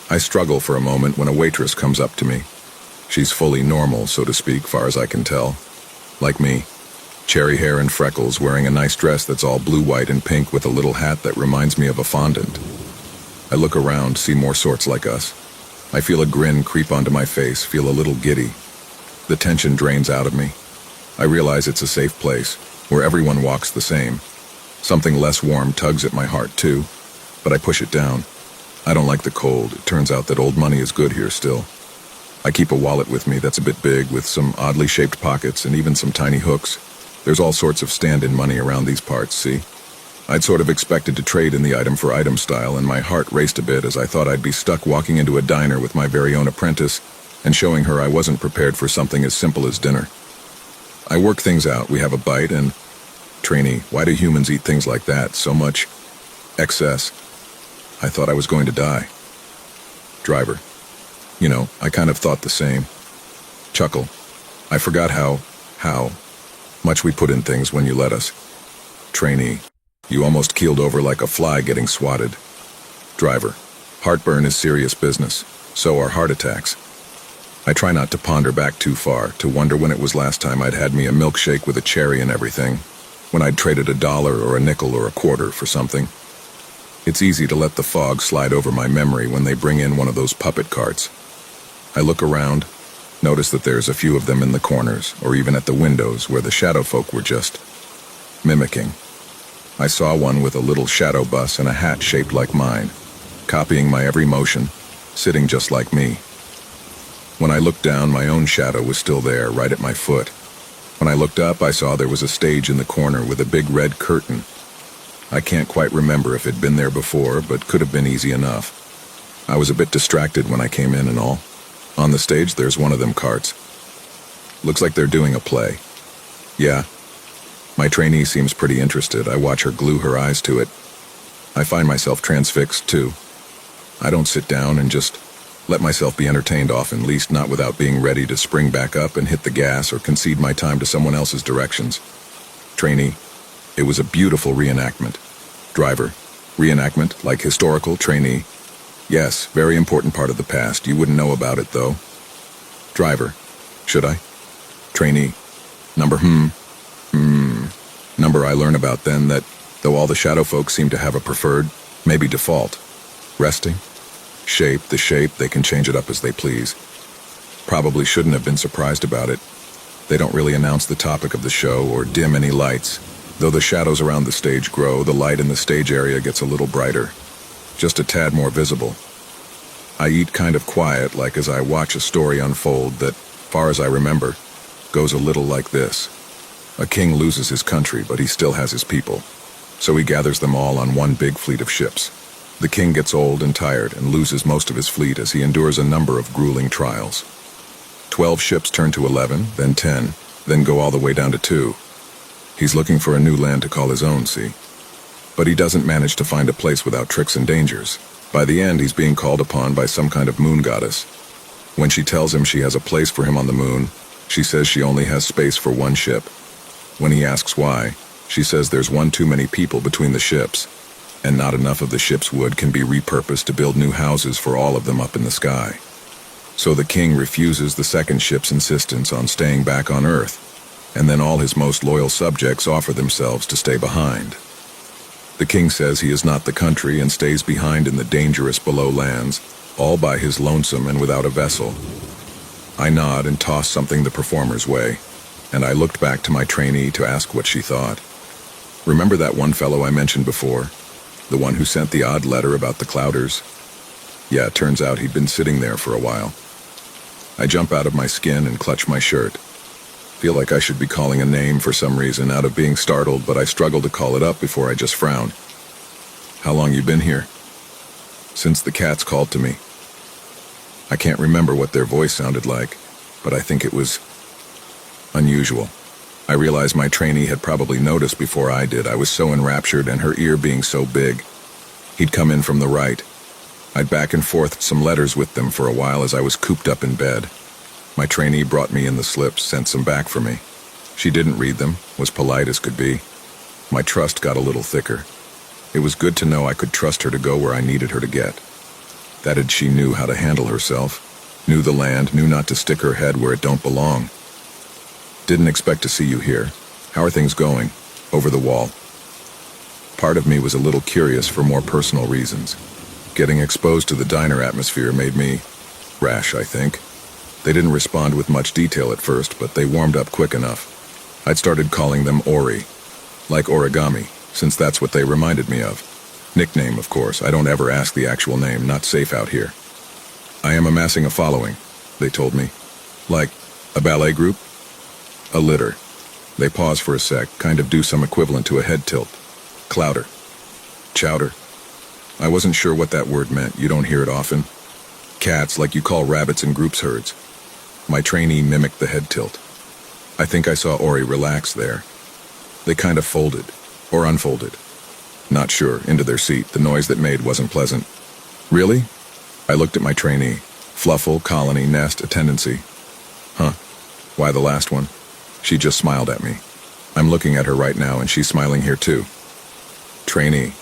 I struggle for a moment when a waitress comes up to me. She's fully normal, so to speak, far as I can tell. Like me. Cherry hair and freckles, wearing a nice dress that's all blue, white, and pink with a little hat that reminds me of a fondant. I look around, see more sorts like us. I feel a grin creep onto my face, feel a little giddy. The tension drains out of me. I realize it's a safe place, where everyone walks the same. Something less warm tugs at my heart too, but I push it down. I don't like the cold. It turns out that old money is good here still. I keep a wallet with me that's a bit big, with some oddly shaped pockets and even some tiny hooks. There's all sorts of stand-in money around these parts, see? I'd sort of expected to trade in the item-for-item style, and my heart raced a bit as I thought I'd be stuck walking into a diner with my very own apprentice and showing her I wasn't prepared for something as simple as dinner. I work things out. We have a bite and... Trainee, why do humans eat things like that? So much excess. I thought I was going to die. Driver. You know, I kind of thought the same. Chuckle. I forgot how much we put in things when you let us. Trainee. You almost keeled over like a fly getting swatted. Driver. Heartburn is serious business. So are heart attacks. I try not to ponder back too far, to wonder when it was last time I'd had me a milkshake with a cherry and everything, when I'd traded $1 or a nickel or a quarter for something. It's easy to let the fog slide over my memory when they bring in one of those puppet carts. I look around, notice that there's a few of them in the corners, or even at the windows where the shadow folk were just mimicking. I saw one with a little shadow bus and a hat shaped like mine, copying my every motion, sitting just like me. When I looked down, my own shadow was still there, right at my foot. When I looked up, I saw there was a stage in the corner with a big red curtain. I can't quite remember if it'd been there before, but could have been easy enough. I was a bit distracted when I came in and all. On the stage, there's one of them carts. Looks like they're doing a play. Yeah. My trainee seems pretty interested. I watch her glue her eyes to it. I find myself transfixed, too. I don't sit down and just let myself be entertained often, least not without being ready to spring back up and hit the gas or concede my time to someone else's directions. Trainee. It was a beautiful reenactment. Driver. Reenactment, like historical, trainee. Yes, very important part of the past. You wouldn't know about it, though. Driver. Should I? Trainee. Number Number I learn about then that, though all the shadow folk seem to have a preferred, maybe default. Resting? Shape, the shape, they can change it up as they please. Probably shouldn't have been surprised about it. They don't really announce the topic of the show or dim any lights. Though the shadows around the stage grow, the light in the stage area gets a little brighter. Just a tad more visible. I eat kind of quiet, like as I watch a story unfold that, far as I remember, goes a little like this. A king loses his country, but he still has his people. So he gathers them all on one big fleet of ships. The king gets old and tired and loses most of his fleet as he endures a number of grueling trials. 12 ships turn to 11, then 10, then go all the way down to 2. He's looking for a new land to call his own, see? But he doesn't manage to find a place without tricks and dangers. By the end, he's being called upon by some kind of moon goddess. When she tells him she has a place for him on the moon, she says she only has space for one ship. When he asks why, she says there's one too many people between the ships, and not enough of the ship's wood can be repurposed to build new houses for all of them up in the sky. So the king refuses the second ship's insistence on staying back on Earth, and then all his most loyal subjects offer themselves to stay behind. The king says he is not the country and stays behind in the dangerous below lands, all by his lonesome and without a vessel. I nod and toss something the performer's way, and I looked back to my trainee to ask what she thought. Remember that one fellow I mentioned before? The one who sent the odd letter about the Clouders? Yeah, it turns out he'd been sitting there for a while. I jump out of my skin and clutch my shirt. Feel like I should be calling a name for some reason out of being startled, but I struggle to call it up before I just frown. How long you been here? Since the cats called to me. I can't remember what their voice sounded like, but I think it was unusual. I realized my trainee had probably noticed before I did. I was so enraptured, and her ear being so big. He'd come in from the right. I'd back and forth some letters with them for a while as I was cooped up in bed. My trainee brought me in the slips, sent some back for me. She didn't read them, was polite as could be. My trust got a little thicker. It was good to know I could trust her to go where I needed her to get. That she knew how to handle herself, knew the land, knew not to stick her head where it don't belong. Didn't expect to see you here. How are things going? Over the wall. Part of me was a little curious for more personal reasons. Getting exposed to the diner atmosphere made me rash, I think. They didn't respond with much detail at first, but they warmed up quick enough. I'd started calling them Ori, like origami, since that's what they reminded me of. Nickname, of course. I don't ever ask the actual name, not safe out here. I am amassing a following, they told me. Like a ballet group? A litter. They pause for a sec, kind of do some equivalent to a head tilt. Clouder. Chowder. I wasn't sure what that word meant. You don't hear it often. Cats, like you call rabbits in groups herds. My trainee mimicked the head tilt. I think I saw Ori relax there. They kind of folded, or unfolded. Not sure, into their seat. The noise that made wasn't pleasant. Really? I looked at my trainee. Fluffle, colony, nest, attendancy. Huh. Why the last one? She just smiled at me. I'm looking at her right now and she's smiling here too. Trainee,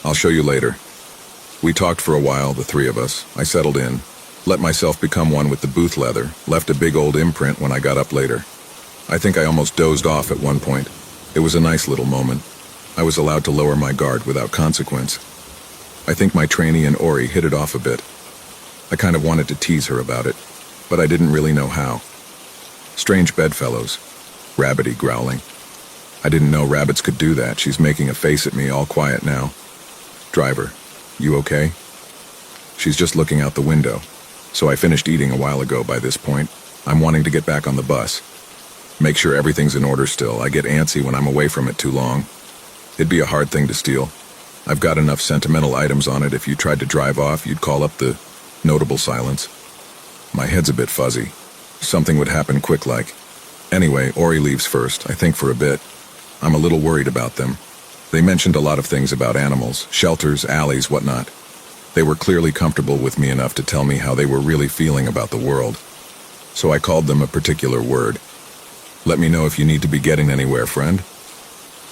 I'll show you later. We talked for a while, the three of us. I settled in, let myself become one with the booth leather, left a big old imprint when I got up later. I think I almost dozed off at one point. It was a nice little moment. I was allowed to lower my guard without consequence. I think my trainee and Ori hit it off a bit. I kind of wanted to tease her about it, but I didn't really know how. Strange bedfellows. Rabbity growling. I didn't know rabbits could do that. She's making a face at me, all quiet now. Driver, you okay? She's just looking out the window. So I finished eating a while ago by this point. I'm wanting to get back on the bus. Make sure everything's in order still. I get antsy when I'm away from it too long. It'd be a hard thing to steal. I've got enough sentimental items on it. If you tried to drive off, you'd call up the notable silence. My head's a bit fuzzy. Something would happen quick like. Anyway, Ori leaves first, I think for a bit. I'm a little worried about them. They mentioned a lot of things about animals, shelters, alleys, whatnot. They were clearly comfortable with me enough to tell me how they were really feeling about the world. So I called them a particular word. Let me know if you need to be getting anywhere, friend.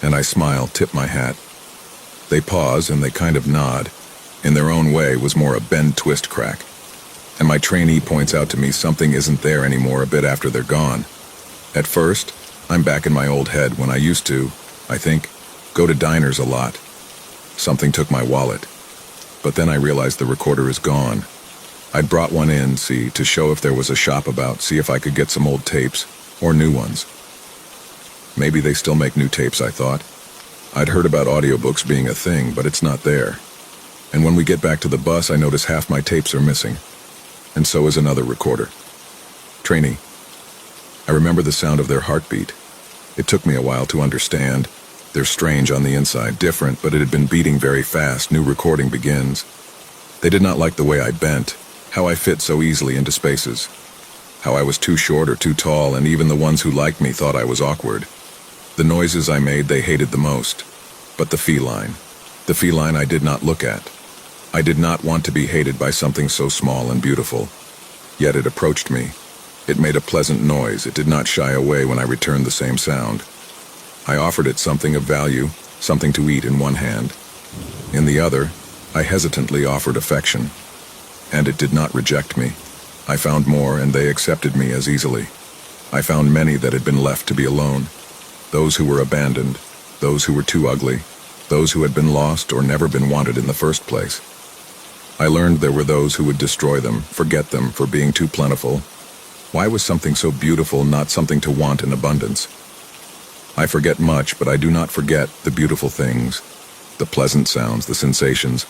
And I smile, tip my hat. They pause and they kind of nod. In their own way was more a bend, twist, crack. And my trainee points out to me something isn't there anymore a bit after they're gone. At first, I'm back in my old head when I used to, I think, go to diners a lot. Something took my wallet. But then I realized the recorder is gone. I'd brought one in, see, to show if there was a shop about, see if I could get some old tapes, or new ones. Maybe they still make new tapes, I thought. I'd heard about audiobooks being a thing, but it's not there. And when we get back to the bus, I notice half my tapes are missing. And so is another recorder. Trainee. I remember the sound of their heartbeat. It took me a while to understand. They're strange on the inside, different, but it had been beating very fast. New recording begins. They did not like the way I bent, how I fit so easily into spaces, how I was too short or too tall, and even the ones who liked me thought I was awkward. The noises I made they hated the most. But the feline I did not look at. I did not want to be hated by something so small and beautiful. Yet it approached me. It made a pleasant noise. It did not shy away when I returned the same sound. I offered it something of value, something to eat in one hand. In the other, I hesitantly offered affection. And it did not reject me. I found more, and they accepted me as easily. I found many that had been left to be alone. Those who were abandoned, those who were too ugly, those who had been lost or never been wanted in the first place. I learned there were those who would destroy them, forget them for being too plentiful. Why was something so beautiful not something to want in abundance? I forget much, but I do not forget the beautiful things, the pleasant sounds, the sensations.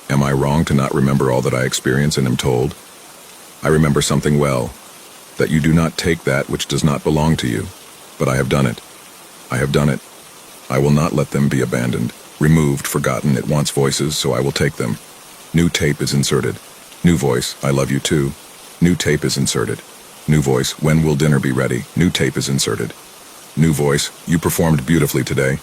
Am I wrong to not remember all that I experience and am told? I remember something well, that you do not take that which does not belong to you, but I have done it. I have done it. I will not let them be abandoned, removed, forgotten. It wants voices, so I will take them. New tape is inserted. New voice, I love you too. New tape is inserted. New voice, when will dinner be ready? New tape is inserted. New voice, you performed beautifully today.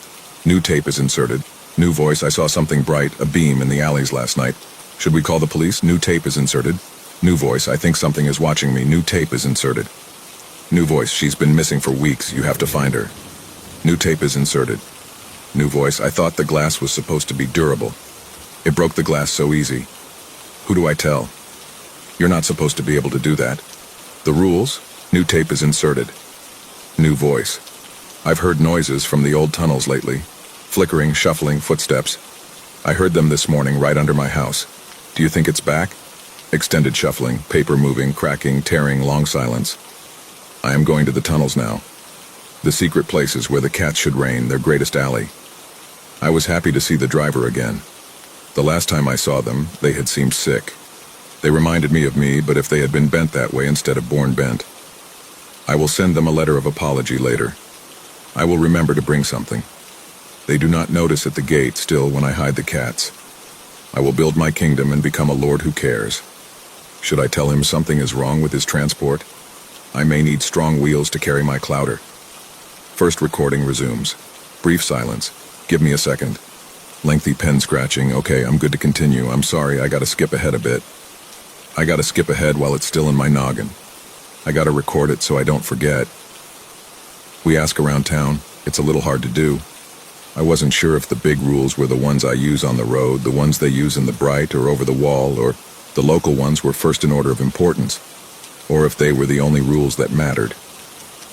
New tape is inserted. New voice, I saw something bright, a beam in the alleys last night. Should we call the police? New tape is inserted. New voice, I think something is watching me. New tape is inserted. New voice, she's been missing for weeks. You have to find her. New tape is inserted. New voice, I thought the glass was supposed to be durable. It broke the glass so easy. Who do I tell? You're not supposed to be able to do that. The rules? New tape is inserted. New voice. I've heard noises from the old tunnels lately. Flickering, shuffling footsteps. I heard them this morning right under my house. Do you think it's back? Extended shuffling, paper moving, cracking, tearing, long silence. I am going to the tunnels now. The secret places where the cats should reign, their greatest alley. I was happy to see the driver again. The last time I saw them, they had seemed sick. They reminded me of me, but if they had been bent that way instead of born bent. I will send them a letter of apology later. I will remember to bring something. They do not notice at the gate still when I hide the cats. I will build my kingdom and become a lord who cares. Should I tell him something is wrong with his transport? I may need strong wheels to carry my clouder. First recording resumes. Brief silence. Give me a second. Lengthy pen scratching. Okay, I'm good to continue. I'm sorry, I gotta skip ahead a bit. I gotta skip ahead while it's still in my noggin. I gotta record it so I don't forget. We ask around town. It's a little hard to do. I wasn't sure if the big rules were the ones I use on the road, the ones they use in the bright or over the wall, or the local ones were first in order of importance, or if they were the only rules that mattered.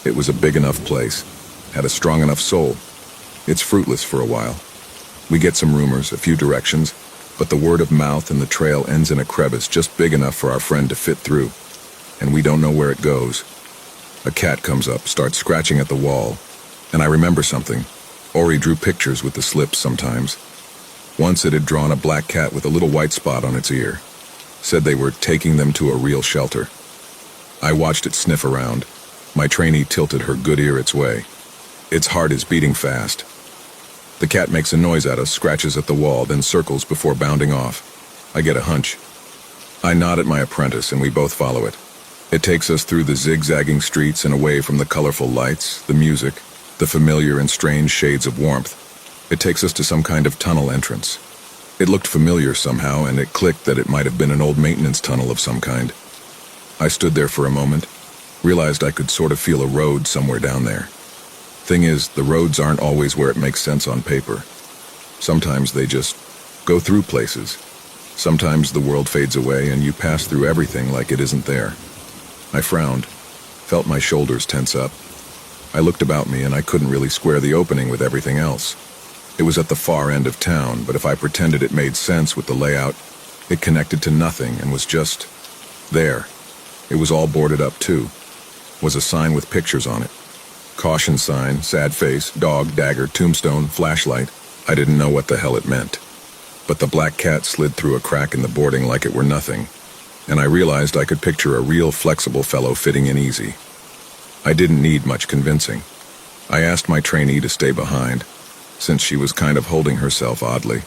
It was a big enough place, had a strong enough soul. It's fruitless for a while. We get some rumors, a few directions, but the word of mouth and the trail ends in a crevice just big enough for our friend to fit through, and we don't know where it goes. A cat comes up, starts scratching at the wall, and I remember something. Ori drew pictures with the slips sometimes. Once it had drawn a black cat with a little white spot on its ear. Said they were taking them to a real shelter. I watched it sniff around. My trainee tilted her good ear its way. Its heart is beating fast. The cat makes a noise at us, scratches at the wall, then circles before bounding off. I get a hunch. I nod at my apprentice and we both follow it. It takes us through the zigzagging streets and away from the colorful lights, the music, the familiar and strange shades of warmth. It takes us to some kind of tunnel entrance. It looked familiar somehow, and it clicked that it might have been an old maintenance tunnel of some kind. I stood there for a moment, realized I could sort of feel a road somewhere down there. Thing is, the roads aren't always where it makes sense on paper. Sometimes they just go through places. Sometimes the world fades away and you pass through everything like it isn't there. I frowned, felt my shoulders tense up. I looked about me and I couldn't really square the opening with everything else. It was at the far end of town, but if I pretended it made sense with the layout, it connected to nothing and was just there. It was all boarded up too. Was a sign with pictures on it. Caution sign, sad face, dog, dagger, tombstone, flashlight. I didn't know what the hell it meant. But the black cat slid through a crack in the boarding like it were nothing, and I realized I could picture a real flexible fellow fitting in easy. I didn't need much convincing. I asked my trainee to stay behind, since she was kind of holding herself oddly,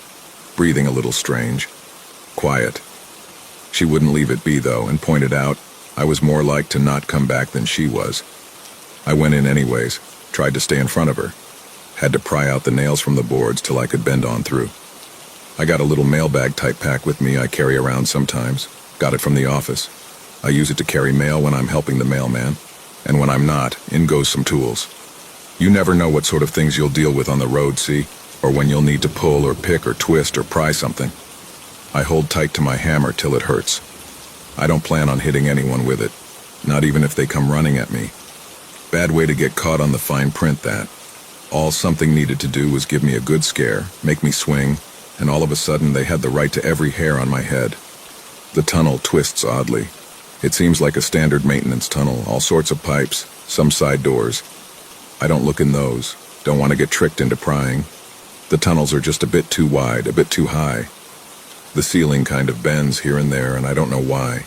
breathing a little strange. Quiet. She wouldn't leave it be, though, and pointed out I was more like to not come back than she was. I went in anyways, tried to stay in front of her. Had to pry out the nails from the boards till I could bend on through. I got a little mailbag type pack with me I carry around sometimes. Got it from the office. I use it to carry mail when I'm helping the mailman, and when I'm not, in goes some tools. You never know what sort of things you'll deal with on the road, see? Or when you'll need to pull or pick or twist or pry something. I hold tight to my hammer till it hurts. I don't plan on hitting anyone with it, not even if they come running at me. Bad way to get caught on the fine print, that. All something needed to do was give me a good scare, make me swing, and all of a sudden they had the right to every hair on my head. The tunnel twists oddly. It seems like a standard maintenance tunnel, all sorts of pipes, some side doors. I don't look in those, don't want to get tricked into prying. The tunnels are just a bit too wide, a bit too high. The ceiling kind of bends here and there, and I don't know why.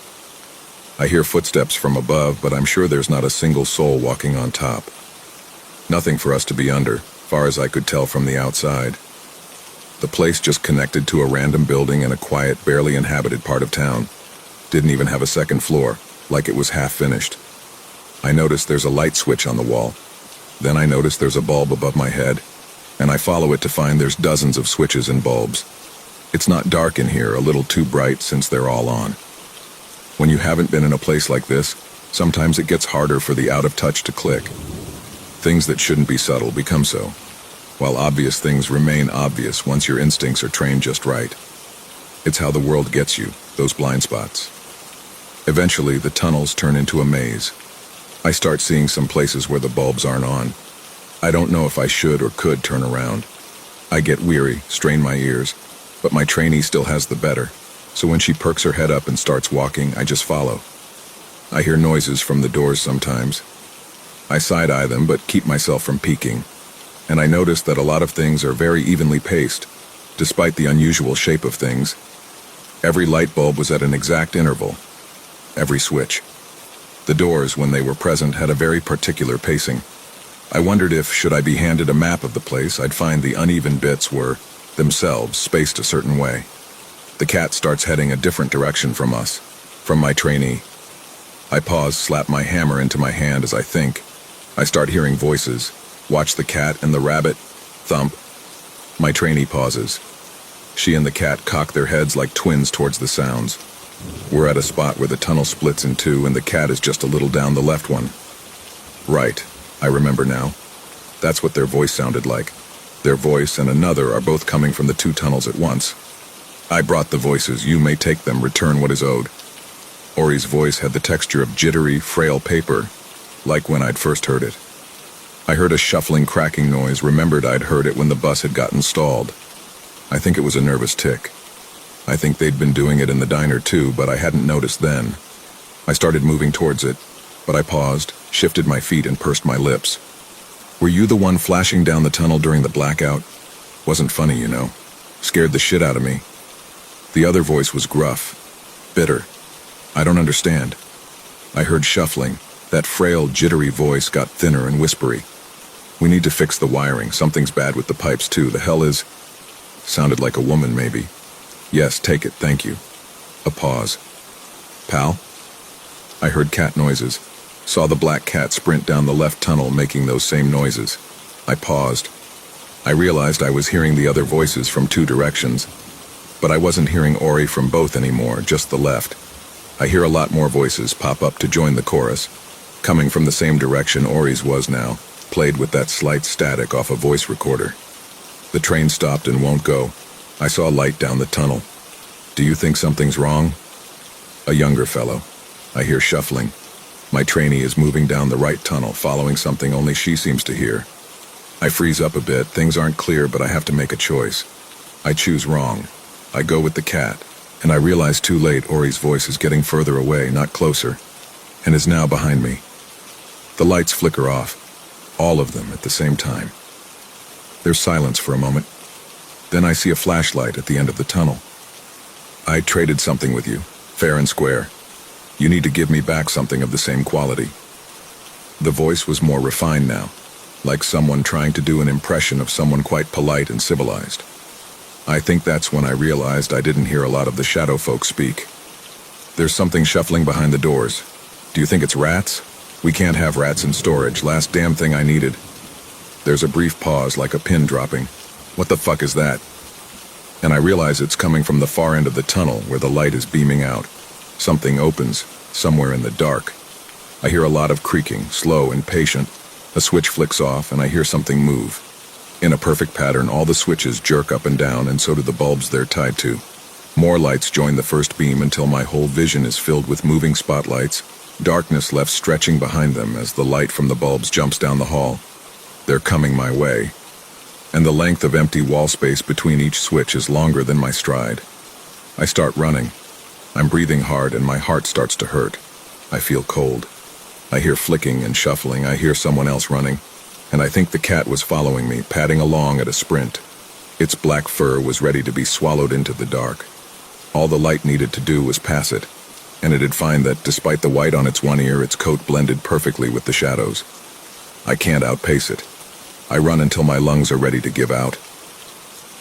I hear footsteps from above, but I'm sure there's not a single soul walking on top. Nothing for us to be under, far as I could tell from the outside. The place just connected to a random building in a quiet, barely inhabited part of town. Didn't even have a second floor, like it was half finished. I noticed there's a light switch on the wall. Then I notice there's a bulb above my head, and I follow it to find there's dozens of switches and bulbs. It's not dark in here, a little too bright since they're all on. When you haven't been in a place like this, sometimes it gets harder for the out of touch to click. Things that shouldn't be subtle become so, while obvious things remain obvious once your instincts are trained just right. It's how the world gets you, those blind spots. Eventually, the tunnels turn into a maze. I start seeing some places where the bulbs aren't on. I don't know if I should or could turn around. I get weary, strain my ears, but my trainee still has the better, so when she perks her head up and starts walking, I just follow. I hear noises from the doors sometimes. I side-eye them, but keep myself from peeking, and I notice that a lot of things are very evenly paced, despite the unusual shape of things. Every light bulb was at an exact interval. Every switch. The doors, when they were present, had a very particular pacing. I wondered if, should I be handed a map of the place, I'd find the uneven bits were, themselves, spaced a certain way. The cat starts heading a different direction from us, from my trainee. I pause, slap my hammer into my hand as I think. I start hearing voices. Watch the cat and the rabbit. Thump. My trainee pauses. She and the cat cock their heads like twins towards the sounds. We're at a spot where the tunnel splits in two and the cat is just a little down the left one. Right, I remember now. That's what their voice sounded like. Their voice and another are both coming from the two tunnels at once. I brought the voices, you may take them, return what is owed. Ori's voice had the texture of jittery, frail paper, like when I'd first heard it. I heard a shuffling, cracking noise, remembered I'd heard it when the bus had gotten stalled. I think it was a nervous tick. I think they'd been doing it in the diner too, but I hadn't noticed then. I started moving towards it, but I paused, shifted my feet and pursed my lips. Were you the one flashing down the tunnel during the blackout? Wasn't funny, you know. Scared the shit out of me. The other voice was gruff, bitter. I don't understand. I heard shuffling. That frail, jittery voice got thinner and whispery. We need to fix the wiring. Something's bad with the pipes too. The hell is... Sounded like a woman, maybe. Yes, take it, thank you. A pause. Pal? I heard cat noises. Saw the black cat sprint down the left tunnel making those same noises. I paused. I realized I was hearing the other voices from two directions, but I wasn't hearing Ori from both anymore, just the left. I hear a lot more voices pop up to join the chorus, coming from the same direction Ori's was now, played with that slight static off a voice recorder. The train stopped and won't go. I saw light down the tunnel. Do you think something's wrong? A younger fellow. I hear shuffling. My trainee is moving down the right tunnel, following something only she seems to hear. I freeze up a bit. Things aren't clear, but I have to make a choice. I choose wrong. I go with the cat, and I realize too late Ori's voice is getting further away, not closer, and is now behind me. The lights flicker off, all of them at the same time. There's silence for a moment. Then I see a flashlight at the end of the tunnel. I traded something with you, fair and square. You need to give me back something of the same quality. The voice was more refined now, like someone trying to do an impression of someone quite polite and civilized. I think that's when I realized I didn't hear a lot of the shadow folk speak. There's something shuffling behind the doors. Do you think it's rats? We can't have rats in storage, last damn thing I needed. There's a brief pause, like a pin dropping. What the fuck is that? And I realize it's coming from the far end of the tunnel where the light is beaming out. Something opens, somewhere in the dark. I hear a lot of creaking, slow and patient. A switch flicks off and I hear something move. In a perfect pattern, all the switches jerk up and down, and so do the bulbs they're tied to. More lights join the first beam until my whole vision is filled with moving spotlights, darkness left stretching behind them as the light from the bulbs jumps down the hall. They're coming my way, and the length of empty wall space between each switch is longer than my stride. I start running. I'm breathing hard and my heart starts to hurt. I feel cold. I hear flicking and shuffling. I hear someone else running, and I think the cat was following me, padding along at a sprint. Its black fur was ready to be swallowed into the dark. All the light needed to do was pass it, and it'd find that despite the white on its one ear, its coat blended perfectly with the shadows. I can't outpace it. I run until my lungs are ready to give out.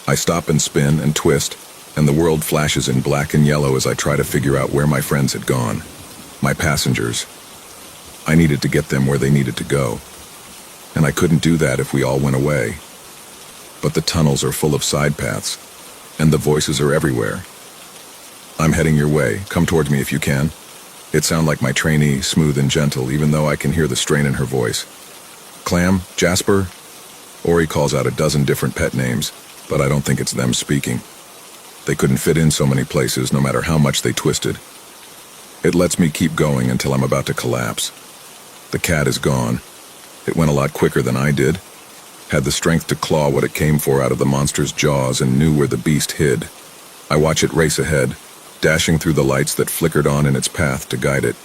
I stop and spin and twist, and the world flashes in black and yellow as I try to figure out where my friends had gone. My passengers. I needed to get them where they needed to go, and I couldn't do that if we all went away. But the tunnels are full of side paths, and the voices are everywhere. I'm heading your way. Come towards me if you can. It sounded like my trainee, smooth and gentle, even though I can hear the strain in her voice. Clam? Jasper? Ori calls out a dozen different pet names, but I don't think it's them speaking. They couldn't fit in so many places, no matter how much they twisted. It lets me keep going until I'm about to collapse. The cat is gone. It went a lot quicker than I did. Had the strength to claw what it came for out of the monster's jaws and knew where the beast hid. I watch it race ahead, dashing through the lights that flickered on in its path to guide it.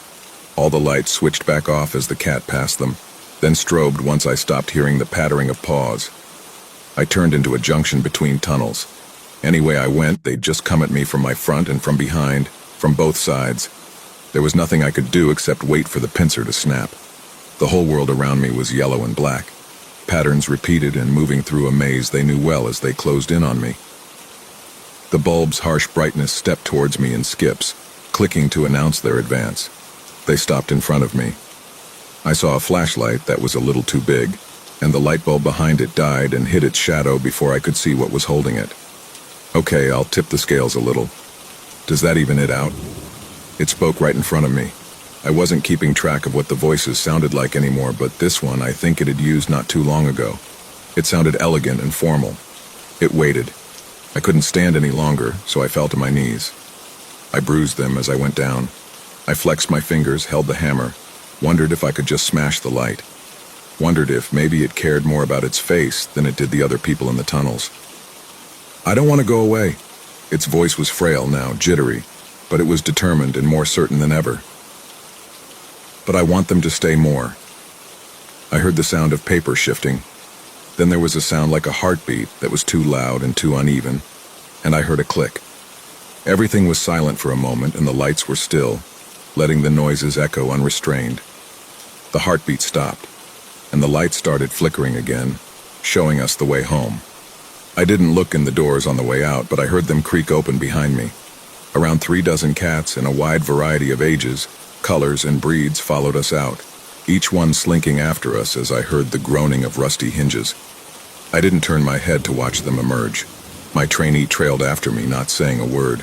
All the lights switched back off as the cat passed them, then strobed once I stopped hearing the pattering of paws. I turned into a junction between tunnels. Any way I went, they'd just come at me from my front and from behind, from both sides. There was nothing I could do except wait for the pincer to snap. The whole world around me was yellow and black, patterns repeated and moving through a maze they knew well as they closed in on me. The bulb's harsh brightness stepped towards me in skips, clicking to announce their advance. They stopped in front of me. I saw a flashlight that was a little too big, and the light bulb behind it died and hid its shadow before I could see what was holding it. Okay, I'll tip the scales a little. Does that even it out? It spoke right in front of me. I wasn't keeping track of what the voices sounded like anymore, but this one I think it had used not too long ago. It sounded elegant and formal. It waited. I couldn't stand any longer, so I fell to my knees. I bruised them as I went down. I flexed my fingers, held the hammer, wondered if I could just smash the light. Wondered if maybe it cared more about its face than it did the other people in the tunnels. I don't want to go away. Its voice was frail now, jittery, but it was determined and more certain than ever. But I want them to stay more. I heard the sound of paper shifting. Then there was a sound like a heartbeat that was too loud and too uneven, and I heard a click. Everything was silent for a moment and the lights were still, letting the noises echo unrestrained. The heartbeat stopped, and the lights started flickering again, showing us the way home. I didn't look in the doors on the way out, but I heard them creak open behind me. Around 36 cats in a wide variety of ages, colors, and breeds followed us out, each one slinking after us as I heard the groaning of rusty hinges. I didn't turn my head to watch them emerge. My trainee trailed after me, not saying a word.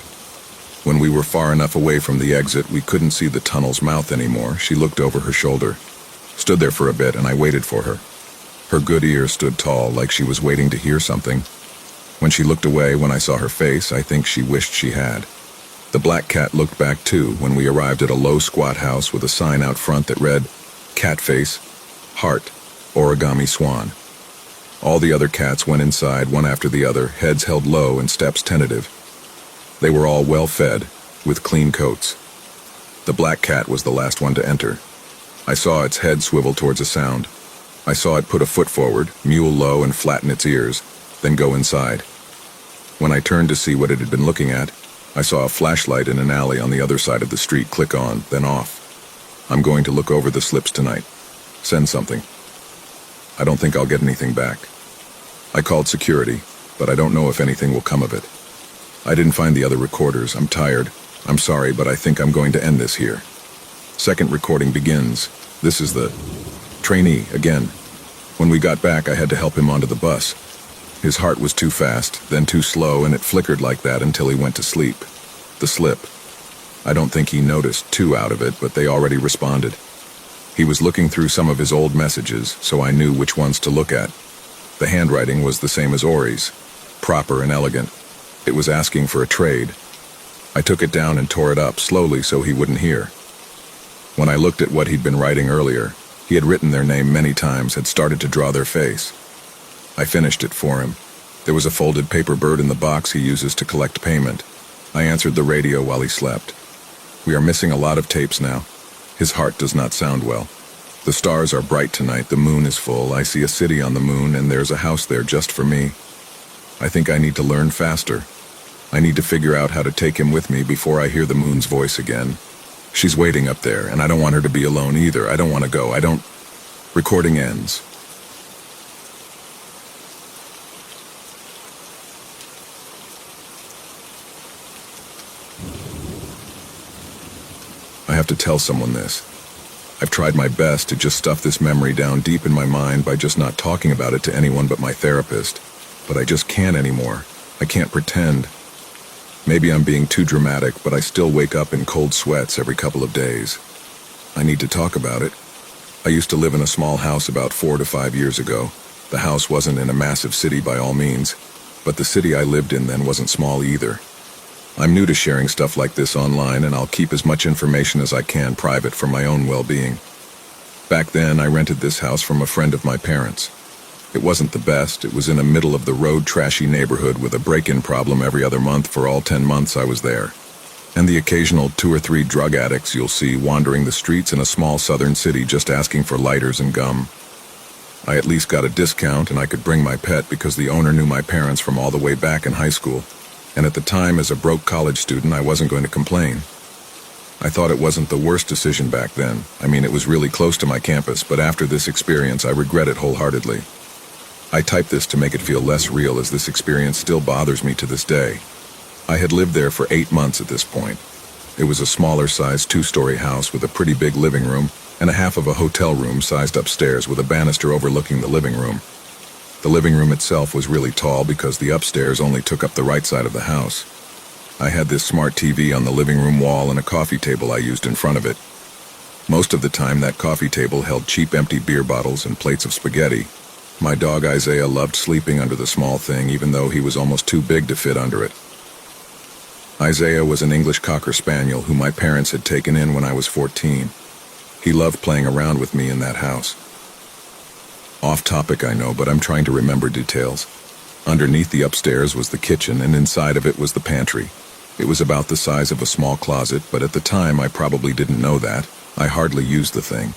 When we were far enough away from the exit, we couldn't see the tunnel's mouth anymore. She looked over her shoulder, stood there for a bit, and I waited for her. Her good ear stood tall, like she was waiting to hear something. When she looked away, when I saw her face, I think she wished she had. The black cat looked back too when we arrived at a low squat house with a sign out front that read, "Cat Face, Heart, Origami Swan." All the other cats went inside, one after the other, heads held low and steps tentative. They were all well fed, with clean coats. The black cat was the last one to enter. I saw its head swivel towards a sound. I saw it put a foot forward, mule low and flatten its ears, then go inside. When I turned to see what it had been looking at, I saw a flashlight in an alley on the other side of the street click on, then off. I'm going to look over the slips tonight. Send something. I don't think I'll get anything back. I called security, but I don't know if anything will come of it. I didn't find the other recorders. I'm tired. I'm sorry, but I think I'm going to end this here. Second recording begins. This is the trainee again. When we got back, I had to help him onto the bus. His heart was too fast, then too slow, and it flickered like that until he went to sleep. The slip. I don't think he noticed two out of it, but they already responded. He was looking through some of his old messages, so I knew which ones to look at. The handwriting was the same as Ori's, proper and elegant. It was asking for a trade. I took it down and tore it up slowly so he wouldn't hear. When I looked at what he'd been writing earlier, he had written their name many times, had started to draw their face. I finished it for him. There was a folded paper bird in the box he uses to collect payment. I answered the radio while he slept. We are missing a lot of tapes now. His heart does not sound well. The stars are bright tonight, the moon is full, I see a city on the moon, and there's a house there just for me. I think I need to learn faster. I need to figure out how to take him with me before I hear the moon's voice again. She's waiting up there, and I don't want her to be alone either. I don't want to go. Recording ends. I have to tell someone this. I've tried my best to just stuff this memory down deep in my mind by just not talking about it to anyone but my therapist. But I just can't anymore. I can't pretend. Maybe I'm being too dramatic, but I still wake up in cold sweats every couple of days. I need to talk about it. I used to live in a small house about 4 to 5 years ago. The house wasn't in a massive city by all means, but the city I lived in then wasn't small either. I'm new to sharing stuff like this online, and I'll keep as much information as I can private for my own well-being. Back then, I rented this house from a friend of my parents. It wasn't the best. It was in a middle-of-the-road trashy neighborhood with a break-in problem every other month for all 10 months I was there. And the occasional 2 or 3 drug addicts you'll see wandering the streets in a small southern city just asking for lighters and gum. I at least got a discount, and I could bring my pet because the owner knew my parents from all the way back in high school. And at the time, as a broke college student, I wasn't going to complain. I thought it wasn't the worst decision back then. I mean, it was really close to my campus, but after this experience, I regret it wholeheartedly. I type this to make it feel less real, as this experience still bothers me to this day. I had lived there for 8 months at this point. It was a smaller-sized 2-story house with a pretty big living room and a half of a hotel room sized upstairs with a banister overlooking the living room. The living room itself was really tall because the upstairs only took up the right side of the house. I had this smart TV on the living room wall and a coffee table I used in front of it. Most of the time, that coffee table held cheap empty beer bottles and plates of spaghetti. My dog Isaiah loved sleeping under the small thing, even though he was almost too big to fit under it. Isaiah was an English Cocker Spaniel who my parents had taken in when I was 14. He loved playing around with me in that house. Off topic, I know, but I'm trying to remember details. Underneath the upstairs was the kitchen, and inside of it was the pantry. It was about the size of a small closet, but at the time I probably didn't know that. I hardly used the thing.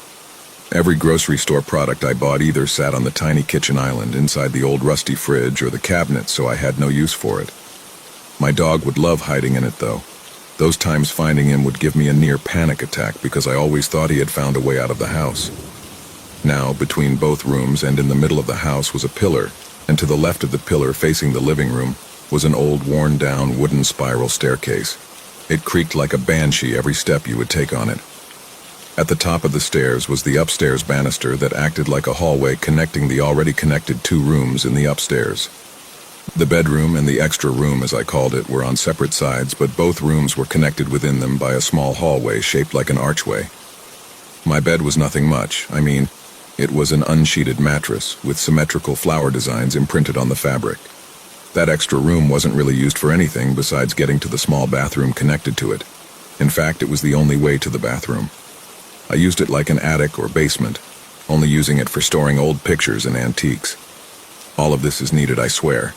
Every grocery store product I bought either sat on the tiny kitchen island inside the old rusty fridge or the cabinet, so I had no use for it. My dog would love hiding in it, though. Those times finding him would give me a near panic attack because I always thought he had found a way out of the house. Now, between both rooms and in the middle of the house was a pillar, and to the left of the pillar facing the living room was an old worn-down wooden spiral staircase. It creaked like a banshee every step you would take on it. At the top of the stairs was the upstairs banister that acted like a hallway connecting the already connected 2 rooms in the upstairs. The bedroom and the extra room, as I called it, were on separate sides, but both rooms were connected within them by a small hallway shaped like an archway. My bed was nothing much. I mean, it was an unsheeted mattress with symmetrical flower designs imprinted on the fabric. That extra room wasn't really used for anything besides getting to the small bathroom connected to it. In fact, it was the only way to the bathroom. I used it like an attic or basement, only using it for storing old pictures and antiques. All of this is needed, I swear.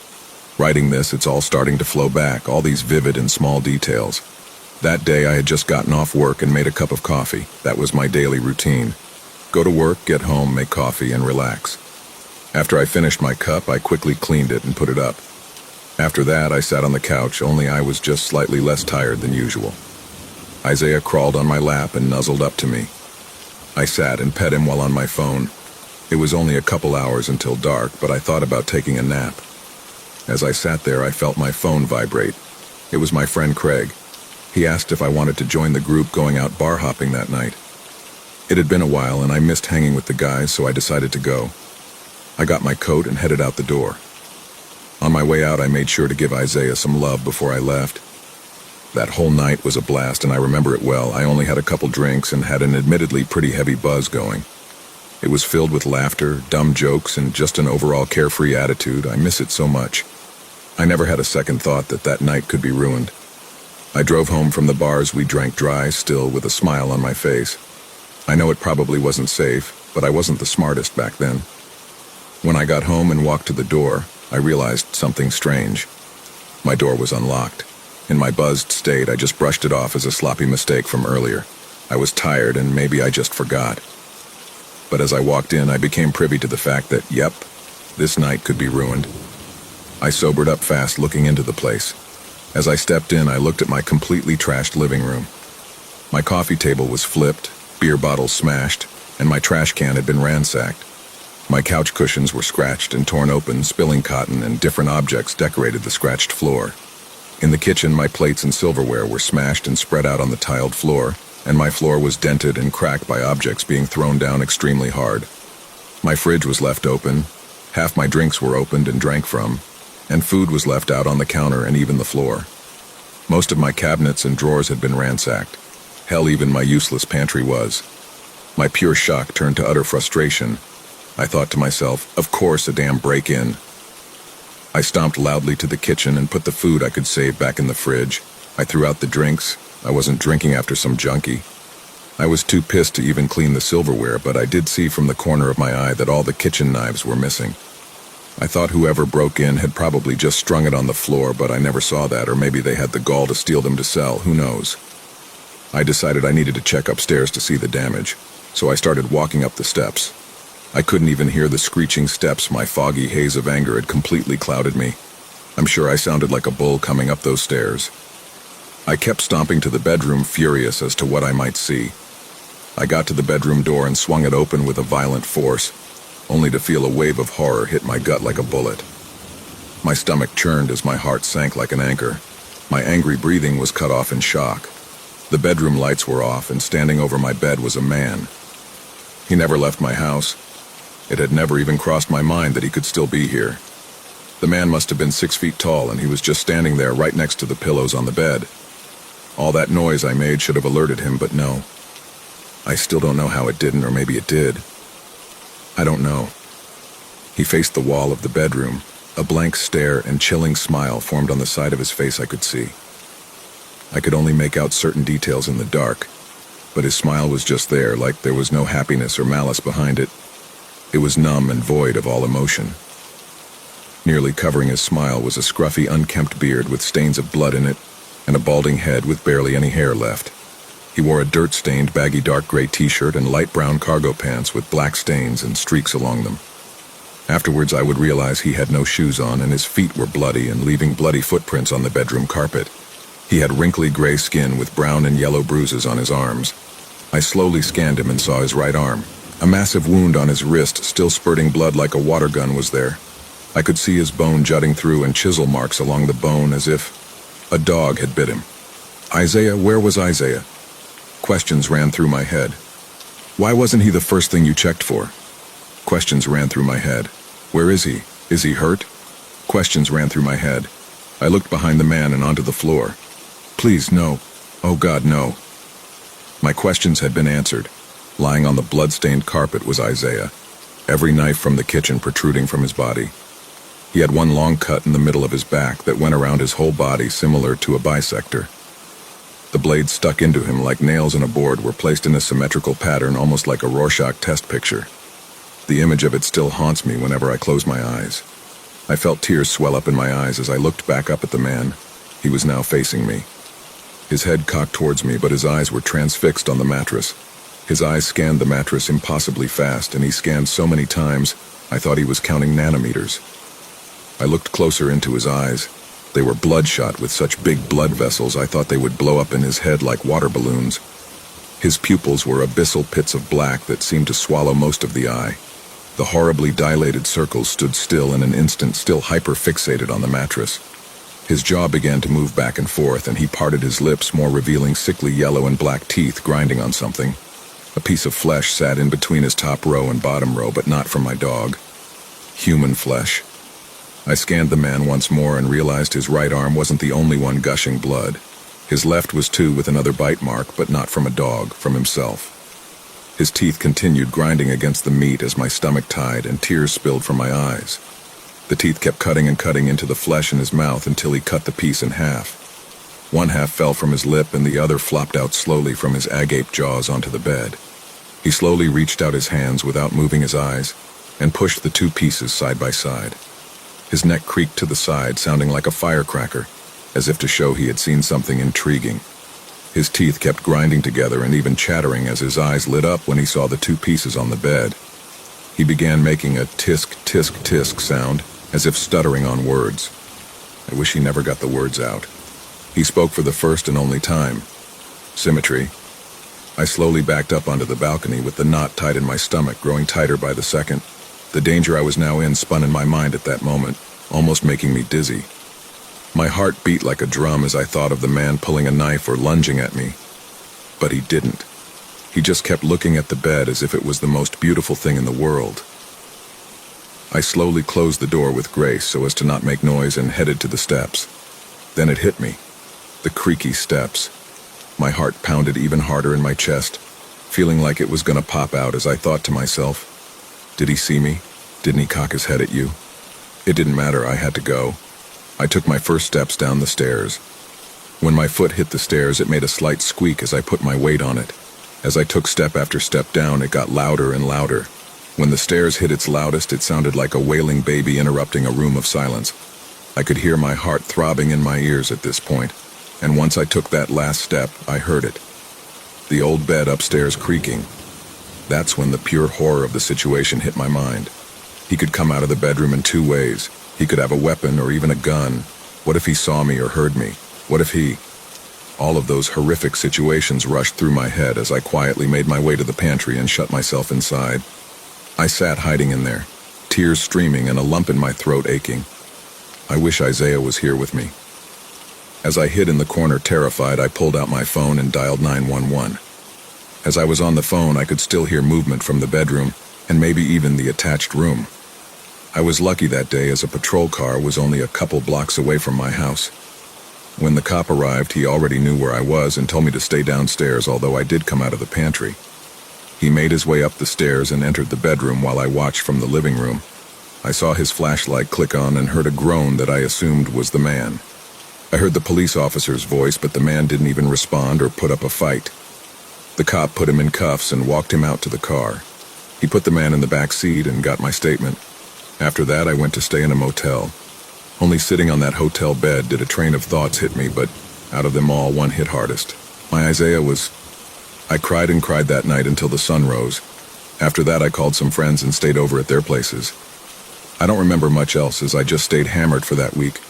Writing this, it's all starting to flow back, all these vivid and small details. That day I had just gotten off work and made a cup of coffee. That was my daily routine. Go to work, get home, make coffee, and relax. After I finished my cup, I quickly cleaned it and put it up. After that, I sat on the couch, only I was just slightly less tired than usual. Isaiah crawled on my lap and nuzzled up to me. I sat and pet him while on my phone. It was only a couple hours until dark, but I thought about taking a nap. As I sat there, I felt my phone vibrate. It was my friend Craig. He asked if I wanted to join the group going out bar hopping that night. It had been a while, and I missed hanging with the guys, so I decided to go. I got my coat and headed out the door. On my way out, I made sure to give Isaiah some love before I left. That whole night was a blast, and I remember it well. I only had a couple drinks and had an admittedly pretty heavy buzz going. It was filled with laughter, dumb jokes, and just an overall carefree attitude. I miss it so much. I never had a second thought that that night could be ruined. I drove home from the bars we drank dry, still with a smile on my face. I know it probably wasn't safe, but I wasn't the smartest back then. When I got home and walked to the door, I realized something strange. My door was unlocked. In my buzzed state, I just brushed it off as a sloppy mistake from earlier. I was tired, and maybe I just forgot. But as I walked in, I became privy to the fact that, yep, this night could be ruined. I sobered up fast looking into the place. As I stepped in, I looked at my completely trashed living room. My coffee table was flipped, beer bottles smashed, and my trash can had been ransacked. My couch cushions were scratched and torn open, spilling cotton, and different objects decorated the scratched floor. In the kitchen, my plates and silverware were smashed and spread out on the tiled floor, and my floor was dented and cracked by objects being thrown down extremely hard. My fridge was left open, half my drinks were opened and drank from, and food was left out on the counter and even the floor. Most of my cabinets and drawers had been ransacked. Hell, even my useless pantry was. My pure shock turned to utter frustration. I thought to myself, of course, a damn break-in. I stomped loudly to the kitchen and put the food I could save back in the fridge. I threw out the drinks. I wasn't drinking after some junkie. I was too pissed to even clean the silverware, but I did see from the corner of my eye that all the kitchen knives were missing. I thought whoever broke in had probably just strung it on the floor, but I never saw that, or maybe they had the gall to steal them to sell, who knows. I decided I needed to check upstairs to see the damage, so I started walking up the steps. I couldn't even hear the screeching steps. My foggy haze of anger had completely clouded me. I'm sure I sounded like a bull coming up those stairs. I kept stomping to the bedroom, furious as to what I might see. I got to the bedroom door and swung it open with a violent force, only to feel a wave of horror hit my gut like a bullet. My stomach churned as my heart sank like an anchor. My angry breathing was cut off in shock. The bedroom lights were off, and standing over my bed was a man. He never left my house. It had never even crossed my mind that he could still be here. The man must have been 6 feet tall, and he was just standing there right next to the pillows on the bed. All that noise I made should have alerted him, but no. I still don't know how it didn't, or maybe it did. I don't know. He faced the wall of the bedroom. A blank stare and chilling smile formed on the side of his face I could see. I could only make out certain details in the dark, but his smile was just there, like there was no happiness or malice behind it. It was numb and void of all emotion. Nearly covering his smile was a scruffy, unkempt beard with stains of blood in it, and a balding head with barely any hair left. He wore a dirt-stained, baggy dark gray t-shirt and light brown cargo pants with black stains and streaks along them. Afterwards, I would realize he had no shoes on, and his feet were bloody and leaving bloody footprints on the bedroom carpet. He had wrinkly gray skin with brown and yellow bruises on his arms. I slowly scanned him and saw his right arm. A massive wound on his wrist, still spurting blood like a water gun, was there. I could see his bone jutting through and chisel marks along the bone as if a dog had bit him. Isaiah, where was Isaiah? Questions ran through my head. Why wasn't he the first thing you checked for? Questions ran through my head. Where is he? Is he hurt? Questions ran through my head. I looked behind the man and onto the floor. Please, no. Oh God, no. My questions had been answered. Lying on the blood-stained carpet was Isaiah, every knife from the kitchen protruding from his body. He had one long cut in the middle of his back that went around his whole body, similar to a bisector. The blades stuck into him like nails in a board were placed in a symmetrical pattern, almost like a Rorschach test picture. The image of it still haunts me whenever I close my eyes. I felt tears swell up in my eyes as I looked back up at the man. He was now facing me. His head cocked towards me, but his eyes were transfixed on the mattress. His eyes scanned the mattress impossibly fast, and he scanned so many times, I thought he was counting nanometers. I looked closer into his eyes. They were bloodshot with such big blood vessels I thought they would blow up in his head like water balloons. His pupils were abyssal pits of black that seemed to swallow most of the eye. The horribly dilated circles stood still in an instant, still hyper-fixated on the mattress. His jaw began to move back and forth, and he parted his lips, more revealing sickly yellow and black teeth grinding on something. A piece of flesh sat in between his top row and bottom row, but not from my dog. Human flesh. I scanned the man once more and realized his right arm wasn't the only one gushing blood. His left was too, with another bite mark, but not from a dog, from himself. His teeth continued grinding against the meat as my stomach tied and tears spilled from my eyes. The teeth kept cutting and cutting into the flesh in his mouth until he cut the piece in half. One half fell from his lip and the other flopped out slowly from his agape jaws onto the bed. He slowly reached out his hands without moving his eyes and pushed the two pieces side by side. His neck creaked to the side, sounding like a firecracker, as if to show he had seen something intriguing. His teeth kept grinding together and even chattering as his eyes lit up when he saw the two pieces on the bed. He began making a tisk, tisk, tisk sound, as if stuttering on words. I wish he never got the words out. He spoke for the first and only time. Symmetry. I slowly backed up onto the balcony with the knot tied in my stomach, growing tighter by the second. The danger I was now in spun in my mind at that moment, almost making me dizzy. My heart beat like a drum as I thought of the man pulling a knife or lunging at me. But he didn't. He just kept looking at the bed as if it was the most beautiful thing in the world. I slowly closed the door with grace so as to not make noise and headed to the steps. Then it hit me. The creaky steps. My heart pounded even harder in my chest, feeling like it was going to pop out as I thought to myself, did he see me? Didn't he cock his head at you? It didn't matter, I had to go. I took my first steps down the stairs. When my foot hit the stairs, it made a slight squeak as I put my weight on it. As I took step after step down, it got louder and louder. When the stairs hit its loudest, it sounded like a wailing baby interrupting a room of silence. I could hear my heart throbbing in my ears at this point, and once I took that last step, I heard it. The old bed upstairs creaking. That's when the pure horror of the situation hit my mind. He could come out of the bedroom in two ways. He could have a weapon or even a gun. What if he saw me or heard me? What if he... All of those horrific situations rushed through my head as I quietly made my way to the pantry and shut myself inside. I sat hiding in there, tears streaming and a lump in my throat aching. I wish Isaiah was here with me. As I hid in the corner terrified, I pulled out my phone and dialed 911. As I was on the phone, I could still hear movement from the bedroom and maybe even the attached room. I was lucky that day as a patrol car was only a couple blocks away from my house. When the cop arrived, he already knew where I was and told me to stay downstairs, although I did come out of the pantry. He made his way up the stairs and entered the bedroom while I watched from the living room. I saw his flashlight click on and heard a groan that I assumed was the man. I heard the police officer's voice, but the man didn't even respond or put up a fight. The cop put him in cuffs and walked him out to the car. He put the man in the back seat and got my statement. After that, I went to stay in a motel. Only sitting on that hotel bed did a train of thoughts hit me, but out of them all, one hit hardest. My Isaiah was... I cried and cried that night until the sun rose. After that, I called some friends and stayed over at their places. I don't remember much else as I just stayed hammered for that week.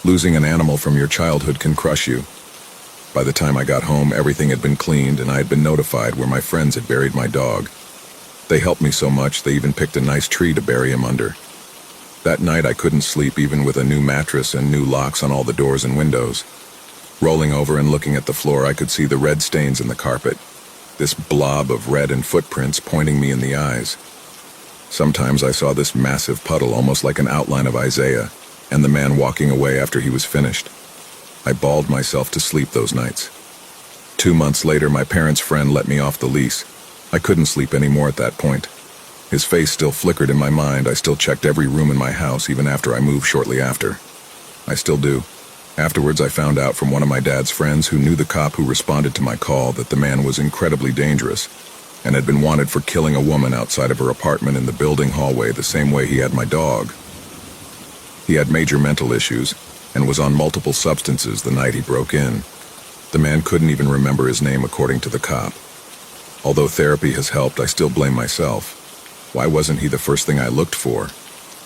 Losing an animal from your childhood can crush you. By the time I got home, everything had been cleaned and I had been notified where my friends had buried my dog. They helped me so much, they even picked a nice tree to bury him under. That night I couldn't sleep even with a new mattress and new locks on all the doors and windows. Rolling over and looking at the floor, I could see the red stains in the carpet. This blob of red and footprints pointing me in the eyes. Sometimes I saw this massive puddle, almost like an outline of Isaiah, and the man walking away after he was finished. I bawled myself to sleep those nights. 2 months later, my parents' friend let me off the lease. I couldn't sleep anymore at that point. His face still flickered in my mind. I still checked every room in my house, even after I moved shortly after. I still do. Afterwards, I found out from one of my dad's friends who knew the cop who responded to my call that the man was incredibly dangerous and had been wanted for killing a woman outside of her apartment in the building hallway the same way he had my dog. He had major mental issues and was on multiple substances the night he broke in. The man couldn't even remember his name according to the cop. Although therapy has helped, I still blame myself. Why wasn't he the first thing I looked for?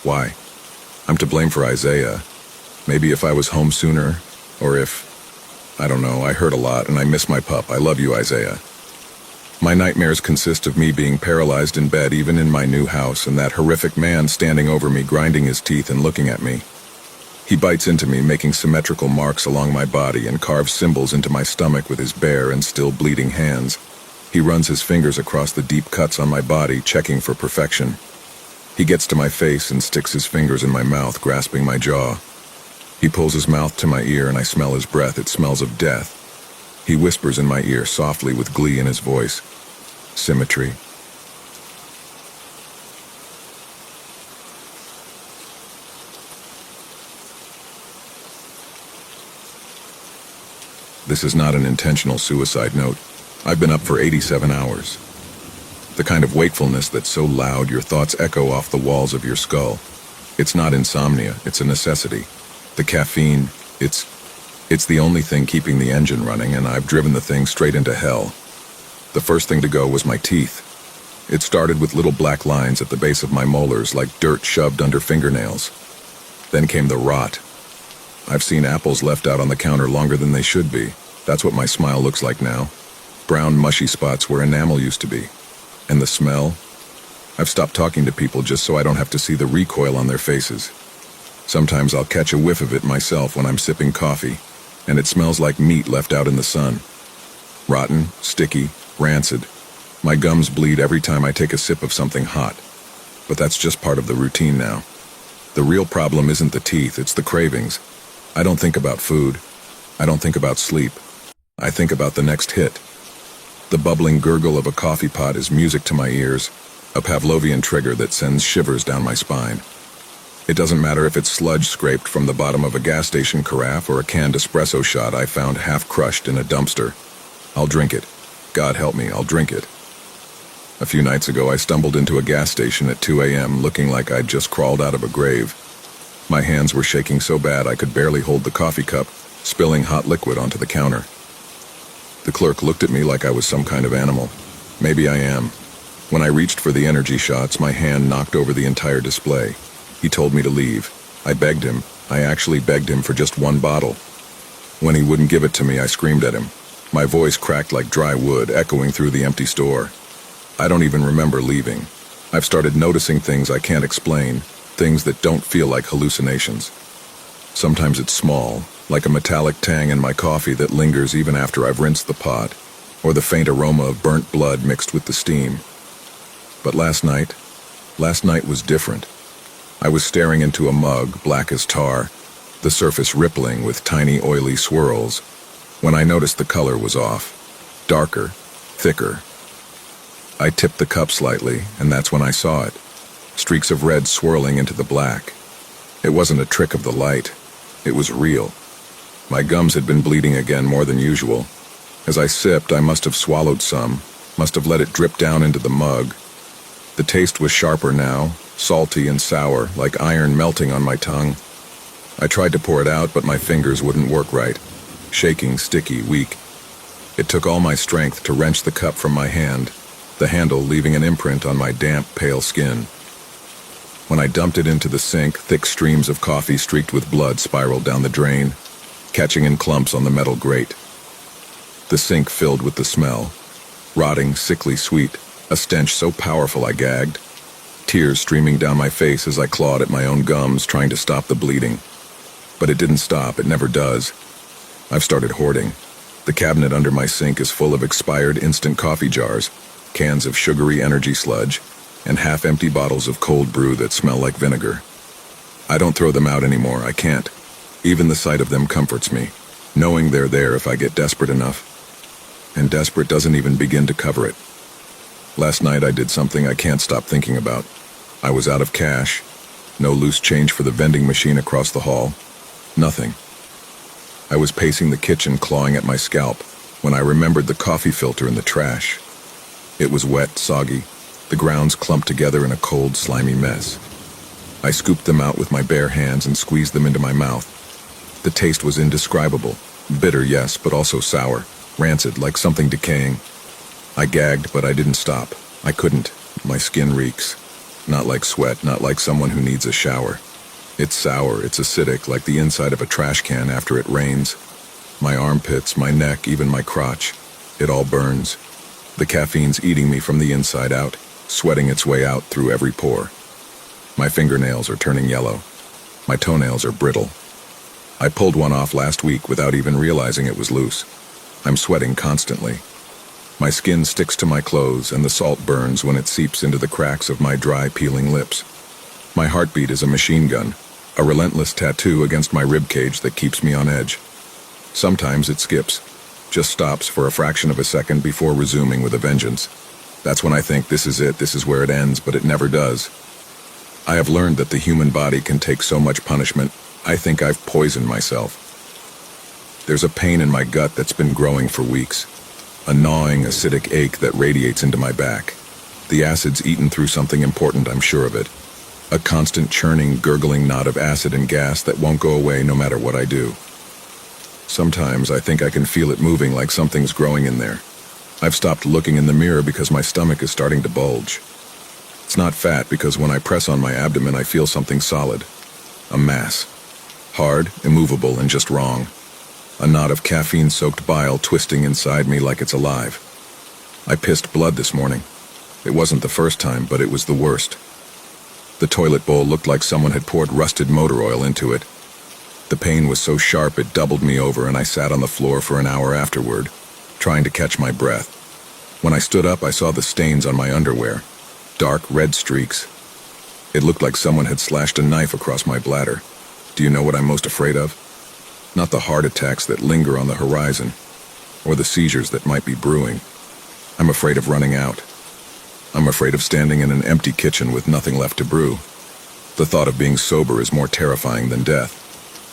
Why? I'm to blame for Isaiah. Maybe if I was home sooner, or if... I don't know, I hurt a lot and I miss my pup. I love you, Isaiah. My nightmares consist of me being paralyzed in bed even in my new house and that horrific man standing over me grinding his teeth and looking at me. He bites into me, making symmetrical marks along my body and carves symbols into my stomach with his bare and still bleeding hands. He runs his fingers across the deep cuts on my body, checking for perfection. He gets to my face and sticks his fingers in my mouth, grasping my jaw. He pulls his mouth to my ear and I smell his breath. It smells of death. He whispers in my ear softly with glee in his voice. Symmetry. This is not an intentional suicide note. I've been up for 87 hours. The kind of wakefulness that's so loud your thoughts echo off the walls of your skull. It's not insomnia, it's a necessity. The caffeine, it's the only thing keeping the engine running, and I've driven the thing straight into hell. The first thing to go was my teeth. It started with little black lines at the base of my molars, like dirt shoved under fingernails. Then came the rot. I've seen apples left out on the counter longer than they should be. That's what my smile looks like now. Brown, mushy spots where enamel used to be. And the smell? I've stopped talking to people just so I don't have to see the recoil on their faces. Sometimes I'll catch a whiff of it myself when I'm sipping coffee, and it smells like meat left out in the sun. Rotten, sticky, rancid. My gums bleed every time I take a sip of something hot. But that's just part of the routine now. The real problem isn't the teeth, it's the cravings. I don't think about food. I don't think about sleep. I think about the next hit. The bubbling gurgle of a coffee pot is music to my ears, a Pavlovian trigger that sends shivers down my spine. It doesn't matter if it's sludge scraped from the bottom of a gas station carafe or a canned espresso shot I found half crushed in a dumpster. I'll drink it. God help me, I'll drink it. A few nights ago, I stumbled into a gas station at 2 a.m. looking like I'd just crawled out of a grave. My hands were shaking so bad I could barely hold the coffee cup, spilling hot liquid onto the counter. The clerk looked at me like I was some kind of animal. Maybe I am. When I reached for the energy shots, my hand knocked over the entire display. He told me to leave. I begged him. I actually begged him for just one bottle. When he wouldn't give it to me, I screamed at him. My voice cracked like dry wood, echoing through the empty store. I don't even remember leaving. I've started noticing things I can't explain, things that don't feel like hallucinations. Sometimes it's small, like a metallic tang in my coffee that lingers even after I've rinsed the pot, or the faint aroma of burnt blood mixed with the steam. But last night was different. I was staring into a mug, black as tar, the surface rippling with tiny oily swirls, when I noticed the color was off, darker, thicker. I tipped the cup slightly, and that's when I saw it. Streaks of red swirling into the black. It wasn't a trick of the light. It was real. My gums had been bleeding again more than usual. As I sipped, I must have swallowed some, must have let it drip down into the mug. The taste was sharper now, salty and sour, like iron melting on my tongue. I tried to pour it out, but my fingers wouldn't work right. Shaking, sticky, weak. It took all my strength to wrench the cup from my hand, the handle leaving an imprint on my damp, pale skin. When I dumped it into the sink, thick streams of coffee streaked with blood spiraled down the drain, catching in clumps on the metal grate. The sink filled with the smell, rotting, sickly sweet, a stench so powerful I gagged, tears streaming down my face as I clawed at my own gums, trying to stop the bleeding. But it didn't stop, it never does. I've started hoarding. The cabinet under my sink is full of expired instant coffee jars, cans of sugary energy sludge, and half-empty bottles of cold brew that smell like vinegar. I don't throw them out anymore, I can't. Even the sight of them comforts me, knowing they're there if I get desperate enough. And desperate doesn't even begin to cover it. Last night I did something I can't stop thinking about. I was out of cash, no loose change for the vending machine across the hall, nothing. I was pacing the kitchen clawing at my scalp when I remembered the coffee filter in the trash. It was wet, soggy, the grounds clumped together in a cold, slimy mess. I scooped them out with my bare hands and squeezed them into my mouth. The taste was indescribable, bitter, yes, but also sour, rancid, like something decaying. I gagged, but I didn't stop. I couldn't. My skin reeks. Not like sweat, not like someone who needs a shower. It's sour, it's acidic, like the inside of a trash can after it rains. My armpits, my neck, even my crotch. It all burns. The caffeine's eating me from the inside out, sweating its way out through every pore. My fingernails are turning yellow. My toenails are brittle. I pulled one off last week without even realizing it was loose. I'm sweating constantly. My skin sticks to my clothes and the salt burns when it seeps into the cracks of my dry, peeling lips. My heartbeat is a machine gun, a relentless tattoo against my ribcage that keeps me on edge. Sometimes it skips, just stops for a fraction of a second before resuming with a vengeance. That's when I think this is it, this is where it ends, but it never does. I have learned that the human body can take so much punishment, I think I've poisoned myself. There's a pain in my gut that's been growing for weeks, a gnawing, acidic ache that radiates into my back. The acid's eaten through something important, I'm sure of it. A constant churning, gurgling knot of acid and gas that won't go away no matter what I do. Sometimes I think I can feel it moving like something's growing in there. I've stopped looking in the mirror because my stomach is starting to bulge. It's not fat because when I press on my abdomen I feel something solid. A mass. Hard, immovable, and just wrong. A knot of caffeine-soaked bile twisting inside me like it's alive. I pissed blood this morning. It wasn't the first time, but it was the worst. The toilet bowl looked like someone had poured rusted motor oil into it. The pain was so sharp it doubled me over and I sat on the floor for an hour afterward, trying to catch my breath. When I stood up, I saw the stains on my underwear. Dark red streaks. It looked like someone had slashed a knife across my bladder. Do you know what I'm most afraid of? Not the heart attacks that linger on the horizon, or the seizures that might be brewing. I'm afraid of running out. I'm afraid of standing in an empty kitchen with nothing left to brew. The thought of being sober is more terrifying than death.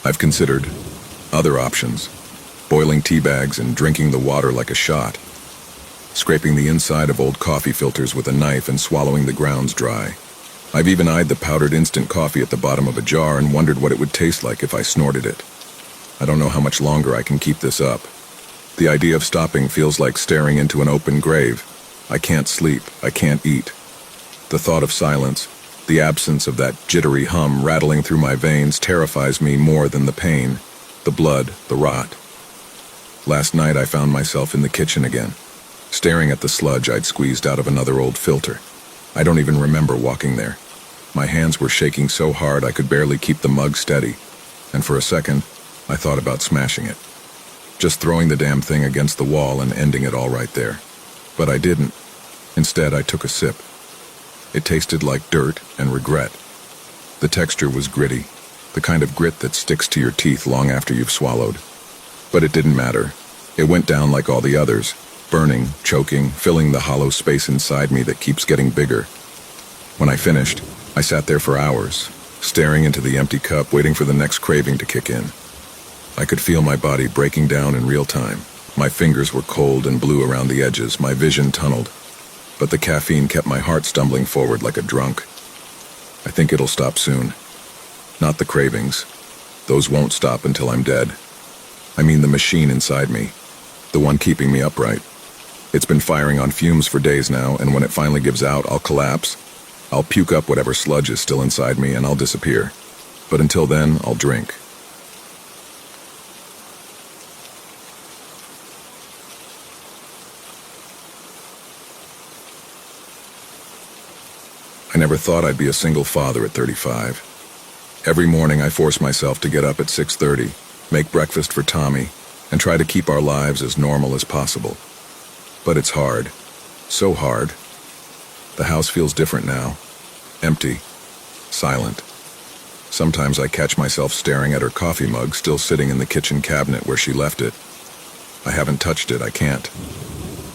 I've considered other options. Boiling tea bags and drinking the water like a shot. Scraping the inside of old coffee filters with a knife and swallowing the grounds dry. I've even eyed the powdered instant coffee at the bottom of a jar and wondered what it would taste like if I snorted it. I don't know how much longer I can keep this up. The idea of stopping feels like staring into an open grave. I can't sleep. I can't eat. The thought of silence, the absence of that jittery hum rattling through my veins terrifies me more than the pain, the blood, the rot. Last night I found myself in the kitchen again, staring at the sludge I'd squeezed out of another old filter. I don't even remember walking there. My hands were shaking so hard I could barely keep the mug steady, and for a second, I thought about smashing it. Just throwing the damn thing against the wall and ending it all right there. But I didn't. Instead, I took a sip. It tasted like dirt and regret. The texture was gritty, the kind of grit that sticks to your teeth long after you've swallowed. But it didn't matter. It went down like all the others, burning, choking, filling the hollow space inside me that keeps getting bigger. When I finished, I sat there for hours, staring into the empty cup, waiting for the next craving to kick in. I could feel my body breaking down in real time. My fingers were cold and blue around the edges, my vision tunneled. But the caffeine kept my heart stumbling forward like a drunk. I think it'll stop soon. Not the cravings. Those won't stop until I'm dead. I mean the machine inside me, the one keeping me upright. It's been firing on fumes for days now, and when it finally gives out, I'll collapse. I'll puke up whatever sludge is still inside me, and I'll disappear. But until then, I'll drink. I never thought I'd be a single father at 35. Every morning I force myself to get up at 6:30, make breakfast for Tommy, and try to keep our lives as normal as possible. But it's hard. So hard. The house feels different now. Empty. Silent. Sometimes I catch myself staring at her coffee mug still sitting in the kitchen cabinet where she left it. I haven't touched it. I can't.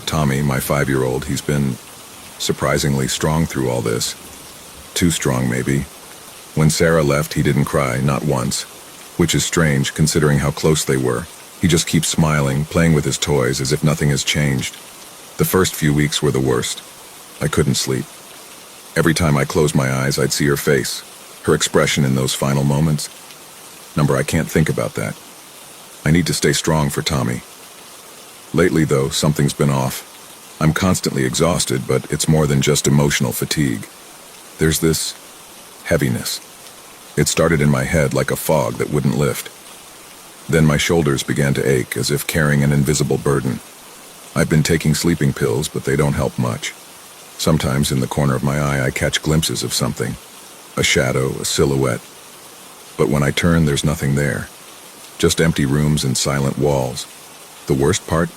Tommy, my 5-year-old, he's been surprisingly strong through all this. Too strong, maybe. When Sarah left, he didn't cry, not once. Which is strange, considering how close they were. He just keeps smiling, playing with his toys as if nothing has changed. The first few weeks were the worst. I couldn't sleep. Every time I closed my eyes, I'd see her face, her expression in those final moments. I can't think about that. I need to stay strong for Tommy. Lately, though, something's been off. I'm constantly exhausted, but it's more than just emotional fatigue. There's this heaviness. It started in my head like a fog that wouldn't lift. Then my shoulders began to ache as if carrying an invisible burden. I've been taking sleeping pills, but they don't help much. Sometimes in the corner of my eye I catch glimpses of something. A shadow, a silhouette. But when I turn, there's nothing there. Just empty rooms and silent walls. The worst part?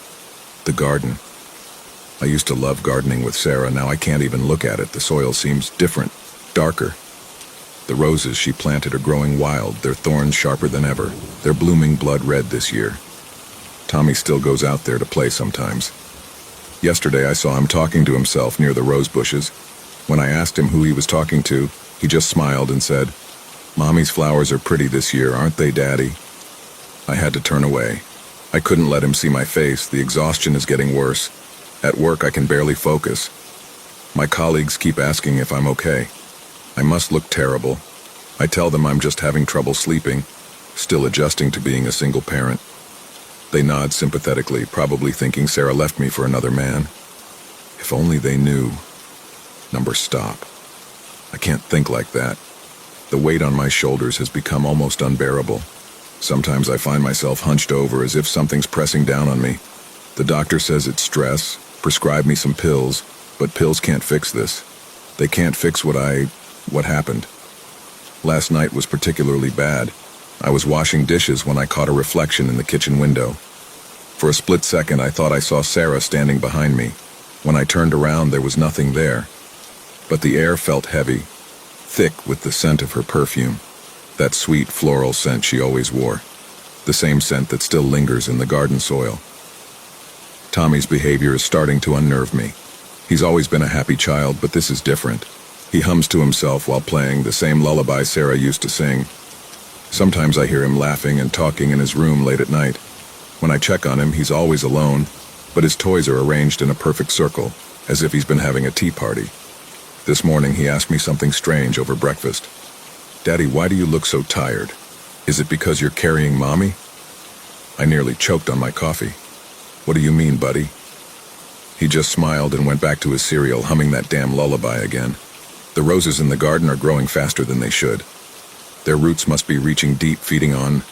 The garden. I used to love gardening with Sarah. Now I can't even look at it. The soil seems different, darker. The roses she planted are growing wild, their thorns sharper than ever. They're blooming blood red this year. Tommy still goes out there to play sometimes. Yesterday I saw him talking to himself near the rose bushes. When I asked him who he was talking to, he just smiled and said, "Mommy's flowers are pretty this year, aren't they, Daddy?" I had to turn away. I couldn't let him see my face. The exhaustion is getting worse. At work, I can barely focus. My colleagues keep asking if I'm okay. I must look terrible. I tell them I'm just having trouble sleeping, still adjusting to being a single parent. They nod sympathetically, probably thinking Sarah left me for another man. If only they knew. Stop. I can't think like that. The weight on my shoulders has become almost unbearable. Sometimes I find myself hunched over as if something's pressing down on me. The doctor says it's stress, prescribed me some pills, but pills can't fix this. They can't fix what happened. Last night was particularly bad. I was washing dishes when I caught a reflection in the kitchen window. For a split second, I thought I saw Sarah standing behind me. When I turned around, there was nothing there. But the air felt heavy, thick with the scent of her perfume. That sweet floral scent she always wore. The same scent that still lingers in the garden soil. Tommy's behavior is starting to unnerve me. He's always been a happy child, but this is different. He hums to himself while playing the same lullaby Sarah used to sing. Sometimes I hear him laughing and talking in his room late at night. When I check on him, he's always alone, but his toys are arranged in a perfect circle, as if he's been having a tea party. This morning he asked me something strange over breakfast. "Daddy, why do you look so tired? Is it because you're carrying Mommy?" I nearly choked on my coffee. "What do you mean, buddy?" He just smiled and went back to his cereal, humming that damn lullaby again. The roses in the garden are growing faster than they should. Their roots must be reaching deep, feeding on...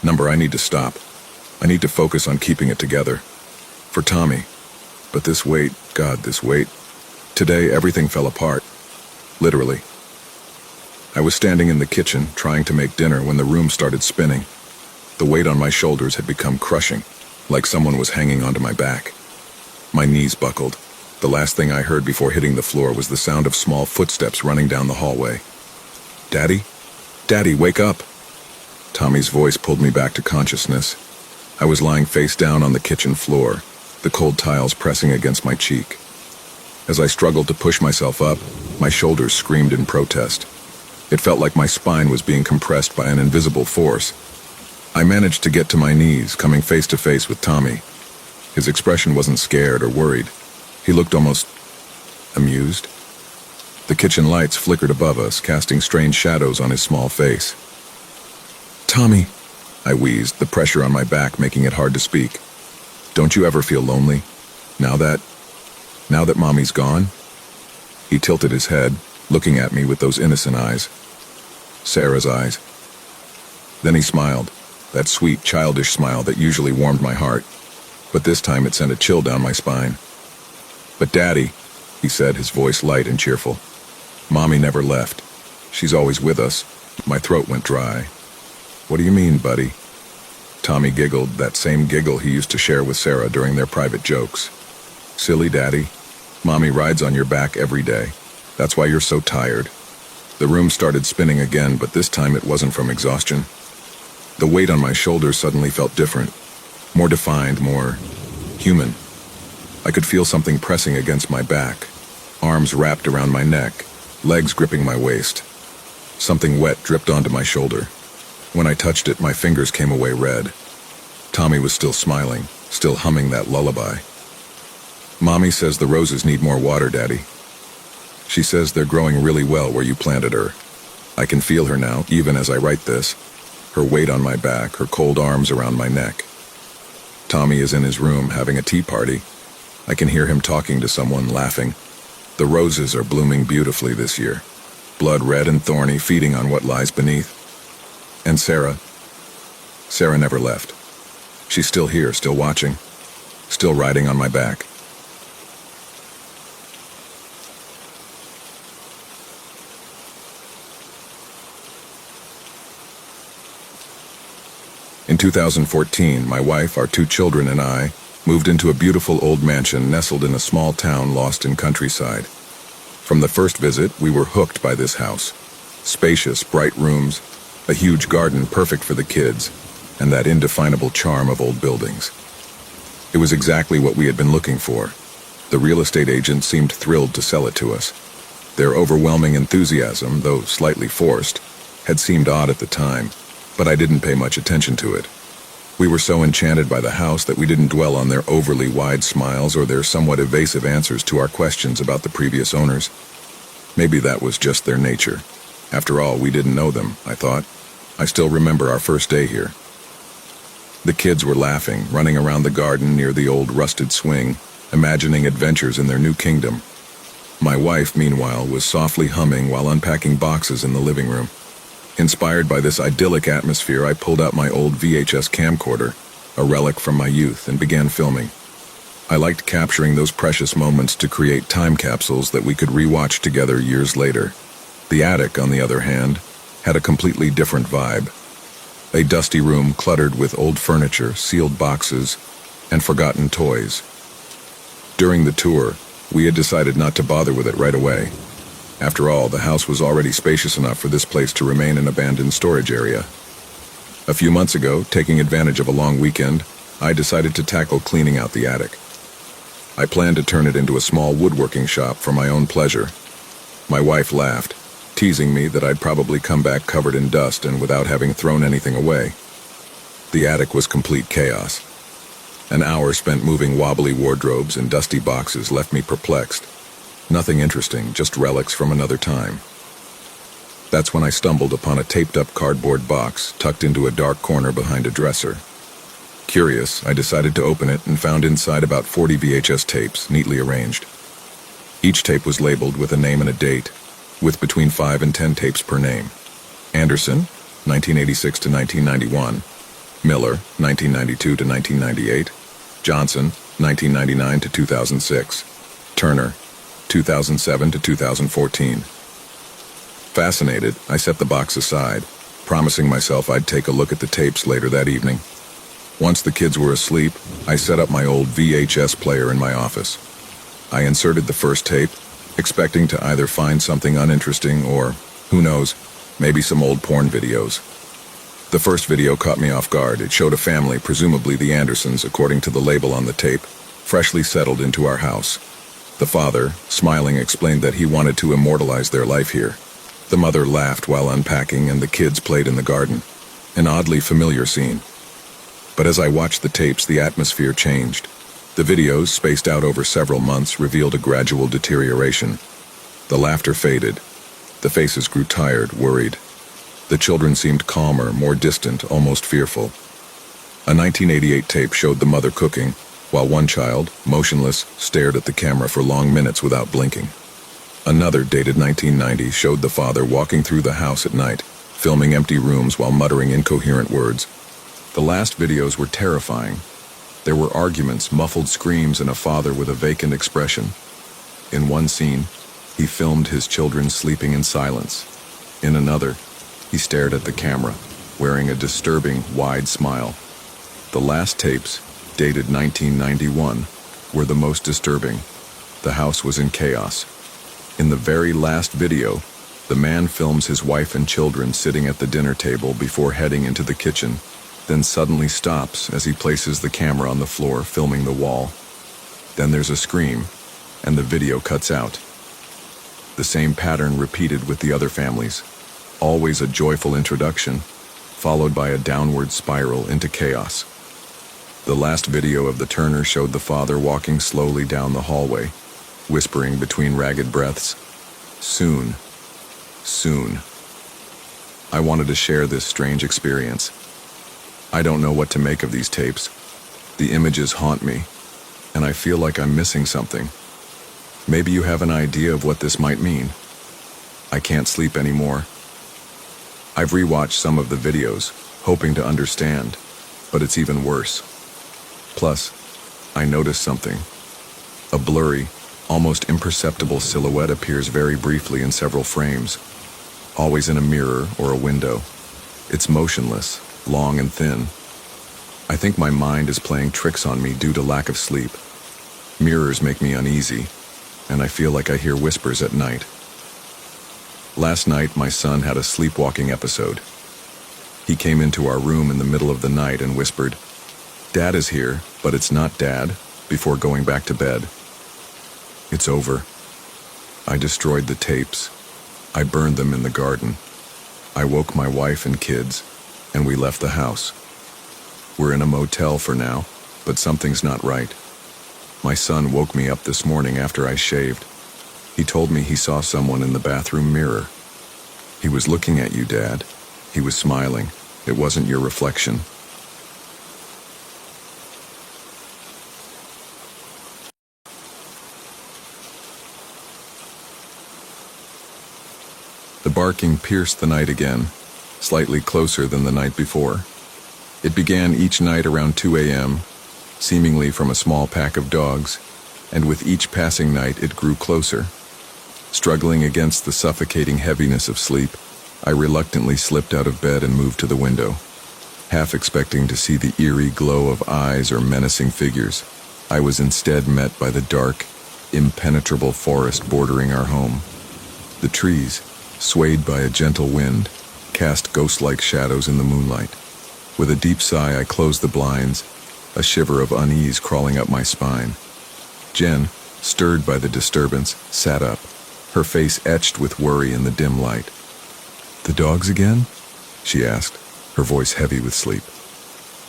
I need to stop. I need to focus on keeping it together. For Tommy. But this weight, God, this weight. Today, everything fell apart. Literally. I was standing in the kitchen, trying to make dinner, when the room started spinning. The weight on my shoulders had become crushing, like someone was hanging onto my back. My knees buckled. The last thing I heard before hitting the floor was the sound of small footsteps running down the hallway. "Daddy? Daddy, wake up!" Tommy's voice pulled me back to consciousness. I was lying face down on the kitchen floor, the cold tiles pressing against my cheek. As I struggled to push myself up, my shoulders screamed in protest. It felt like my spine was being compressed by an invisible force. I managed to get to my knees, coming face to face with Tommy. His expression wasn't scared or worried. He looked almost amused. The kitchen lights flickered above us, casting strange shadows on his small face. "Tommy," I wheezed, the pressure on my back making it hard to speak. "Don't you ever feel lonely? Now that Mommy's gone?" He tilted his head, looking at me with those innocent eyes. Sarah's eyes. Then he smiled, that sweet, childish smile that usually warmed my heart. But this time it sent a chill down my spine. "But Daddy," he said, his voice light and cheerful, "Mommy never left. She's always with us." My throat went dry. "What do you mean, buddy?" Tommy giggled, that same giggle he used to share with Sarah during their private jokes. "Silly Daddy. Mommy rides on your back every day. That's why you're so tired." The room started spinning again, but this time it wasn't from exhaustion. The weight on my shoulders suddenly felt different. More defined, more human. I could feel something pressing against my back, arms wrapped around my neck, legs gripping my waist. Something wet dripped onto my shoulder. When I touched it, my fingers came away red. Tommy was still smiling, still humming that lullaby. "Mommy says the roses need more water, Daddy. She says they're growing really well where you planted her. I can feel her now, even as I write this. Her weight on my back, her cold arms around my neck. Tommy is in his room having a tea party. I can hear him talking to someone, laughing. The roses are blooming beautifully this year, blood red and thorny, feeding on what lies beneath. And Sarah never left. She's still here, still watching, still riding on my back." In 2014, my wife, our 2 children, and I moved into a beautiful old mansion nestled in a small town lost in countryside. From the first visit, we were hooked by this house. Spacious, bright rooms, a huge garden perfect for the kids, and that indefinable charm of old buildings. It was exactly what we had been looking for. The real estate agent seemed thrilled to sell it to us. Their overwhelming enthusiasm, though slightly forced, had seemed odd at the time, but I didn't pay much attention to it. We were so enchanted by the house that we didn't dwell on their overly wide smiles or their somewhat evasive answers to our questions about the previous owners. Maybe that was just their nature. After all, we didn't know them, I thought. I still remember our first day here. The kids were laughing, running around the garden near the old rusted swing, imagining adventures in their new kingdom. My wife, meanwhile, was softly humming while unpacking boxes in the living room. Inspired by this idyllic atmosphere, I pulled out my old VHS camcorder, a relic from my youth, and began filming. I liked capturing those precious moments to create time capsules that we could rewatch together years later. The attic, on the other hand, had a completely different vibe. A dusty room cluttered with old furniture, sealed boxes, and forgotten toys. During the tour, we had decided not to bother with it right away. After all, the house was already spacious enough for this place to remain an abandoned storage area. A few months ago, taking advantage of a long weekend, I decided to tackle cleaning out the attic. I planned to turn it into a small woodworking shop for my own pleasure. My wife laughed, teasing me that I'd probably come back covered in dust and without having thrown anything away. The attic was complete chaos. An hour spent moving wobbly wardrobes and dusty boxes left me perplexed. Nothing interesting, just relics from another time. That's when I stumbled upon a taped-up cardboard box tucked into a dark corner behind a dresser. Curious, I decided to open it and found inside about 40 VHS tapes, neatly arranged. Each tape was labeled with a name and a date, with between 5 and 10 tapes per name. Anderson, 1986 to 1991. Miller, 1992 to 1998. Johnson, 1999 to 2006. Turner, 2007 to 2014. Fascinated, I set the box aside, promising myself I'd take a look at the tapes later that evening. Once the kids were asleep, I set up my old VHS player in my office. I inserted the first tape, expecting to either find something uninteresting or, who knows, maybe some old porn videos. The first video caught me off guard. It showed a family, presumably the Andersons according to the label on the tape, freshly settled into our house. The father, smiling, explained that he wanted to immortalize their life here. The mother laughed while unpacking and the kids played in the garden. An oddly familiar scene. But as I watched the tapes, the atmosphere changed. The videos, spaced out over several months, revealed a gradual deterioration. The laughter faded. The faces grew tired, worried. The children seemed calmer, more distant, almost fearful. A 1988 tape showed the mother cooking, while one child, motionless, stared at the camera for long minutes without blinking. Another, dated 1990, showed the father walking through the house at night, filming empty rooms while muttering incoherent words. The last videos were terrifying. There were arguments, muffled screams, and a father with a vacant expression. In one scene, he filmed his children sleeping in silence. In another, he stared at the camera, wearing a disturbing, wide smile. The last tapes, dated 1991, were the most disturbing. The house was in chaos. In the very last video, the man films his wife and children sitting at the dinner table before heading into the kitchen, then suddenly stops as he places the camera on the floor, filming the wall. Then there's a scream, and the video cuts out. The same pattern repeated with the other families. Always a joyful introduction, followed by a downward spiral into chaos. The last video of the Turner showed the father walking slowly down the hallway, whispering between ragged breaths, "Soon, soon." I wanted to share this strange experience. I don't know what to make of these tapes. The images haunt me, and I feel like I'm missing something. Maybe you have an idea of what this might mean. I can't sleep anymore. I've rewatched some of the videos, hoping to understand, but it's even worse. Plus, I noticed something. A blurry, almost imperceptible silhouette appears very briefly in several frames, always in a mirror or a window. It's motionless, long and thin. I think my mind is playing tricks on me due to lack of sleep. Mirrors make me uneasy, and I feel like I hear whispers at night. Last night, my son had a sleepwalking episode. He came into our room in the middle of the night and whispered, "Dad is here, but it's not Dad," before going back to bed. It's over. I destroyed the tapes. I burned them in the garden. I woke my wife and kids, and we left the house. We're in a motel for now, but something's not right. My son woke me up this morning after I shaved. He told me he saw someone in the bathroom mirror. "He was looking at you, Dad. He was smiling. It wasn't your reflection." The barking pierced the night again, slightly closer than the night before. It began each night around 2 a.m., seemingly from a small pack of dogs, and with each passing night it grew closer. Struggling against the suffocating heaviness of sleep, I reluctantly slipped out of bed and moved to the window. Half expecting to see the eerie glow of eyes or menacing figures, I was instead met by the dark, impenetrable forest bordering our home. The trees, swayed by a gentle wind, cast ghost-like shadows in the moonlight. With a deep sigh, I closed the blinds, a shiver of unease crawling up my spine. Jen, stirred by the disturbance, sat up. her face etched with worry in the dim light. "The dogs again?" she asked, her voice heavy with sleep.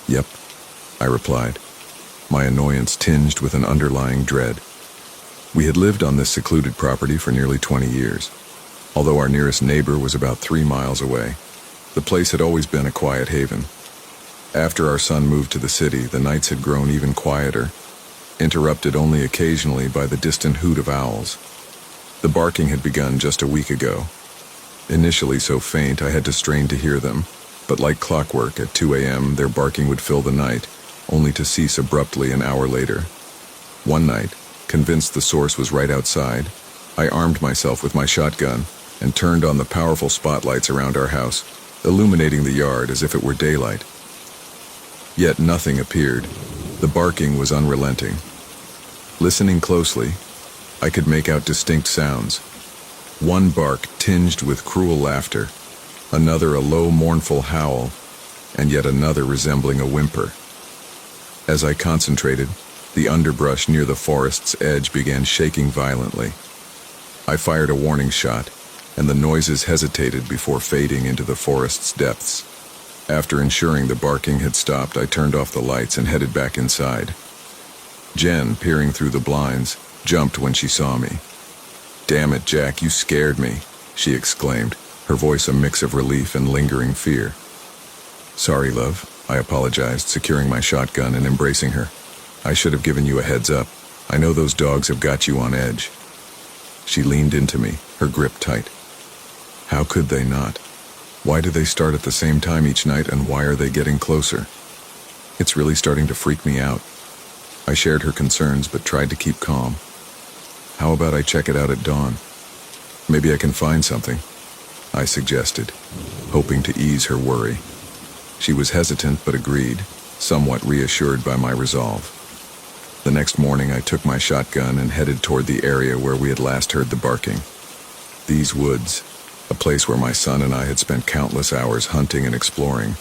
"Yep," I replied, my annoyance tinged with an underlying dread. We had lived on this secluded property for nearly 20 years. Although our nearest neighbor was about 3 miles away, the place had always been a quiet haven. After our son moved to the city, the nights had grown even quieter, interrupted only occasionally by the distant hoot of owls. The barking had begun just a week ago. Initially so faint I had to strain to hear them, but like clockwork at 2 a.m. their barking would fill the night, only to cease abruptly an hour later. One night, convinced the source was right outside, I armed myself with my shotgun and turned on the powerful spotlights around our house, illuminating the yard as if it were daylight. Yet nothing appeared. The barking was unrelenting. Listening closely, I could make out distinct sounds. One bark tinged with cruel laughter, another a low mournful howl, and yet another resembling a whimper. As I concentrated, the underbrush near the forest's edge began shaking violently. I fired a warning shot, and the noises hesitated before fading into the forest's depths. After ensuring the barking had stopped, I turned off the lights and headed back inside. Jen, peering through the blinds, jumped when she saw me. "Damn it, Jack, you scared me," she exclaimed, her voice a mix of relief and lingering fear. "Sorry, love," I apologized, securing my shotgun and embracing her. "I should have given you a heads up. I know those dogs have got you on edge." She leaned into me, her grip tight. How could they not? Why do they start at the same time each night, and why are they getting closer? It's really starting to freak me out. I shared her concerns but tried to keep calm. "How about I check it out at dawn? Maybe I can find something," I suggested, hoping to ease her worry. She was hesitant but agreed, somewhat reassured by my resolve. The next morning I took my shotgun and headed toward the area where we had last heard the barking. These woods, a place where my son and I had spent countless hours hunting and exploring,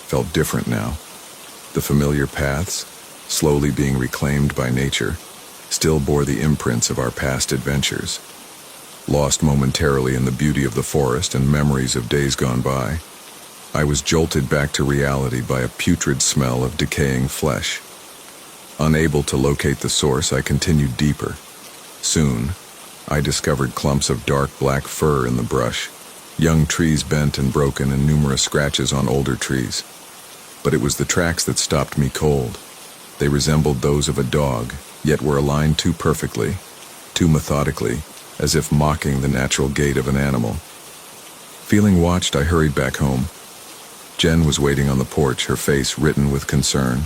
felt different now. The familiar paths, slowly being reclaimed by nature, still bore the imprints of our past adventures. Lost momentarily in the beauty of the forest and memories of days gone by, I was jolted back to reality by a putrid smell of decaying flesh. Unable to locate the source, I continued deeper. Soon, I discovered clumps of dark black fur in the brush, young trees bent and broken, and numerous scratches on older trees. But it was the tracks that stopped me cold. They resembled those of a dog, yet were aligned too perfectly, too methodically, as if mocking the natural gait of an animal. Feeling watched, I hurried back home. Jen was waiting on the porch, her face written with concern.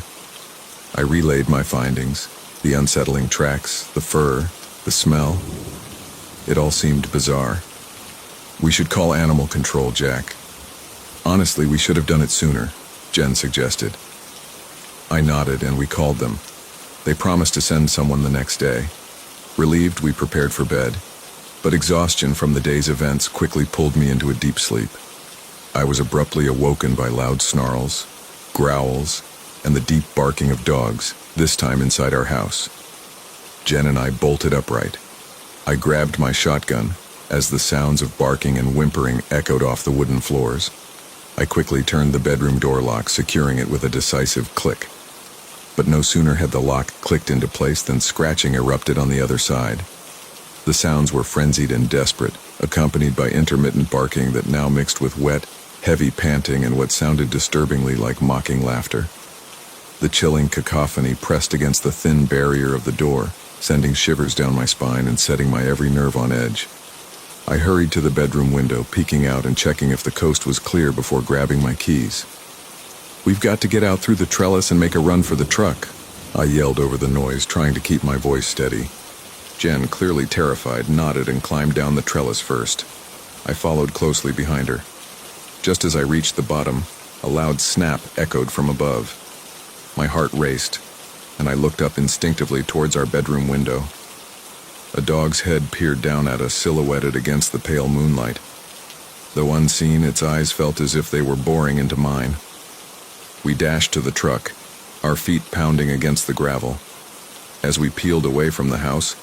I relayed my findings, the unsettling tracks, the fur, the smell. It all seemed bizarre. "We should call animal control, Jack." "Honestly, we should have done it sooner," Jen suggested. I nodded and we called them. They promised to send someone the next day. Relieved, we prepared for bed, but exhaustion from the day's events quickly pulled me into a deep sleep. I was abruptly awoken by loud snarls, growls, and the deep barking of dogs, this time inside our house. Jen and I bolted upright. I grabbed my shotgun as the sounds of barking and whimpering echoed off the wooden floors. I quickly turned the bedroom door lock, securing it with a decisive click. But no sooner had the lock clicked into place than scratching erupted on the other side. The sounds were frenzied and desperate, accompanied by intermittent barking that now mixed with wet, heavy panting and what sounded disturbingly like mocking laughter. The chilling cacophony pressed against the thin barrier of the door, sending shivers down my spine and setting my every nerve on edge. I hurried to the bedroom window, peeking out and checking if the coast was clear before grabbing my keys. "We've got to get out through the trellis and make a run for the truck," I yelled over the noise, trying to keep my voice steady. Jen, clearly terrified, nodded and climbed down the trellis first. I followed closely behind her. Just as I reached the bottom, a loud snap echoed from above. My heart raced, and I looked up instinctively towards our bedroom window. A dog's head peered down at us, silhouetted against the pale moonlight. Though unseen, its eyes felt as if they were boring into mine. We dashed to the truck, our feet pounding against the gravel. As we peeled away from the house,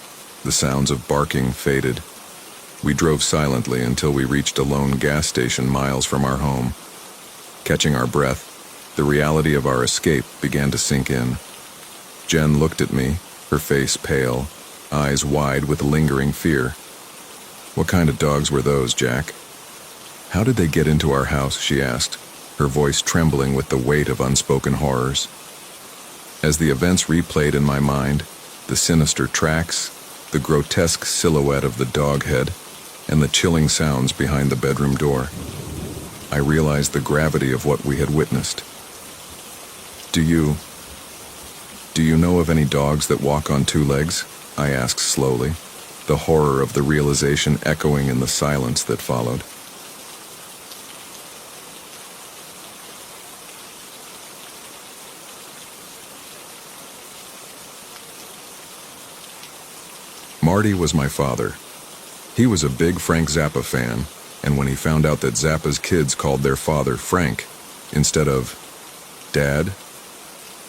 the sounds of barking faded. We drove silently until we reached a lone gas station miles from our home. Catching our breath, the reality of our escape began to sink in. Jen looked at me, her face pale, eyes wide with lingering fear. "What kind of dogs were those, Jack?" "How did they get into our house?" she asked, her voice trembling with the weight of unspoken horrors. As the events replayed in my mind, the sinister tracks, the grotesque silhouette of the dog head, and the chilling sounds behind the bedroom door, I realized the gravity of what we had witnessed. Do you know of any dogs that walk on two legs?" I asked slowly, the horror of the realization echoing in the silence that followed. Marty was my father. He was a big Frank Zappa fan, and when he found out that Zappa's kids called their father Frank instead of Dad,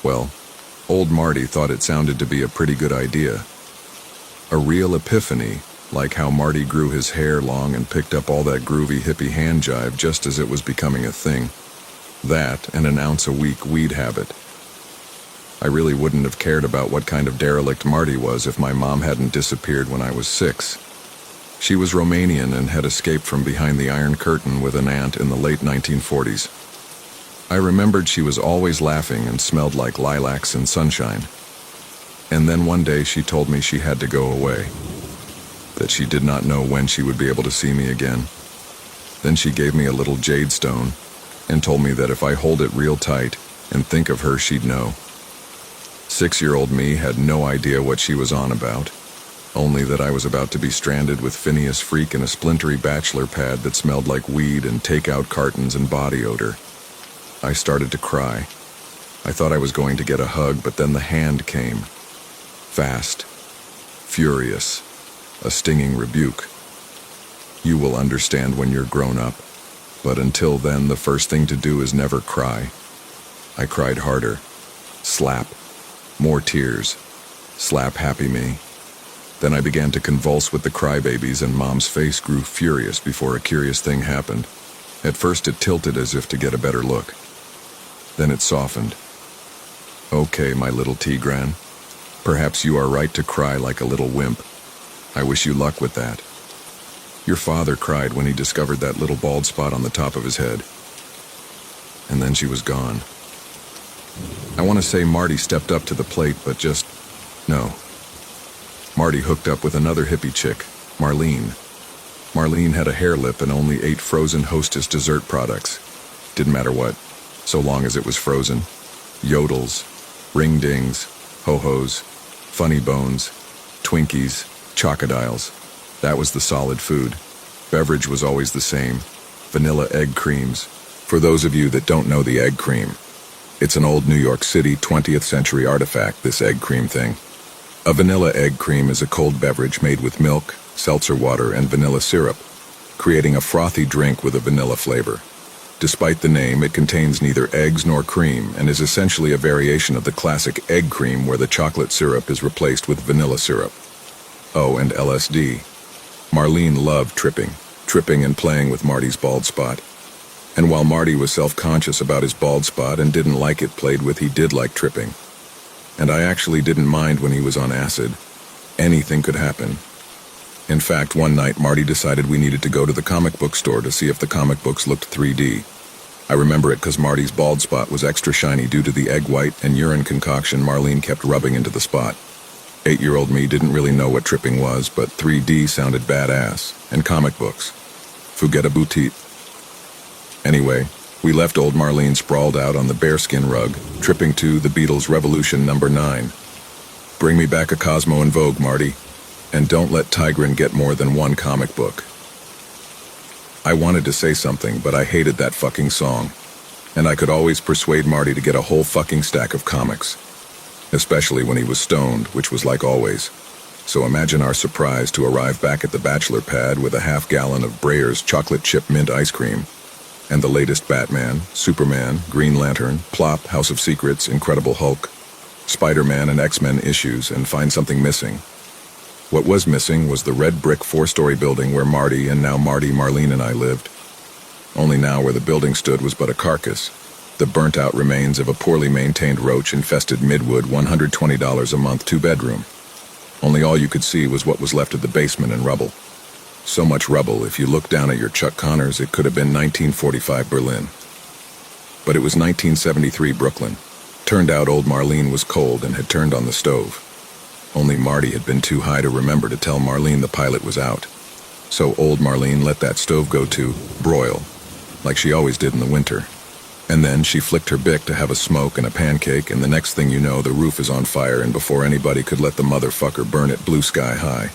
well, old Marty thought it sounded to be a pretty good idea. A real epiphany, like how Marty grew his hair long and picked up all that groovy hippie hand jive just as it was becoming a thing. That and an ounce-a-week weed habit. I really wouldn't have cared about what kind of derelict Marty was if my mom hadn't disappeared when I was 6. She was Romanian and had escaped from behind the Iron Curtain with an aunt in the late 1940s. I remembered she was always laughing and smelled like lilacs and sunshine. And then one day she told me she had to go away, that she did not know when she would be able to see me again. Then she gave me a little jade stone and told me that if I hold it real tight and think of her, she'd know. 6-year-old me had no idea what she was on about, only that I was about to be stranded with Phineas Freak in a splintery bachelor pad that smelled like weed and takeout cartons and body odor. I started to cry. I thought I was going to get a hug, but then the hand came. Fast, furious, a stinging rebuke. "You will understand when you're grown up, but until then the first thing to do is never cry." I cried harder. Slap. More tears. Slap happy me. Then I began to convulse with the crybabies, and Mom's face grew furious before a curious thing happened. At first it tilted as if to get a better look. Then it softened. "Okay, my little Tigran. Perhaps you are right to cry like a little wimp. I wish you luck with that. Your father cried when he discovered that little bald spot on the top of his head." And then she was gone. I want to say Marty stepped up to the plate, but no. Marty hooked up with another hippie chick, Marlene. Marlene had a hair lip and only ate frozen Hostess dessert products. Didn't matter what, so long as it was frozen. Yodels, ring-dings, ho-hos, funny bones, Twinkies, chocodiles. That was the solid food. Beverage was always the same. Vanilla egg creams. For those of you that don't know the egg cream, it's an old New York City 20th century artifact, this egg cream thing. A vanilla egg cream is a cold beverage made with milk, seltzer water, and vanilla syrup, creating a frothy drink with a vanilla flavor. Despite the name, it contains neither eggs nor cream and is essentially a variation of the classic egg cream where the chocolate syrup is replaced with vanilla syrup. Oh, and LSD. Marlene loved tripping and playing with Marty's bald spot. And while Marty was self-conscious about his bald spot and didn't like it played with, he did like tripping. And I actually didn't mind when he was on acid. Anything could happen. In fact, one night Marty decided we needed to go to the comic book store to see if the comic books looked 3D. I remember it because Marty's bald spot was extra shiny due to the egg white and urine concoction Marlene kept rubbing into the spot. 8-year-old me didn't really know what tripping was, but 3D sounded badass. And comic books. Forget a boutique. Anyway, we left old Marlene sprawled out on the bearskin rug, tripping to the Beatles' Revolution number 9. Bring me back a Cosmo and Vogue, Marty. And don't let Tigran get more than one comic book. I wanted to say something, but I hated that fucking song. And I could always persuade Marty to get a whole fucking stack of comics. Especially when he was stoned, which was like always. So imagine our surprise to arrive back at the bachelor pad with a half-gallon of Breyer's chocolate chip mint ice cream. And the latest Batman, Superman, Green Lantern, Plop, House of Secrets, Incredible Hulk, Spider-Man and X-Men issues, and find something missing. What was missing was the red brick four-story building where Marty and now Marty, Marlene, and I lived. Only now where the building stood was but a carcass, the burnt-out remains of a poorly maintained roach-infested Midwood $120 a month two-bedroom. Only all you could see was what was left of the basement and rubble. So much rubble, if you looked down at your Chuck Connors, it could have been 1945 Berlin. But it was 1973 Brooklyn. Turned out old Marlene was cold and had turned on the stove. Only Marty had been too high to remember to tell Marlene the pilot was out. So old Marlene let that stove go to broil, like she always did in the winter. And then she flicked her bick to have a smoke and a pancake, and the next thing you know, the roof is on fire, and before anybody could let the motherfucker burn it blue sky high.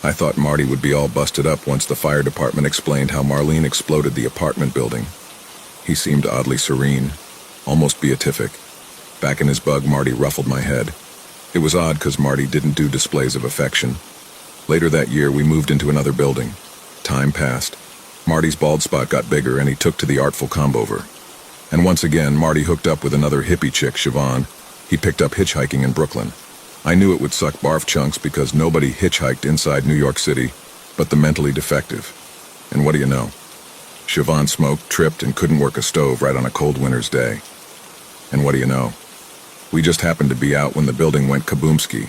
I thought Marty would be all busted up once the fire department explained how Marlene exploded the apartment building. He seemed oddly serene, almost beatific. Back in his bug, Marty ruffled my head. It was odd because Marty didn't do displays of affection. Later that year, we moved into another building. Time passed. Marty's bald spot got bigger, and he took to the artful combover. And once again, Marty hooked up with another hippie chick, Siobhan. He picked up hitchhiking in Brooklyn. I knew it would suck barf chunks because nobody hitchhiked inside New York City, but the mentally defective. And what do you know? Siobhan smoked, tripped, and couldn't work a stove right on a cold winter's day. And what do you know? We just happened to be out when the building went kaboomski.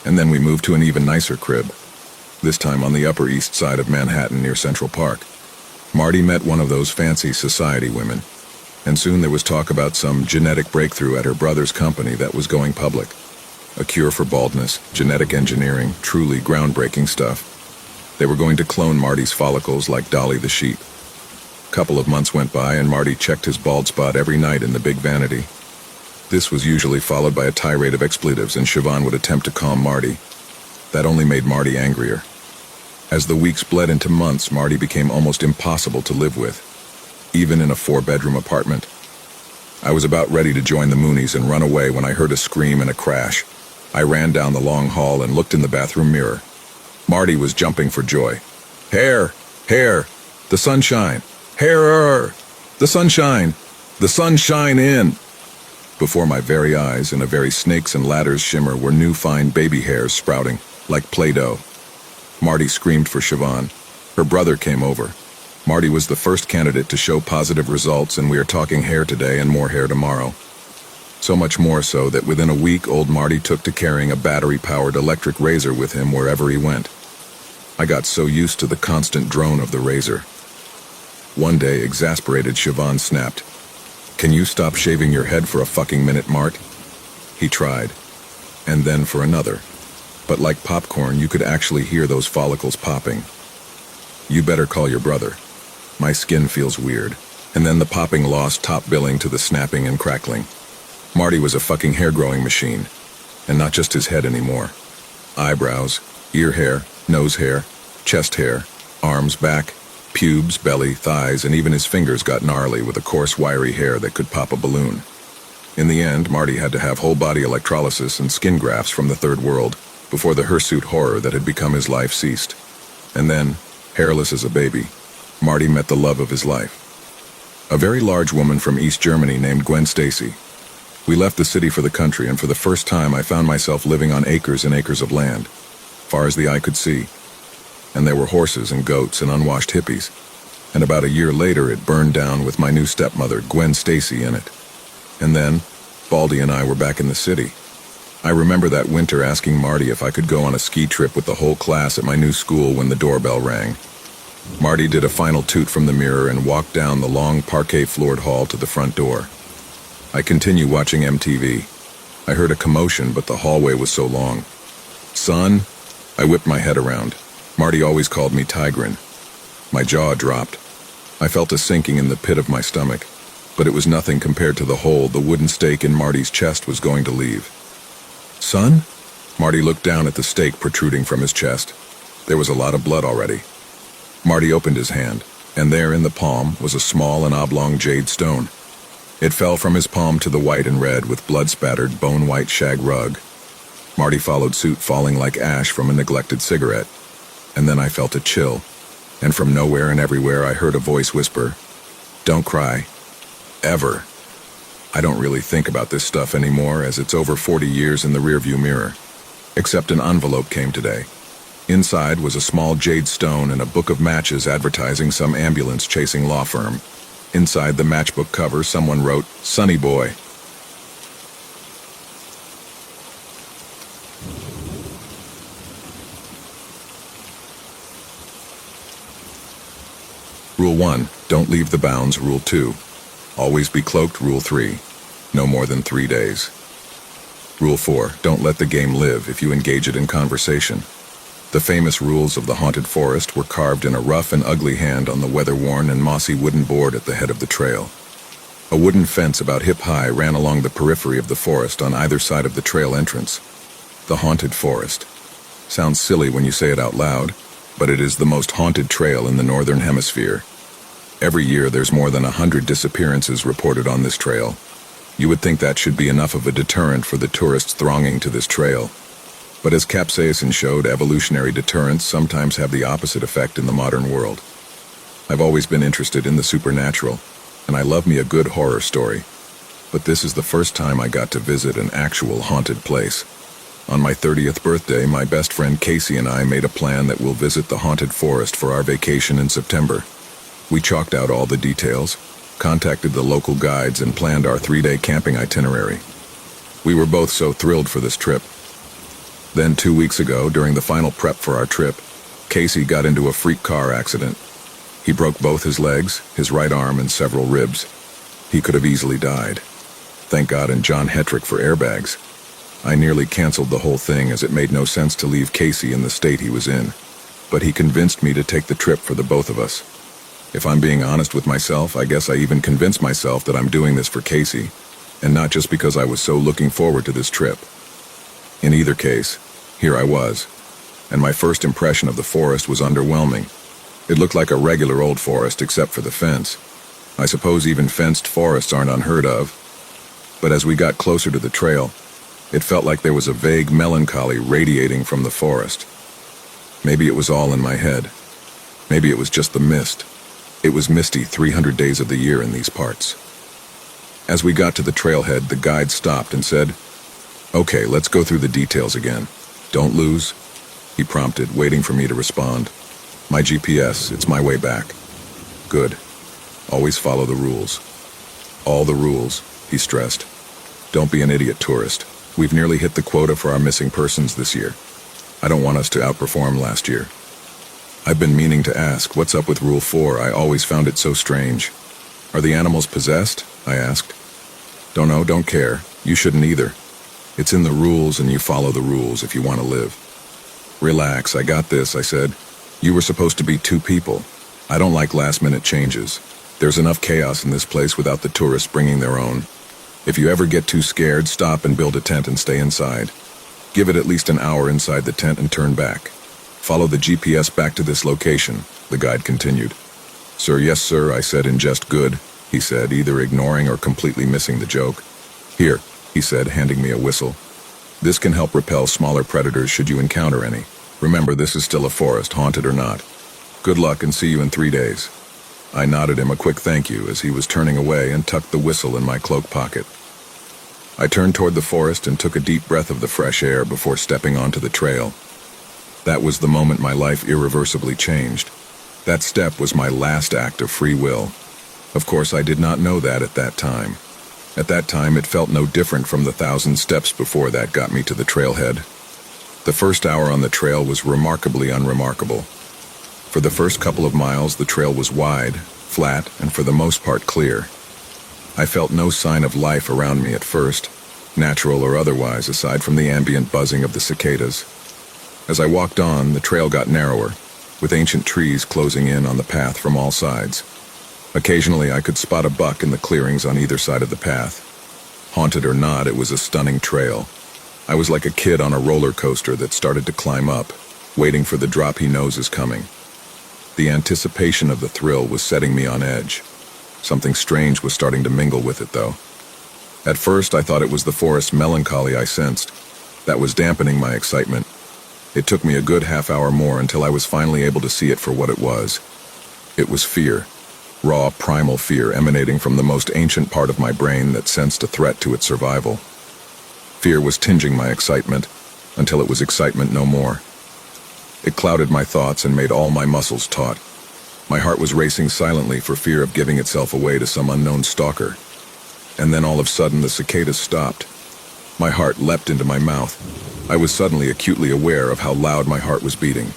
And then we moved to an even nicer crib, this time on the Upper East Side of Manhattan near Central Park. Marty met one of those fancy society women, and soon there was talk about some genetic breakthrough at her brother's company that was going public. A cure for baldness, genetic engineering, truly groundbreaking stuff. They were going to clone Marty's follicles like Dolly the sheep. Couple of months went by and Marty checked his bald spot every night in the big vanity. This was usually followed by a tirade of expletives, and Siobhan would attempt to calm Marty. That only made Marty angrier. As the weeks bled into months, Marty became almost impossible to live with, even in a 4-bedroom apartment. I was about ready to join the Moonies and run away when I heard a scream and a crash. I ran down the long hall and looked in the bathroom mirror. Marty was jumping for joy. Hair! Hair! The sunshine! Hair! The sunshine! The sunshine in! Before my very eyes, in a very snakes and ladders shimmer, were new fine baby hairs sprouting, like Play-Doh. Marty screamed for Siobhan. Her brother came over. Marty was the first candidate to show positive results, and we are talking hair today and more hair tomorrow. So much more so that within a week, old Marty took to carrying a battery-powered electric razor with him wherever he went. I got so used to the constant drone of the razor. One day, exasperated, Siobhan snapped, "Can you stop shaving your head for a fucking minute, Mart?" He tried, and then for another. But like popcorn, you could actually hear those follicles popping. "You better call your brother. My skin feels weird." And then the popping lost top billing to the snapping and crackling. Marty was a fucking hair-growing machine, and not just his head anymore. Eyebrows, ear hair, nose hair, chest hair, arms, back, pubes, belly, thighs, and even his fingers got gnarly with a coarse, wiry hair that could pop a balloon. In the end, Marty had to have whole-body electrolysis and skin grafts from the third world before the hirsute horror that had become his life ceased. And then, hairless as a baby, Marty met the love of his life. A very large woman from East Germany named Gwen Stacy. We left the city for the country, and for the first time I found myself living on acres and acres of land, far as the eye could see. And there were horses and goats and unwashed hippies. And about a year later, it burned down with my new stepmother, Gwen Stacy, in it. And then, Baldy and I were back in the city. I remember that winter asking Marty if I could go on a ski trip with the whole class at my new school when the doorbell rang. Marty did a final toot from the mirror and walked down the long parquet-floored hall to the front door. I continued watching MTV. I heard a commotion, but the hallway was so long. "Son?" I whipped my head around. Marty always called me Tigrin. My jaw dropped. I felt a sinking in the pit of my stomach, but it was nothing compared to the hole the wooden stake in Marty's chest was going to leave. "Son?" Marty looked down at the stake protruding from his chest. There was a lot of blood already. Marty opened his hand, and there in the palm was a small and oblong jade stone. It fell from his palm to the white and red with blood-spattered, bone-white shag rug. Marty followed suit, falling like ash from a neglected cigarette. And then I felt a chill, and from nowhere and everywhere I heard a voice whisper, "Don't cry. Ever." I don't really think about this stuff anymore, as it's over 40 years in the rearview mirror. Except an envelope came today. Inside was a small jade stone and a book of matches advertising some ambulance-chasing law firm. Inside the matchbook cover, someone wrote, "Sunny Boy." Rule 1, don't leave the bounds. Rule 2, always be cloaked. Rule 3, no more than 3 days. Rule 4, don't let the game live if you engage it in conversation. The famous rules of the haunted forest were carved in a rough and ugly hand on the weather-worn and mossy wooden board at the head of the trail. A wooden fence about hip-high ran along the periphery of the forest on either side of the trail entrance. The haunted forest. Sounds silly when you say it out loud, but it is the most haunted trail in the northern hemisphere. Every year there's more than 100 disappearances reported on this trail. You would think that should be enough of a deterrent for the tourists thronging to this trail. But as capsaicin showed, evolutionary deterrents sometimes have the opposite effect in the modern world. I've always been interested in the supernatural, and I love me a good horror story. But this is the first time I got to visit an actual haunted place. On my 30th birthday, my best friend Casey and I made a plan that we'll visit the haunted forest for our vacation in September. We chalked out all the details, contacted the local guides, and planned our 3-day camping itinerary. We were both so thrilled for this trip. Then 2 weeks ago, during the final prep for our trip, Casey got into a freak car accident. He broke both his legs, his right arm, and several ribs. He could have easily died. Thank God and John Hetrick for airbags. I nearly canceled the whole thing as it made no sense to leave Casey in the state he was in. But he convinced me to take the trip for the both of us. If I'm being honest with myself, I guess I even convinced myself that I'm doing this for Casey, and not just because I was so looking forward to this trip. In either case, here I was, and my first impression of the forest was underwhelming. It looked like a regular old forest except for the fence. I suppose even fenced forests aren't unheard of. But as we got closer to the trail, it felt like there was a vague melancholy radiating from the forest. Maybe it was all in my head. Maybe it was just the mist. It was misty 300 days of the year in these parts. As we got to the trailhead, the guide stopped and said, "Okay, let's go through the details again. Don't lose," he prompted, waiting for me to respond. "My GPS, it's my way back." "Good. Always follow the rules." "All the rules," he stressed. "Don't be an idiot, tourist. We've nearly hit the quota for our missing persons this year. I don't want us to outperform last year." I've been meaning to ask, what's up with Rule 4? I always found it so strange. "Are the animals possessed?" I asked. "Don't know, don't care. You shouldn't either. It's in the rules and you follow the rules if you want to live." "Relax, I got this," I said. "You were supposed to be 2 people. I don't like last-minute changes. There's enough chaos in this place without the tourists bringing their own. If you ever get too scared, stop and build a tent and stay inside. Give it at least an hour inside the tent and turn back. Follow the GPS back to this location," the guide continued. "Sir, yes sir," I said in jest. "Good," he said, either ignoring or completely missing the joke. "Here," he said, handing me a whistle. "This can help repel smaller predators should you encounter any. Remember, this is still a forest, haunted or not. Good luck and see you in 3 days." I nodded him a quick thank you as he was turning away and tucked the whistle in my cloak pocket. I turned toward the forest and took a deep breath of the fresh air before stepping onto the trail. That was the moment my life irreversibly changed. That step was my last act of free will. Of course, I did not know that at that time. At that time, it felt no different from the 1,000 steps before that got me to the trailhead. The first hour on the trail was remarkably unremarkable. For the first couple of miles, the trail was wide, flat, and for the most part clear. I felt no sign of life around me at first, natural or otherwise, aside from the ambient buzzing of the cicadas. As I walked on, the trail got narrower, with ancient trees closing in on the path from all sides. Occasionally, I could spot a buck in the clearings on either side of the path. Haunted or not, it was a stunning trail. I was like a kid on a roller coaster that started to climb up, waiting for the drop he knows is coming. The anticipation of the thrill was setting me on edge. Something strange was starting to mingle with it, though. At first, I thought it was the forest melancholy I sensed. That was dampening my excitement. It took me a good half hour more until I was finally able to see it for what it was. It was fear. Raw, primal fear emanating from the most ancient part of my brain that sensed a threat to its survival. Fear was tinging my excitement, until it was excitement no more. It clouded my thoughts and made all my muscles taut. My heart was racing silently for fear of giving itself away to some unknown stalker. And then all of a sudden the cicadas stopped. My heart leapt into my mouth. I was suddenly acutely aware of how loud my heart was beating.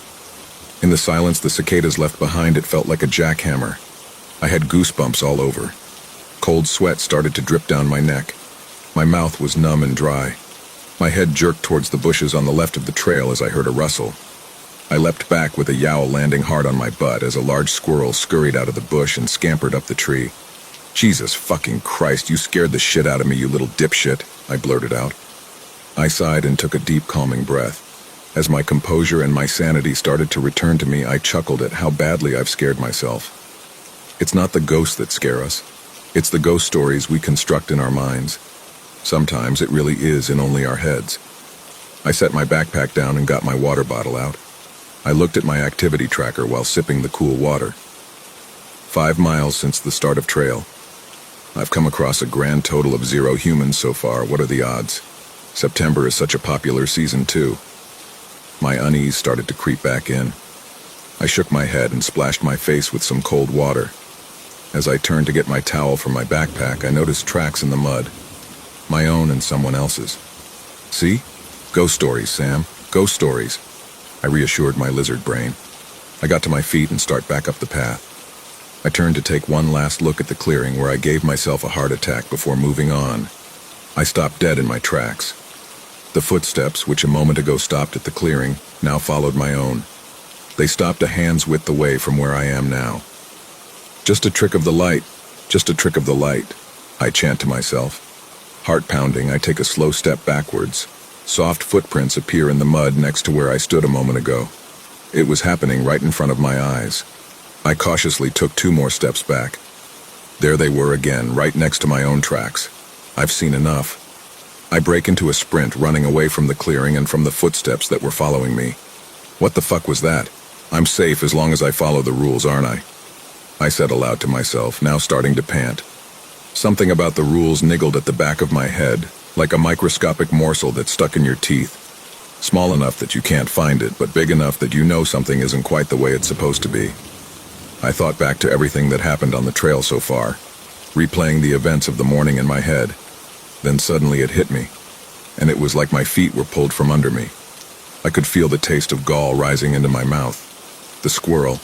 In the silence the cicadas left behind, it felt like a jackhammer. I had goosebumps all over. Cold sweat started to drip down my neck. My mouth was numb and dry. My head jerked towards the bushes on the left of the trail as I heard a rustle. I leapt back with a yowl landing hard on my butt as a large squirrel scurried out of the bush and scampered up the tree. "Jesus fucking Christ, you scared the shit out of me, you little dipshit," I blurted out. I sighed and took a deep, calming breath. As my composure and my sanity started to return to me, I chuckled at how badly I've scared myself. It's not the ghosts that scare us. It's the ghost stories we construct in our minds. Sometimes it really is in only our heads. I set my backpack down and got my water bottle out. I looked at my activity tracker while sipping the cool water. 5 miles since the start of trail. I've come across a grand total of 0 humans so far. What are the odds? September is such a popular season too. My unease started to creep back in. I shook my head and splashed my face with some cold water. As I turned to get my towel from my backpack, I noticed tracks in the mud. My own and someone else's. "See? Ghost stories, Sam. Ghost stories," I reassured my lizard brain. I got to my feet and started back up the path. I turned to take one last look at the clearing where I gave myself a heart attack before moving on. I stopped dead in my tracks. The footsteps, which a moment ago stopped at the clearing, now followed my own. They stopped a hand's width away from where I am now. "Just a trick of the light, just a trick of the light," I chant to myself. Heart pounding, I take a slow step backwards. Soft footprints appear in the mud next to where I stood a moment ago. It was happening right in front of my eyes. I cautiously took 2 more steps back. There they were again, right next to my own tracks. I've seen enough. I break into a sprint, running away from the clearing and from the footsteps that were following me. What the fuck was that? I'm safe as long as I follow the rules, aren't I said aloud to myself, now starting to pant. Something about the rules niggled at the back of my head, like a microscopic morsel that's stuck in your teeth. Small enough that you can't find it, but big enough that you know something isn't quite the way it's supposed to be. I thought back to everything that happened on the trail so far, replaying the events of the morning in my head. Then suddenly it hit me, and it was like my feet were pulled from under me. I could feel the taste of gall rising into my mouth. The squirrel.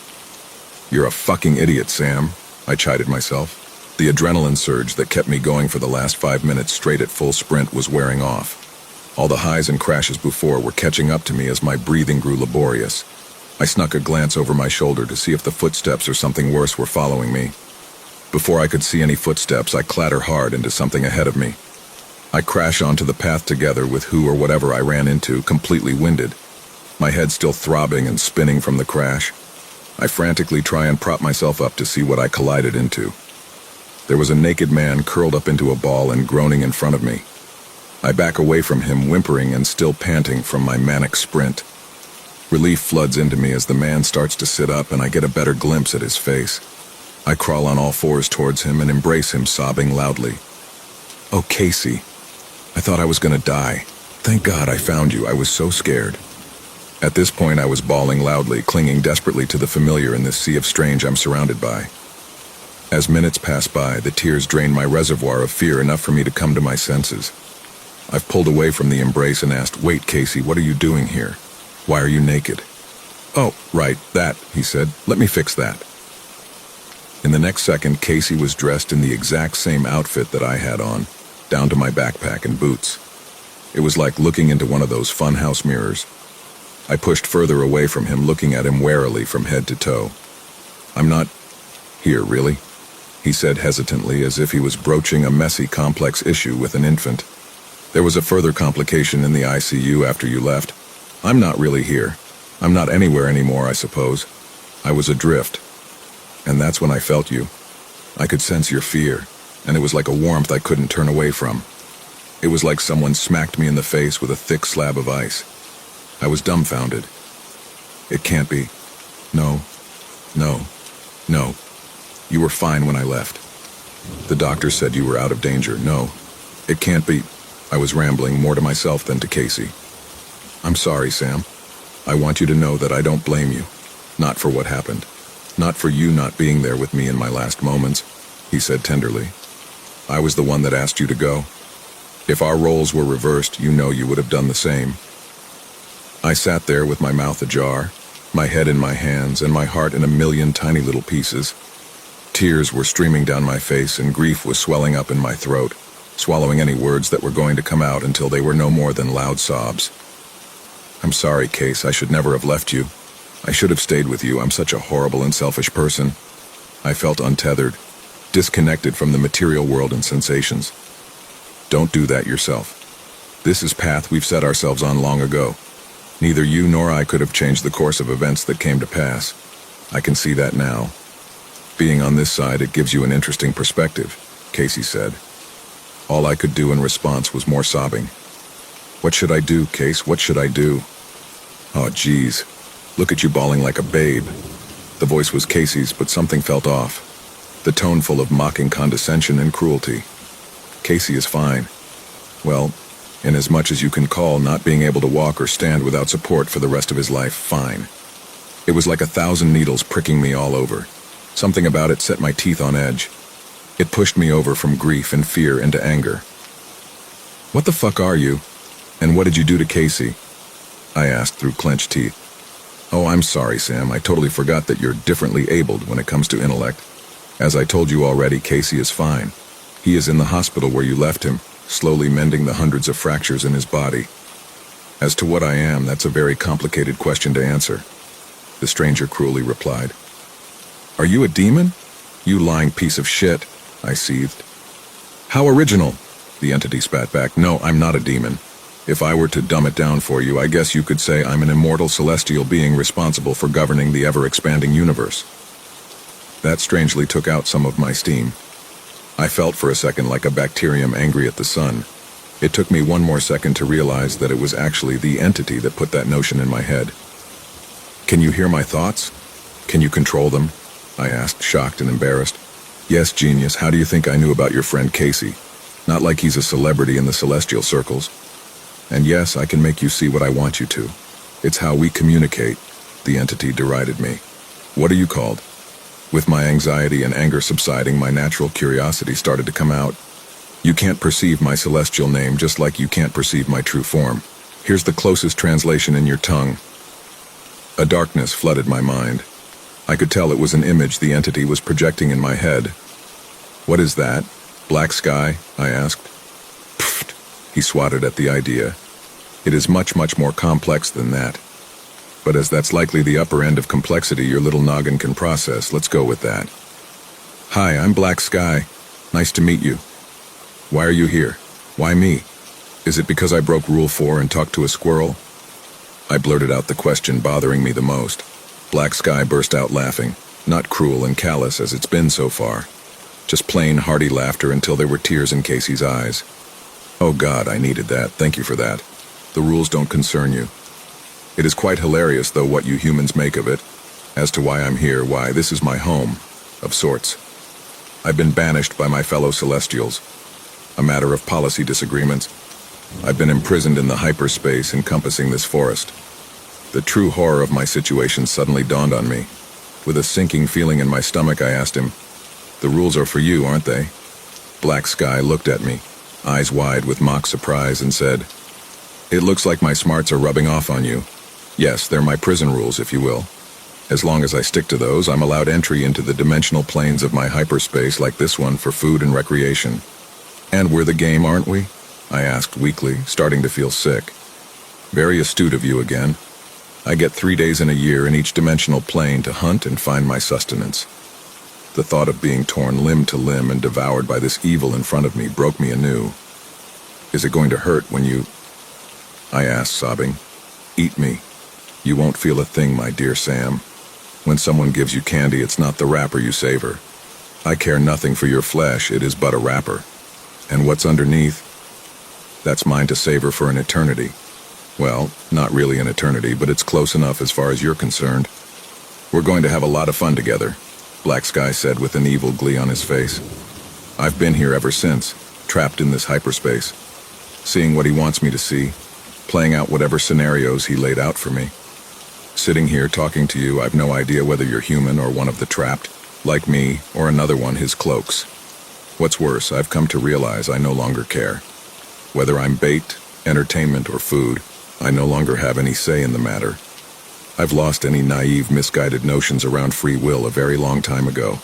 "You're a fucking idiot, Sam," I chided myself. The adrenaline surge that kept me going for the last 5 minutes straight at full sprint was wearing off. All the highs and crashes before were catching up to me as my breathing grew laborious. I snuck a glance over my shoulder to see if the footsteps or something worse were following me. Before I could see any footsteps, I clatter hard into something ahead of me. I crash onto the path together with who or whatever I ran into, completely winded. My head still throbbing and spinning from the crash. I frantically try and prop myself up to see what I collided into. There was a naked man curled up into a ball and groaning in front of me. I back away from him, whimpering and still panting from my manic sprint. Relief floods into me as the man starts to sit up and I get a better glimpse at his face. I crawl on all fours towards him and embrace him, sobbing loudly. "Oh, Casey. I thought I was gonna die. Thank God I found you. I was so scared." At this point I was bawling loudly, clinging desperately to the familiar in this sea of strange I'm surrounded by. As minutes pass by, the tears drain my reservoir of fear enough for me to come to my senses. I've pulled away from the embrace and asked, "Wait, Casey, what are you doing here? Why are you naked?" "Oh, right, that," he said. "Let me fix that." In the next second, Casey was dressed in the exact same outfit that I had on, down to my backpack and boots. It was like looking into one of those funhouse mirrors. I pushed further away from him, looking at him warily from head to toe. "I'm not here, really?" he said hesitantly, as if he was broaching a messy, complex issue with an infant. "There was a further complication in the ICU after you left. I'm not really here. I'm not anywhere anymore, I suppose. I was adrift. And that's when I felt you. I could sense your fear, and it was like a warmth I couldn't turn away from. It was like someone smacked me in the face with a thick slab of ice. I was dumbfounded. It can't be. No. You were fine when I left. The doctor said you were out of danger. No. It can't be." I was rambling more to myself than to Casey. "I'm sorry, Sam. I want you to know that I don't blame you. Not for what happened. Not for you not being there with me in my last moments, he said tenderly. I was the one that asked you to go. If our roles were reversed, you know you would have done the same. I sat there with my mouth ajar, my head in my hands, and my heart in a million tiny little pieces. Tears were streaming down my face, and grief was swelling up in my throat, swallowing any words that were going to come out until they were no more than loud sobs. I'm sorry, Case, I should never have left you. I should have stayed with you. I'm such a horrible and selfish person. I felt untethered, disconnected from the material world and sensations. Don't do that yourself. This is path we've set ourselves on long ago. Neither you nor I could have changed the course of events that came to pass. I can see that now. Being on this side, it gives you an interesting perspective, Casey said. All I could do in response was more sobbing. What should I do, Case? What should I do? Oh, geez. Look at you bawling like a babe. The voice was Casey's, but something felt off. The tone full of mocking condescension and cruelty. Casey is fine. Well, in as much as you can call not being able to walk or stand without support for the rest of his life fine. It was like 1,000 needles pricking me all over. Something about it set my teeth on edge. It pushed me over from grief and fear into anger. What the fuck are you? And what did you do to Casey? I asked through clenched teeth. Oh, I'm sorry, Sam. I totally forgot that you're differently abled when it comes to intellect. As I told you already, Casey is fine. He is in the hospital where you left him, slowly mending the hundreds of fractures in his body. As to what I am, that's a very complicated question to answer, the stranger cruelly replied. Are you a demon? You lying piece of shit, I seethed. How original, the entity spat back. No, I'm not a demon. If I were to dumb it down for you, I guess you could say I'm an immortal celestial being responsible for governing the ever-expanding universe. That strangely took out some of my steam. I felt for a second like a bacterium angry at the sun. It took me one more second to realize that it was actually the entity that put that notion in my head. Can you hear my thoughts? Can you control them? I asked, shocked and embarrassed. Yes, genius, how do you think I knew about your friend Casey? Not like he's a celebrity in the celestial circles. And yes, I can make you see what I want you to. It's how we communicate, the entity derided me. What are you called? With my anxiety and anger subsiding, my natural curiosity started to come out. You can't perceive my celestial name just like you can't perceive my true form. Here's the closest translation in your tongue. A darkness flooded my mind. I could tell it was an image the entity was projecting in my head. What is that? Black sky? I asked. Pfft, he swatted at the idea. It is much, much more complex than that. But as that's likely the upper end of complexity your little noggin can process, let's go with that. Hi, I'm Black Sky. Nice to meet you. Why are you here? Why me? Is it because I broke Rule 4 and talked to a squirrel? I blurted out the question bothering me the most. Black Sky burst out laughing, not cruel and callous as it's been so far. Just plain hearty laughter until there were tears in Casey's eyes. Oh God, I needed that. Thank you for that. The rules don't concern you. It is quite hilarious, though, what you humans make of it. As to why I'm here, why, this is my home, of sorts. I've been banished by my fellow Celestials. A matter of policy disagreements. I've been imprisoned in the hyperspace encompassing this forest. The true horror of my situation suddenly dawned on me. With a sinking feeling in my stomach, I asked him, The rules are for you, aren't they? Black Sky looked at me, eyes wide with mock surprise, and said, It looks like my smarts are rubbing off on you. Yes, they're my prison rules, if you will. As long as I stick to those, I'm allowed entry into the dimensional planes of my hyperspace like this one for food and recreation. And we're the game, aren't we? I asked weakly, starting to feel sick. Very astute of you again. I get 3 days in a year in each dimensional plane to hunt and find my sustenance. The thought of being torn limb to limb and devoured by this evil in front of me broke me anew. Is it going to hurt when you... I asked, sobbing. Eat me. You won't feel a thing, my dear Sam. When someone gives you candy, it's not the wrapper you savor. I care nothing for your flesh, it is but a wrapper. And what's underneath? That's mine to savor for an eternity. Well, not really an eternity, but it's close enough as far as you're concerned. We're going to have a lot of fun together, Black Sky said with an evil glee on his face. I've been here ever since, trapped in this hyperspace, seeing what he wants me to see, playing out whatever scenarios he laid out for me. Sitting here talking to you, I've no idea whether you're human or one of the trapped, like me, or another one, his cloaks. What's worse, I've come to realize I no longer care. Whether I'm bait, entertainment, or food, I no longer have any say in the matter. I've lost any naive, misguided notions around free will a very long time ago.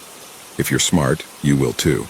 If you're smart, you will too.